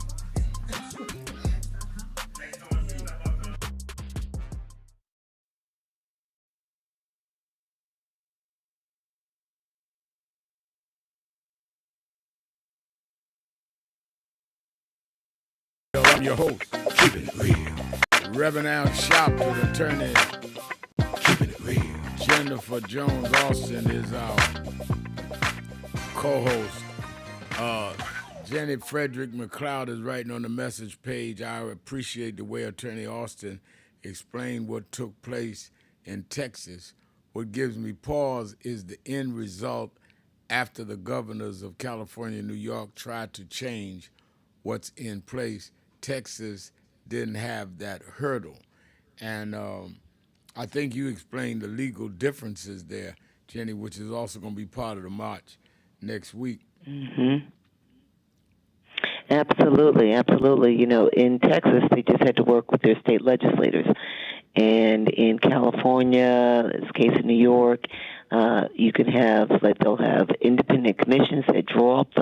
B: I'm your host, Keepin' It Real. Reverend Al Sharpton, attorney. Keepin' It Real. Jennifer Jones Austin is our co-host. Jenny Frederick McLeod is writing on the message page. I appreciate the way Attorney Austin explained what took place in Texas. What gives me pause is the end result after the governors of California and New York tried to change what's in place. Texas didn't have that hurdle. And I think you explained the legal differences there, Jenny, which is also going to be part of the march next week.
N: Mm-hmm. Absolutely, absolutely. You know, in Texas, they just had to work with their state legislators. And in California, in this case in New York, you can have, like, they'll have independent commissions that draw up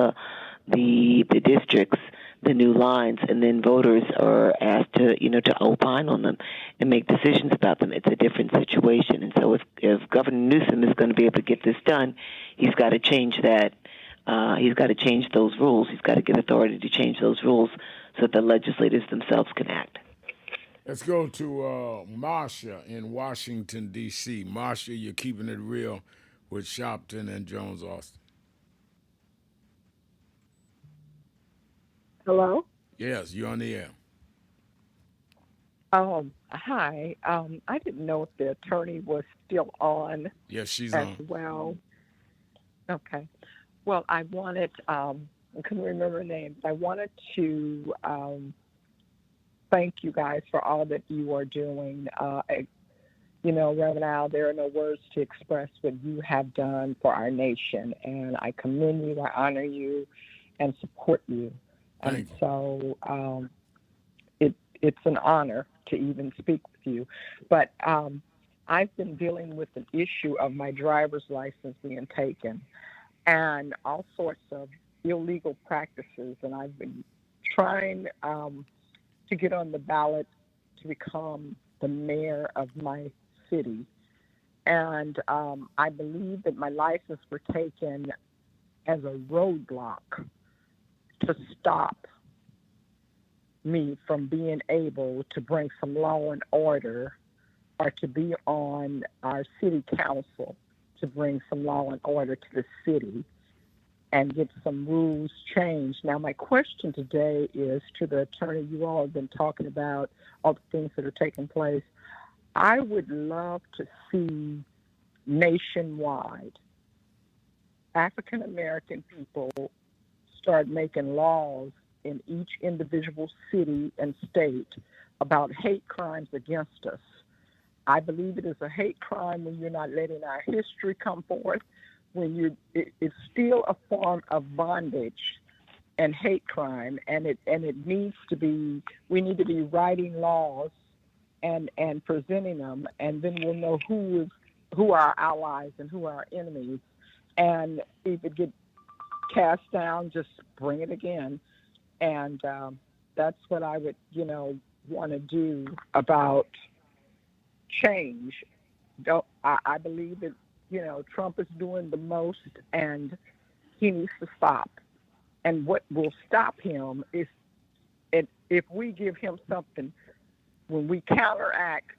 N: the districts, the new lines, and then voters are asked to, to opine on them and make decisions about them. It's a different situation. And so if Governor Newsom is going to be able to get this done, he's got to change that. He's got to change those rules. He's got to get authority to change those rules so that the legislators themselves can act.
B: Let's go to Marcia in Washington, D.C. Marcia, you're keeping it real with Sharpton and Jones Austin.
R: Hello?
B: Yes, you're on the air.
R: Hi. I didn't know if the attorney was still on.
B: Yes, she's
R: as
B: on.
R: well. Okay. Well, I wanted, I couldn't remember her name, but I wanted to thank you guys for all that you are doing. Reverend Al, there are no words to express what you have done for our nation, and I commend you, I honor you, and support you. And so it's an honor to even speak with you. But I've been dealing with an issue of my driver's license being taken and all sorts of illegal practices. And I've been trying to get on the ballot to become the mayor of my city. And I believe that my license were taken as a roadblock to stop me from being able to bring some law and order, or to be on our city council to bring some law and order to the city and get some rules changed. Now, my question today is to the attorney. You all have been talking about all the things that are taking place. I would love to see nationwide African American people start making laws in each individual city and state about hate crimes against us. I believe it is a hate crime when you're not letting our history come forth, when it's still a form of bondage and hate crime, and it needs to be, we need to be writing laws and presenting them, and then we'll know who are our allies and who are our enemies. And if it gets cast down, just bring it again. And that's what I would, want to do about change. I believe that, Trump is doing the most, and he needs to stop. And what will stop him is if we give him something, when we counteract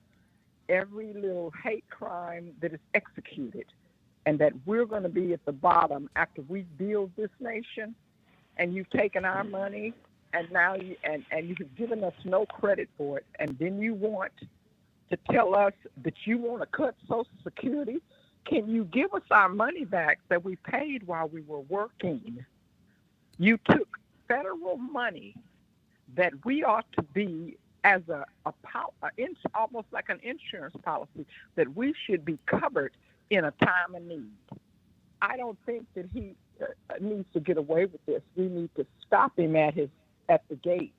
R: every little hate crime that is executed, and that we're going to be at the bottom after we build this nation, and you've taken our money, and now you've given us no credit for it, and then you want to tell us that you want to cut Social Security. Can you give us our money back that we paid while we were working? You took federal money that we ought to be as almost like an insurance policy, that we should be covered in a time of need. I don't think that he needs to get away with this. We need to stop him at the gate,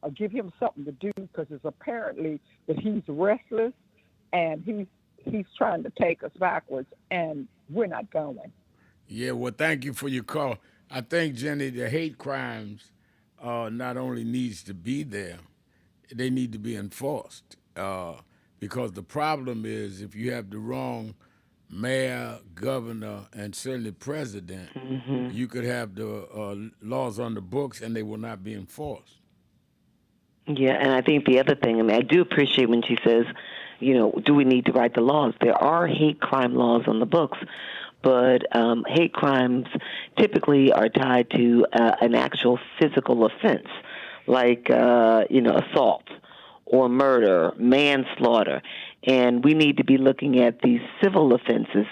R: or give him something to do, because it's apparently that he's restless and he's trying to take us backwards, and we're not going.
B: Yeah, well, thank you for your call. I think, Jenny, the hate crimes not only needs to be there, they need to be enforced. Because the problem is, if you have the wrong mayor, governor, and certainly president, you could have the laws on the books and they will not be enforced.
N: Yeah, and I think the other thing, I do appreciate when she says, do we need to write the laws? There are hate crime laws on the books, but hate crimes typically are tied to an actual physical offense, like, assault or murder, manslaughter. And we need to be looking at these civil offenses,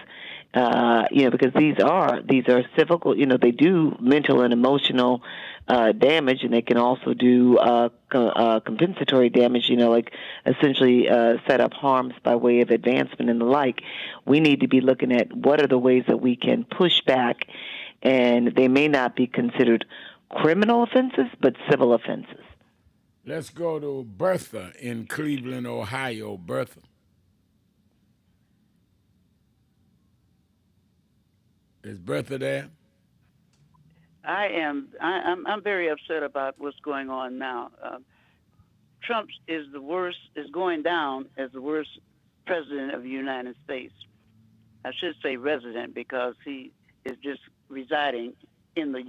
N: because these are civil, they do mental and emotional damage, and they can also do compensatory damage, like essentially set up harms by way of advancement and the like. We need to be looking at what are the ways that we can push back, and they may not be considered criminal offenses, but civil offenses.
B: Let's go to Bertha in Cleveland, Ohio. Bertha. Is Bertha there?
S: I am. I'm very upset about what's going on now. Trump is going down as the worst president of the United States. I should say resident, because he is just residing in the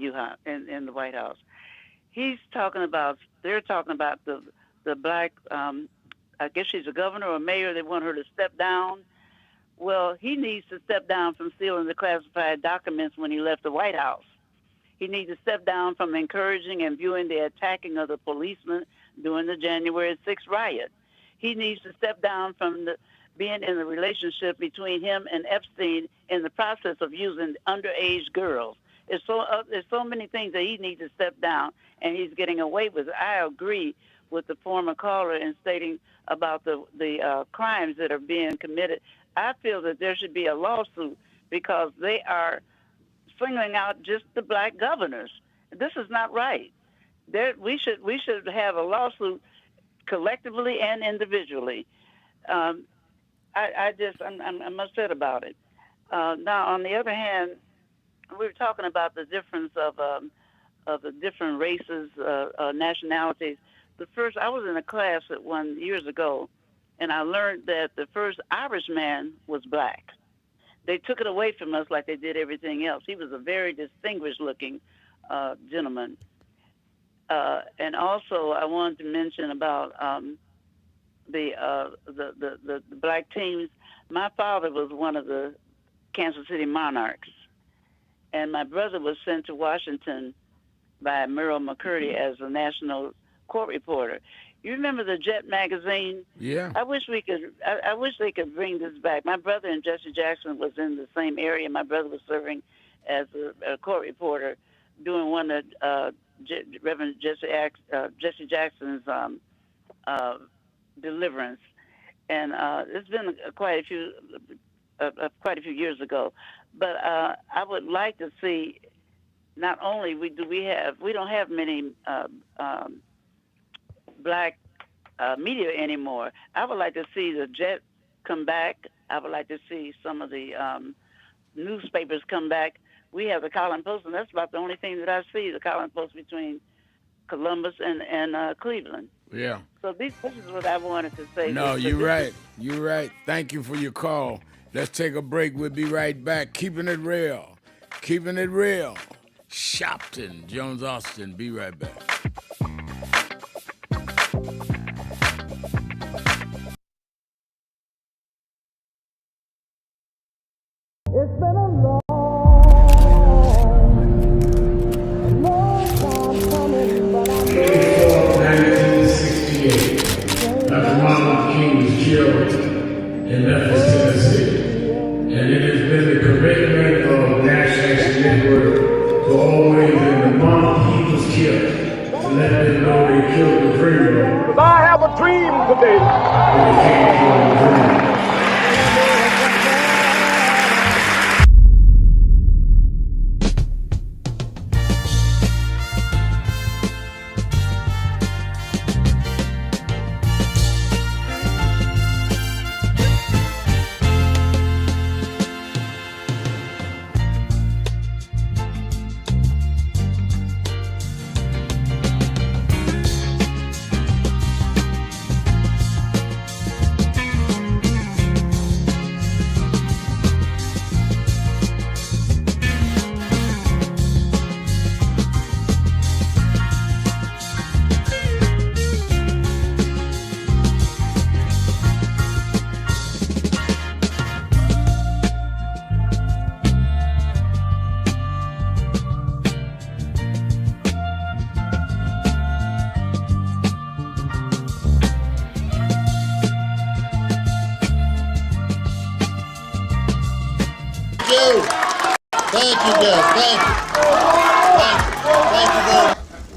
S: in the White House. They're talking about the black, I guess she's a governor or mayor. They want her to step down. Well, he needs to step down from stealing the classified documents when he left the White House. He needs to step down from encouraging and viewing the attacking of the policemen during the January 6th riot. He needs to step down from being in the relationship between him and Epstein in the process of using underage girls. There's so many things that he needs to step down, and he's getting away with it. I agree with the former caller in stating about the crimes that are being committed. I feel that there should be a lawsuit, because they are singling out just the black governors. This is not right. We should have a lawsuit collectively and individually. I'm upset about it. Now, on the other hand, we were talking about the difference of the different races, nationalities. I was in a class years ago, and I learned that the first Irishman was black. They took it away from us like they did everything else. He was a very distinguished-looking gentleman. And also, I wanted to mention about the black teams. My father was one of the Kansas City Monarchs, and my brother was sent to Washington by Merle McCurdy as a national court reporter. You remember the Jet magazine?
B: Yeah.
S: I wish we could. I wish they could bring this back. My brother and Jesse Jackson was in the same area. My brother was serving as a court reporter, doing one of Reverend Jesse Jackson's deliverance, and it's been quite a few years ago. But I would like to see. Not only we don't have many black media anymore. I would like to see the Jet come back. I would like to see some of the newspapers come back. We have the Collin Post, and that's about the only thing that I see, the Collin Post between Columbus and Cleveland.
B: Yeah.
S: So this is what I wanted to say.
B: No, you're right. You're right. Thank you for your call. Let's take a break. We'll be right back. Keeping it real. Keeping it real. Sharpton, Jones Austin. Be right back.
L: It's been a long time coming, but I'm
G: 1968. Dr. Martin Luther King was killed in Memphis, Tennessee. And it has been the commitment of National Action Network to always, in the month he was killed, to let them know they killed the dreamer.
M: I have a dream today.
G: They can't kill the dreamer.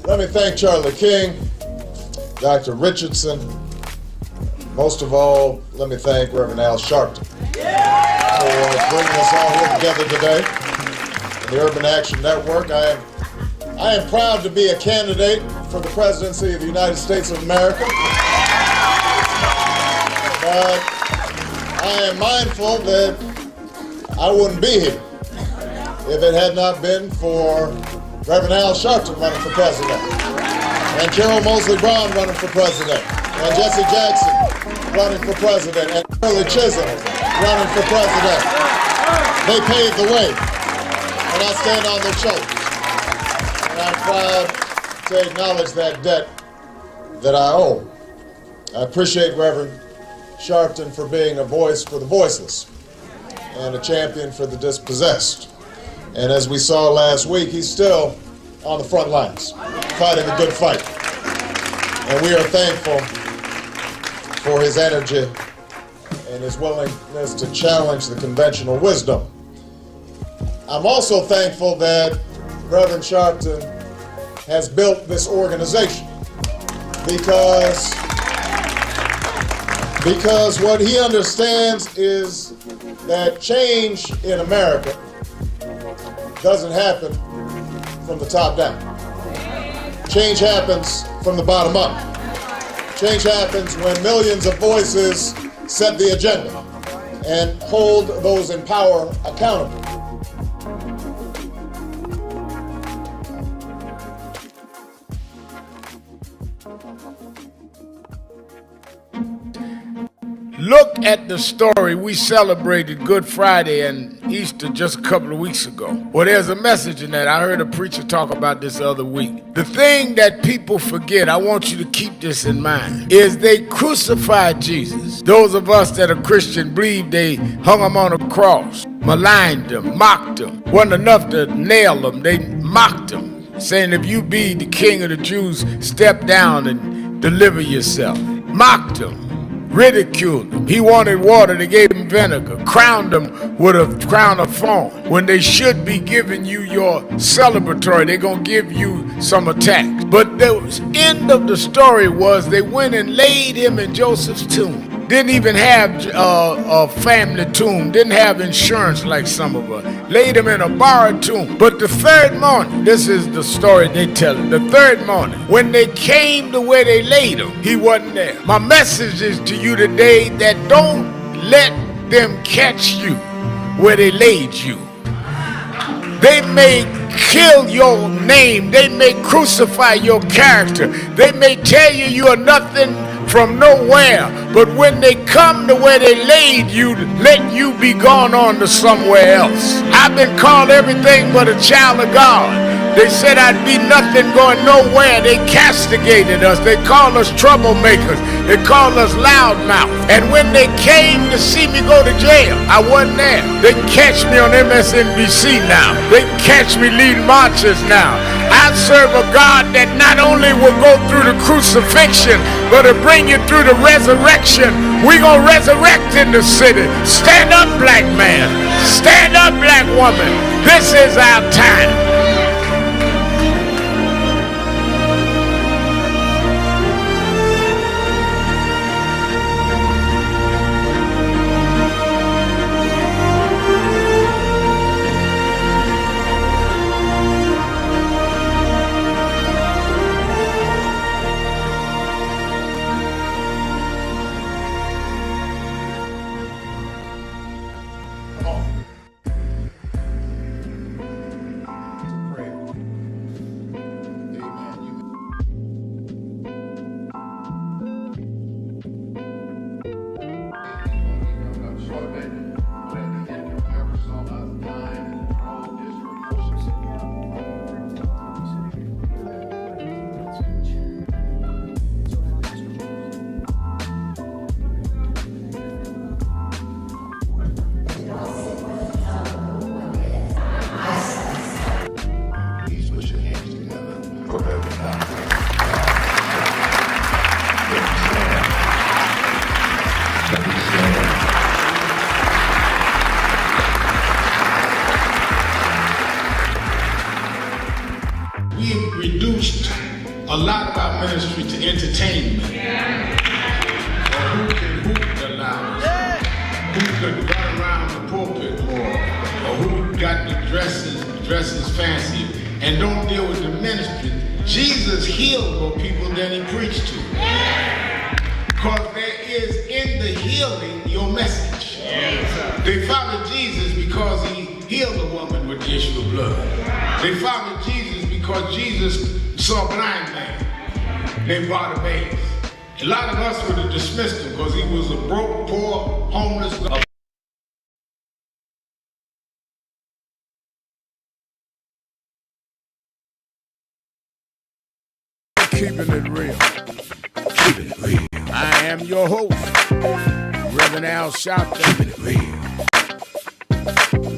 C: Let me thank Charlie King, Dr. Richardson. Most of all, let me thank Reverend Al Sharpton for bringing us all here together today. In the Urban Action Network, I am proud to be a candidate for the presidency of the United States of America. But I am mindful that I wouldn't be here if it had not been for Reverend Al Sharpton running for president, and Carol Moseley Brown running for president, and Jesse Jackson running for president, and Shirley Chisholm running for president. They paved the way, and I stand on their shoulders. And I'm proud to acknowledge that debt that I owe. I appreciate Reverend Sharpton for being a voice for the voiceless and a champion for the dispossessed. And as we saw last week, he's still on the front lines, fighting a good fight. And we are thankful for his energy and his willingness to challenge the conventional wisdom. I'm also thankful that Reverend Sharpton has built this organization because what he understands is that change in America doesn't happen from the top down. Change happens from the bottom up. Change happens when millions of voices set the agenda and hold those in power accountable.
B: Look at the story. We celebrated Good Friday and Easter just a couple of weeks ago. Well, there's a message in that. I heard a preacher talk about this the other week. The thing that people forget, I want you to keep this in mind, is they crucified Jesus. Those of us that are Christian believe they hung him on a cross, maligned him, mocked him. Wasn't enough to nail him. They mocked him, saying, if you be the king of the Jews, step down and deliver yourself. Mocked him. Ridiculed him. He wanted water, they gave him vinegar. Crowned him with a crown of thorn. When they should be giving you your celebratory, they're going to give you some attacks. But the end of the story was they went and laid him in Joseph's tomb. Didn't even have a family tomb. Didn't have insurance like some of us. Laid him in a borrowed tomb. But the third morning, this is the story they tell it. The third morning, when they came to where they laid him, he wasn't there. My message is to you today that don't let them catch you where they laid you. They may kill your name. They may crucify your character. They may tell you you are nothing from nowhere, but when they come to where they laid you, let you be gone on to somewhere else. I've been called everything but a child of God. They said I'd be nothing going nowhere. They castigated us. They called us troublemakers. They called us loudmouth. And when they came to see me go to jail, I wasn't there. They catch me on MSNBC now. They catch me leading marches now. I serve a God that not only will go through the crucifixion, but to bring you through the resurrection. We're going to resurrect in the city. Stand up, black man. Stand up, black woman. This is our time. We've reduced a lot of our ministry to entertainment. Or who can hoop the loudest? Who could run around the pulpit more? Or who got the dresses fancy and don't deal with the ministry? Jesus healed more people than he preached to. Because there is in the healing your message. They followed Jesus because he healed a woman with the issue of blood. They followed Jesus because Jesus saw a blind man named Bartimaeus. A lot of us would have dismissed him because he was a broke, poor, homeless guy. Keeping it real. Keeping it real. I am your host, Reverend Al Sharpton. Keeping it real.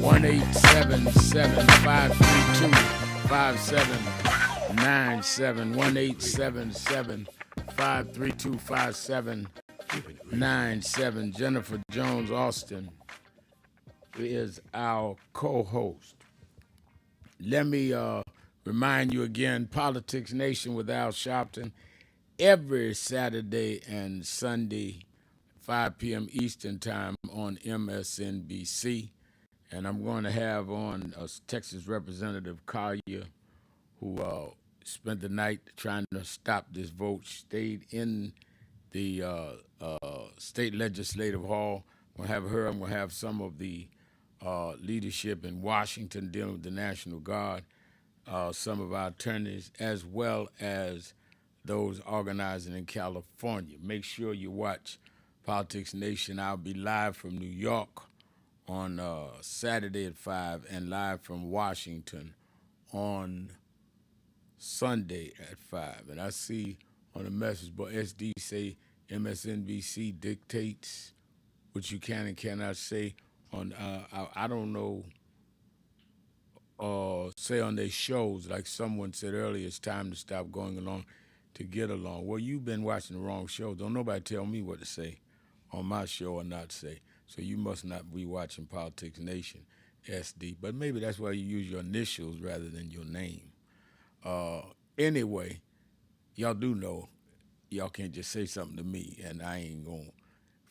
B: 1-877-532-5797. 1-877-532-5797. Jennifer Jones Austin is our co-host. Let me remind you again, Politics Nation with Al Sharpton, every Saturday and Sunday, 5 p.m. Eastern Time on MSNBC. And I'm going to have on Texas Representative Collier, who spent the night trying to stop this vote, stayed in the state legislative hall. I'm going to have her. I'm going to have some of the leadership in Washington dealing with the National Guard, some of our attorneys, as well as those organizing in California. Make sure you watch Politics Nation. I'll be live from New York on Saturday at 5 and live from Washington on Sunday at 5. And I see on the message board, SD say MSNBC dictates what you can and cannot say on, I don't know, say on their shows, like someone said earlier, it's time to stop going along to get along. Well, you've been watching the wrong show. Don't nobody tell me what to say on my show or not say. So you must not be watching Politics Nation, SD. But maybe that's why you use your initials rather than your name. Anyway, y'all do know y'all can't just say something to me and I ain't gonna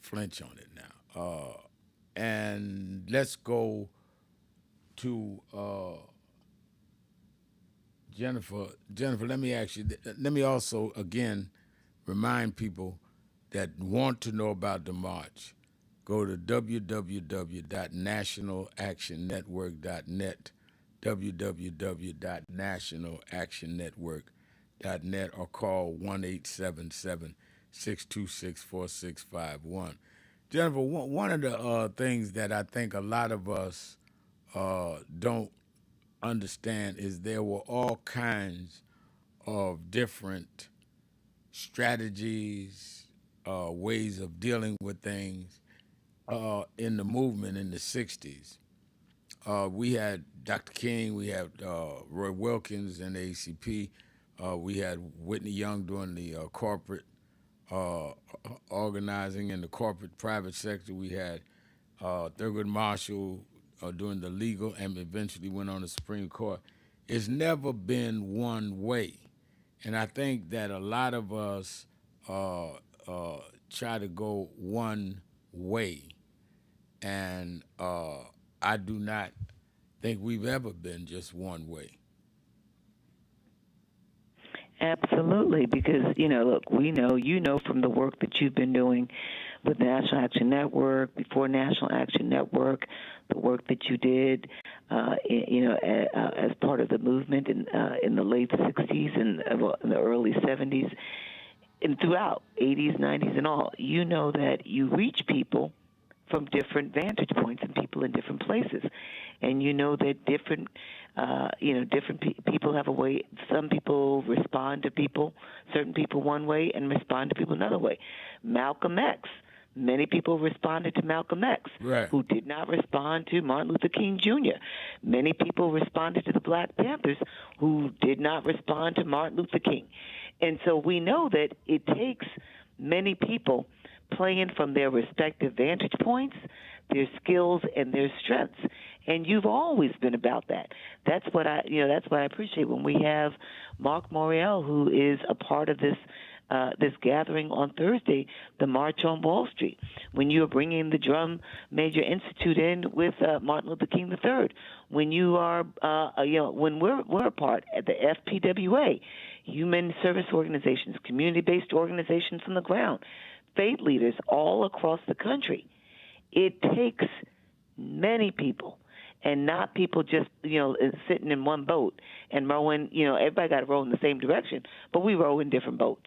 B: flinch on it now. And let's go to Jennifer. Jennifer, let me ask you, let me also again remind people that want to know about the march, go to www.nationalactionnetwork.net, www.nationalactionnetwork.net, or call 1-877-626-4651. Jennifer, one of the things that I think a lot of us don't understand is there were all kinds of different strategies, ways of dealing with things in the movement in the 60s. We had Dr. King, we had Roy Wilkins in the ACP, we had Whitney Young doing the corporate organizing in the corporate private sector. We had Thurgood Marshall doing the legal and eventually went on the Supreme Court. It's never been one way. And I think that a lot of us try to go one way. And I do not think we've ever been just one way.
N: Absolutely, because, look, we know, from the work that you've been doing with National Action Network, before National Action Network, the work that you did, as part of the movement in the late 60s and in the early 70s, and throughout 80s, 90s, and all, that you reach people from different vantage points and people in different places. And that different people have a way. Some people respond to people, certain people one way, and respond to people another way. Malcolm X. Many people responded to Malcolm X,
B: right,
N: who did not respond to Martin Luther King Jr. Many people responded to the Black Panthers, who did not respond to Martin Luther King. And so we know that it takes many people playing from their respective vantage points, their skills, and their strengths. And you've always been about that. That's what I appreciate when we have Mark Morial, who is a part of this gathering on Thursday, the March on Wall Street, when you are bringing the Drum Major Institute in with Martin Luther King III, when you are, when we're a part at the FPWA, human service organizations, community-based organizations on the ground, faith leaders all across the country. It takes many people, and not people just, sitting in one boat and rowing, everybody got to row in the same direction, but we row in different boats.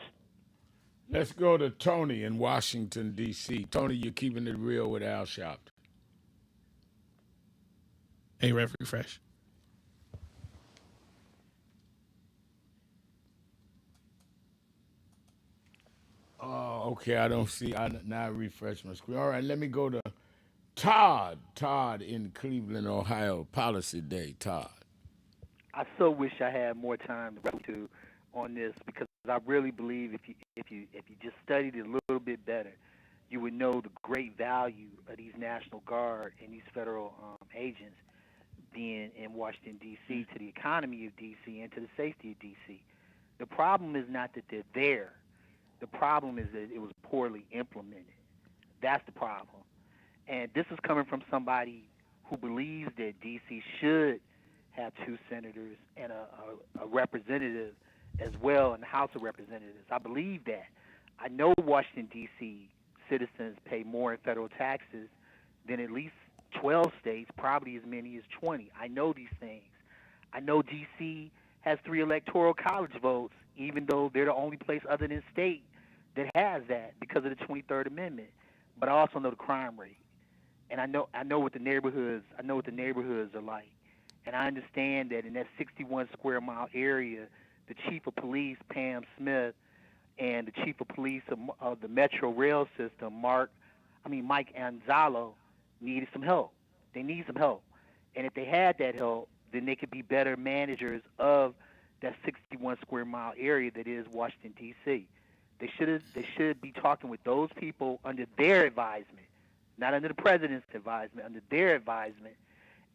B: Let's go to Tony in Washington, D.C. Tony, you're keeping it real with Al Sharpton.
T: Hey, Rev, refresh.
B: Okay, I don't see. Now I refresh my screen. All right, let me go to Todd. Todd in Cleveland, Ohio. Policy Day. Todd.
U: I so wish I had more time to on this, because I really believe if you just studied it a little bit better, you would know the great value of these National Guard and these federal agents being in Washington, D.C., to the economy of D.C. and to the safety of D.C. The problem is not that they're there. The problem is that it was poorly implemented. That's the problem. And this is coming from somebody who believes that D.C. should have 2 senators and a representative as well in the House of Representatives. I believe that. I know Washington, D.C. citizens pay more in federal taxes than at least 12 states, probably as many as 20. I know these things. I know D.C. has 3 electoral college votes, even though they're the only place other than state that has that because of the 23rd Amendment. but I also know the crime rate, and I know what the neighborhoods are like, and I understand that in that 61 square mile area, the chief of police Pam Smith and the chief of police of the Metro Rail system Mike Anzalo needed some help. They need some help, and if they had that help, then they could be better managers of that 61 square mile area that is Washington D.C. They should be talking with those people under their advisement, not under the president's advisement, under their advisement,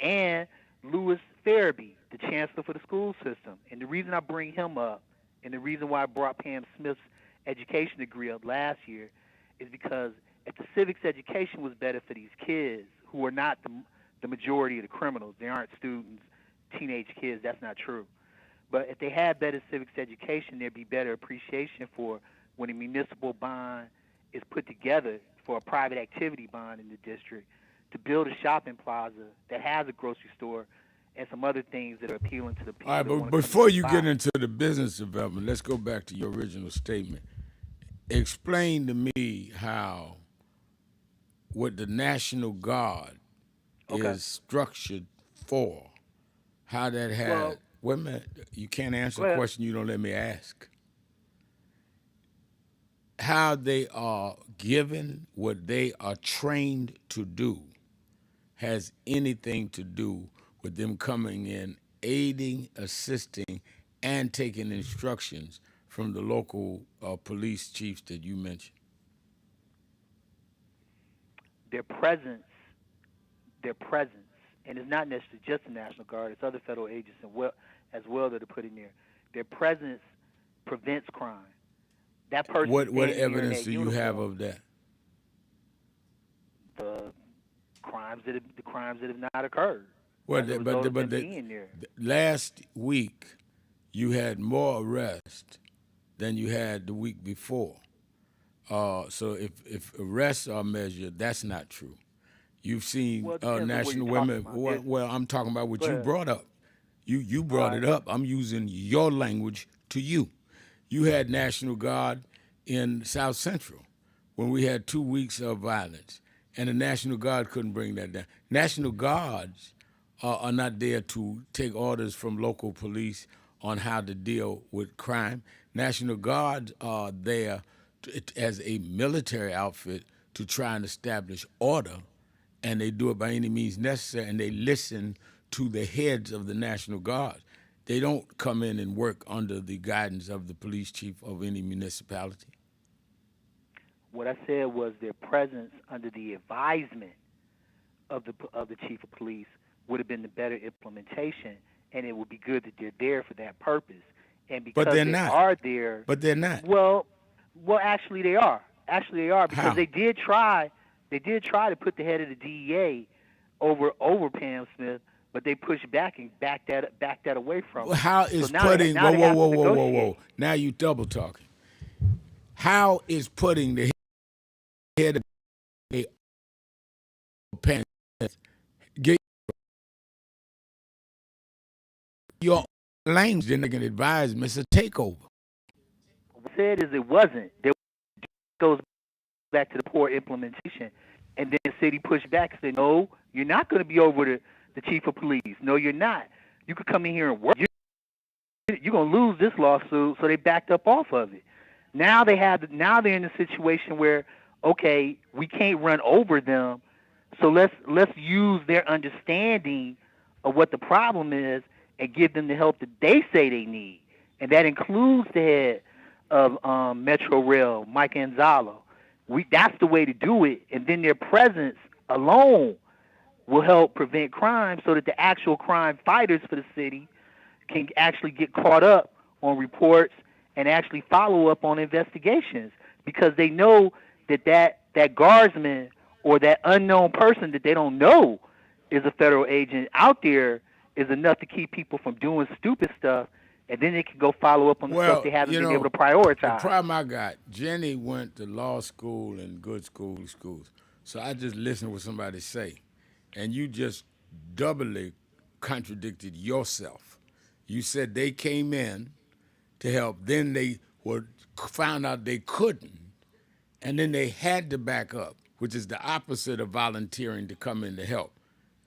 U: and Louis Farabee, the chancellor for the school system. And the reason I bring him up, and the reason why I brought Pam Smith's education degree up last year, is because if the civics education was better for these kids who are not the majority of the criminals, they aren't students, teenage kids, that's not true. But if they had better civics education, there'd be better appreciation for when a municipal bond is put together for a private activity bond in the district to build a shopping plaza that has a grocery store and some other things that are appealing to the people.
B: All right, but before you get into the business development, let's go back to your original statement. Explain to me how what the National Guard is structured for, how that had. Wait a minute, you can't answer a question you don't let me ask. How they are given what they are trained to do has anything to do with them coming in, aiding, assisting, and taking instructions from the local police chiefs that you mentioned?
U: Their presence, and it's not necessarily just the National Guard, it's other federal agents as well that are put in there. Their presence prevents crime. That person.
B: What evidence do you have of that?
U: The crimes that have not occurred.
B: Well, last week you had more arrests than you had the week before. So if arrests are measured, that's not true. You've seen national women. Well, I'm talking about what you brought up. You brought it up. I'm using your language to you. You had National Guard in South Central when we had 2 weeks of violence, and the National Guard couldn't bring that down. National Guards are not there to take orders from local police on how to deal with crime. National Guards are there as a military outfit to try and establish order, and they do it by any means necessary, and they listen to the heads of the National Guard. They don't come in and work under the guidance of the police chief of any municipality.
U: What I said was their presence under the advisement of the chief of police would have been the better implementation, and it would be good that they're there for that purpose. And because they are there,
B: but they're not.
U: Well, actually they are. Actually they are, because
B: How?
U: they did try to put the head of the DEA over Pam Smith, but they pushed back and backed that away from her.
B: How is
U: so
B: putting whoa? Now you double talking. How is putting the head of the Pam Smith get your language? Then they can advise me it's a takeover.
U: What I said is it wasn't. There goes back to the poor implementation, and then the city pushed back and said, "No, you're not going to be over the chief of police. No, you're not. You could come in here and work. You're going to lose this lawsuit." So they backed up off of it. Now they're in a situation where, okay, we can't run over them, so let's use their understanding of what the problem is and give them the help that they say they need, and that includes the head of Metro Rail, Mike Anzalo. That's the way to do it, and then their presence alone will help prevent crime so that the actual crime fighters for the city can actually get caught up on reports and actually follow up on investigations, because they know that guardsman or that unknown person that they don't know is a federal agent out there is enough to keep people from doing stupid stuff, and then they can go follow up on the stuff they haven't been able to prioritize.
B: The problem I got, Jenny went to law school and good schools, so I just listened to what somebody say, and you just doubly contradicted yourself. You said they came in to help, then they found out they couldn't, and then they had to back up, which is the opposite of volunteering to come in to help.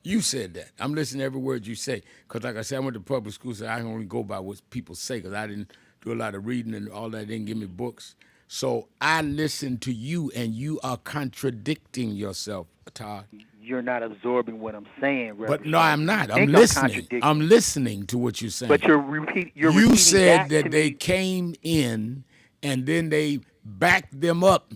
B: You said that. I'm listening to every word you say. Because like I said, I went to public school, so I only go by what people say because I didn't do a lot of reading and all that. They didn't give me books. So I listen to you, and you are contradicting yourself, Todd.
U: You're not absorbing what I'm saying, Reverend.
B: But no, I'm not. I'm
U: think
B: listening.
U: contradicting.
B: I'm listening to what you're saying.
U: But you're repeating
B: You said
U: back
B: that
U: to
B: they
U: me.
B: came in and then they backed them up.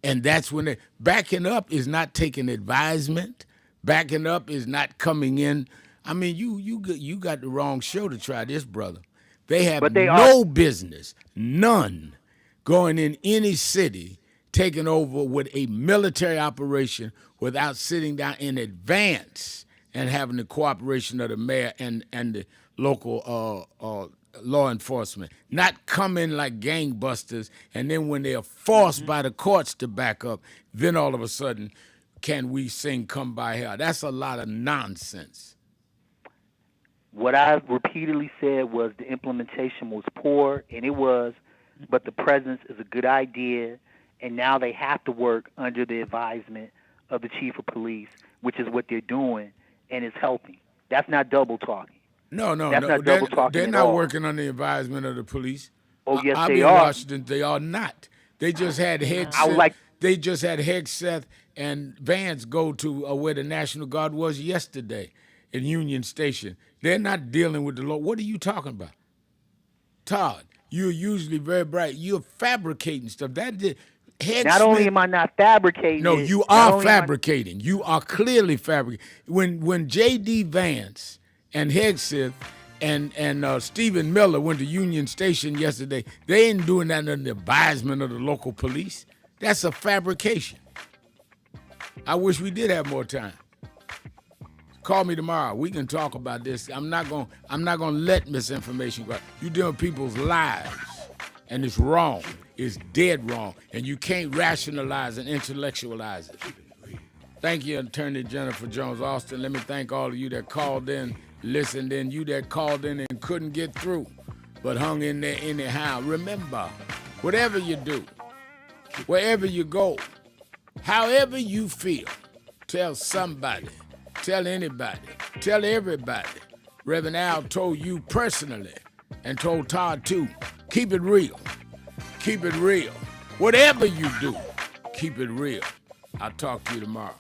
B: And that's when they backing up is not taking advisement. Backing up is not coming in. I mean, you got the wrong show to try this, brother. They have no business, none, going in any city, taking over with a military operation without sitting down in advance and having the cooperation of the mayor and the local law enforcement. Not come in like gangbusters, and then when they are forced by the courts to back up, then all of a sudden, can we sing Come By Here? That's a lot of nonsense.
U: What I repeatedly said was the implementation was poor, and it was, but the presence is a good idea, and now they have to work under the advisement of the chief of police, which is what they're doing, and it's helping. That's not double talking.
B: No.
U: That's not double talking
B: They're
U: at
B: not
U: all.
B: working under the advisement of the police.
U: Oh, yes,
B: I'll
U: they
B: be in
U: are.
B: Washington. They are not. They just had They just had Hegseth and Vance go to where the National Guard was yesterday in Union Station. They're not dealing with the law. What are you talking about? Todd, you're usually very bright. You're fabricating stuff.
U: Not only am I not fabricating
B: No,
U: it,
B: you
U: not
B: are
U: only am I-
B: fabricating. You are clearly fabricating. When J.D. Vance and Hegseth and Stephen Miller went to Union Station yesterday, they ain't doing that under the advisement of the local police. That's a fabrication. I wish we did have more time. Call me tomorrow. We can talk about this. I'm not gonna let misinformation go. You dealing with people's lives, and it's wrong. It's dead wrong, and you can't rationalize and intellectualize it. Thank you, Attorney Jennifer Jones-Austin. Let me thank all of you that called in, listened in, you that called in and couldn't get through, but hung in there anyhow. Remember, whatever you do, wherever you go, however you feel, tell somebody, tell anybody, tell everybody. Reverend Al told you personally and told Todd too. Keep it real. Keep it real. Whatever you do, keep it real. I'll talk to you tomorrow.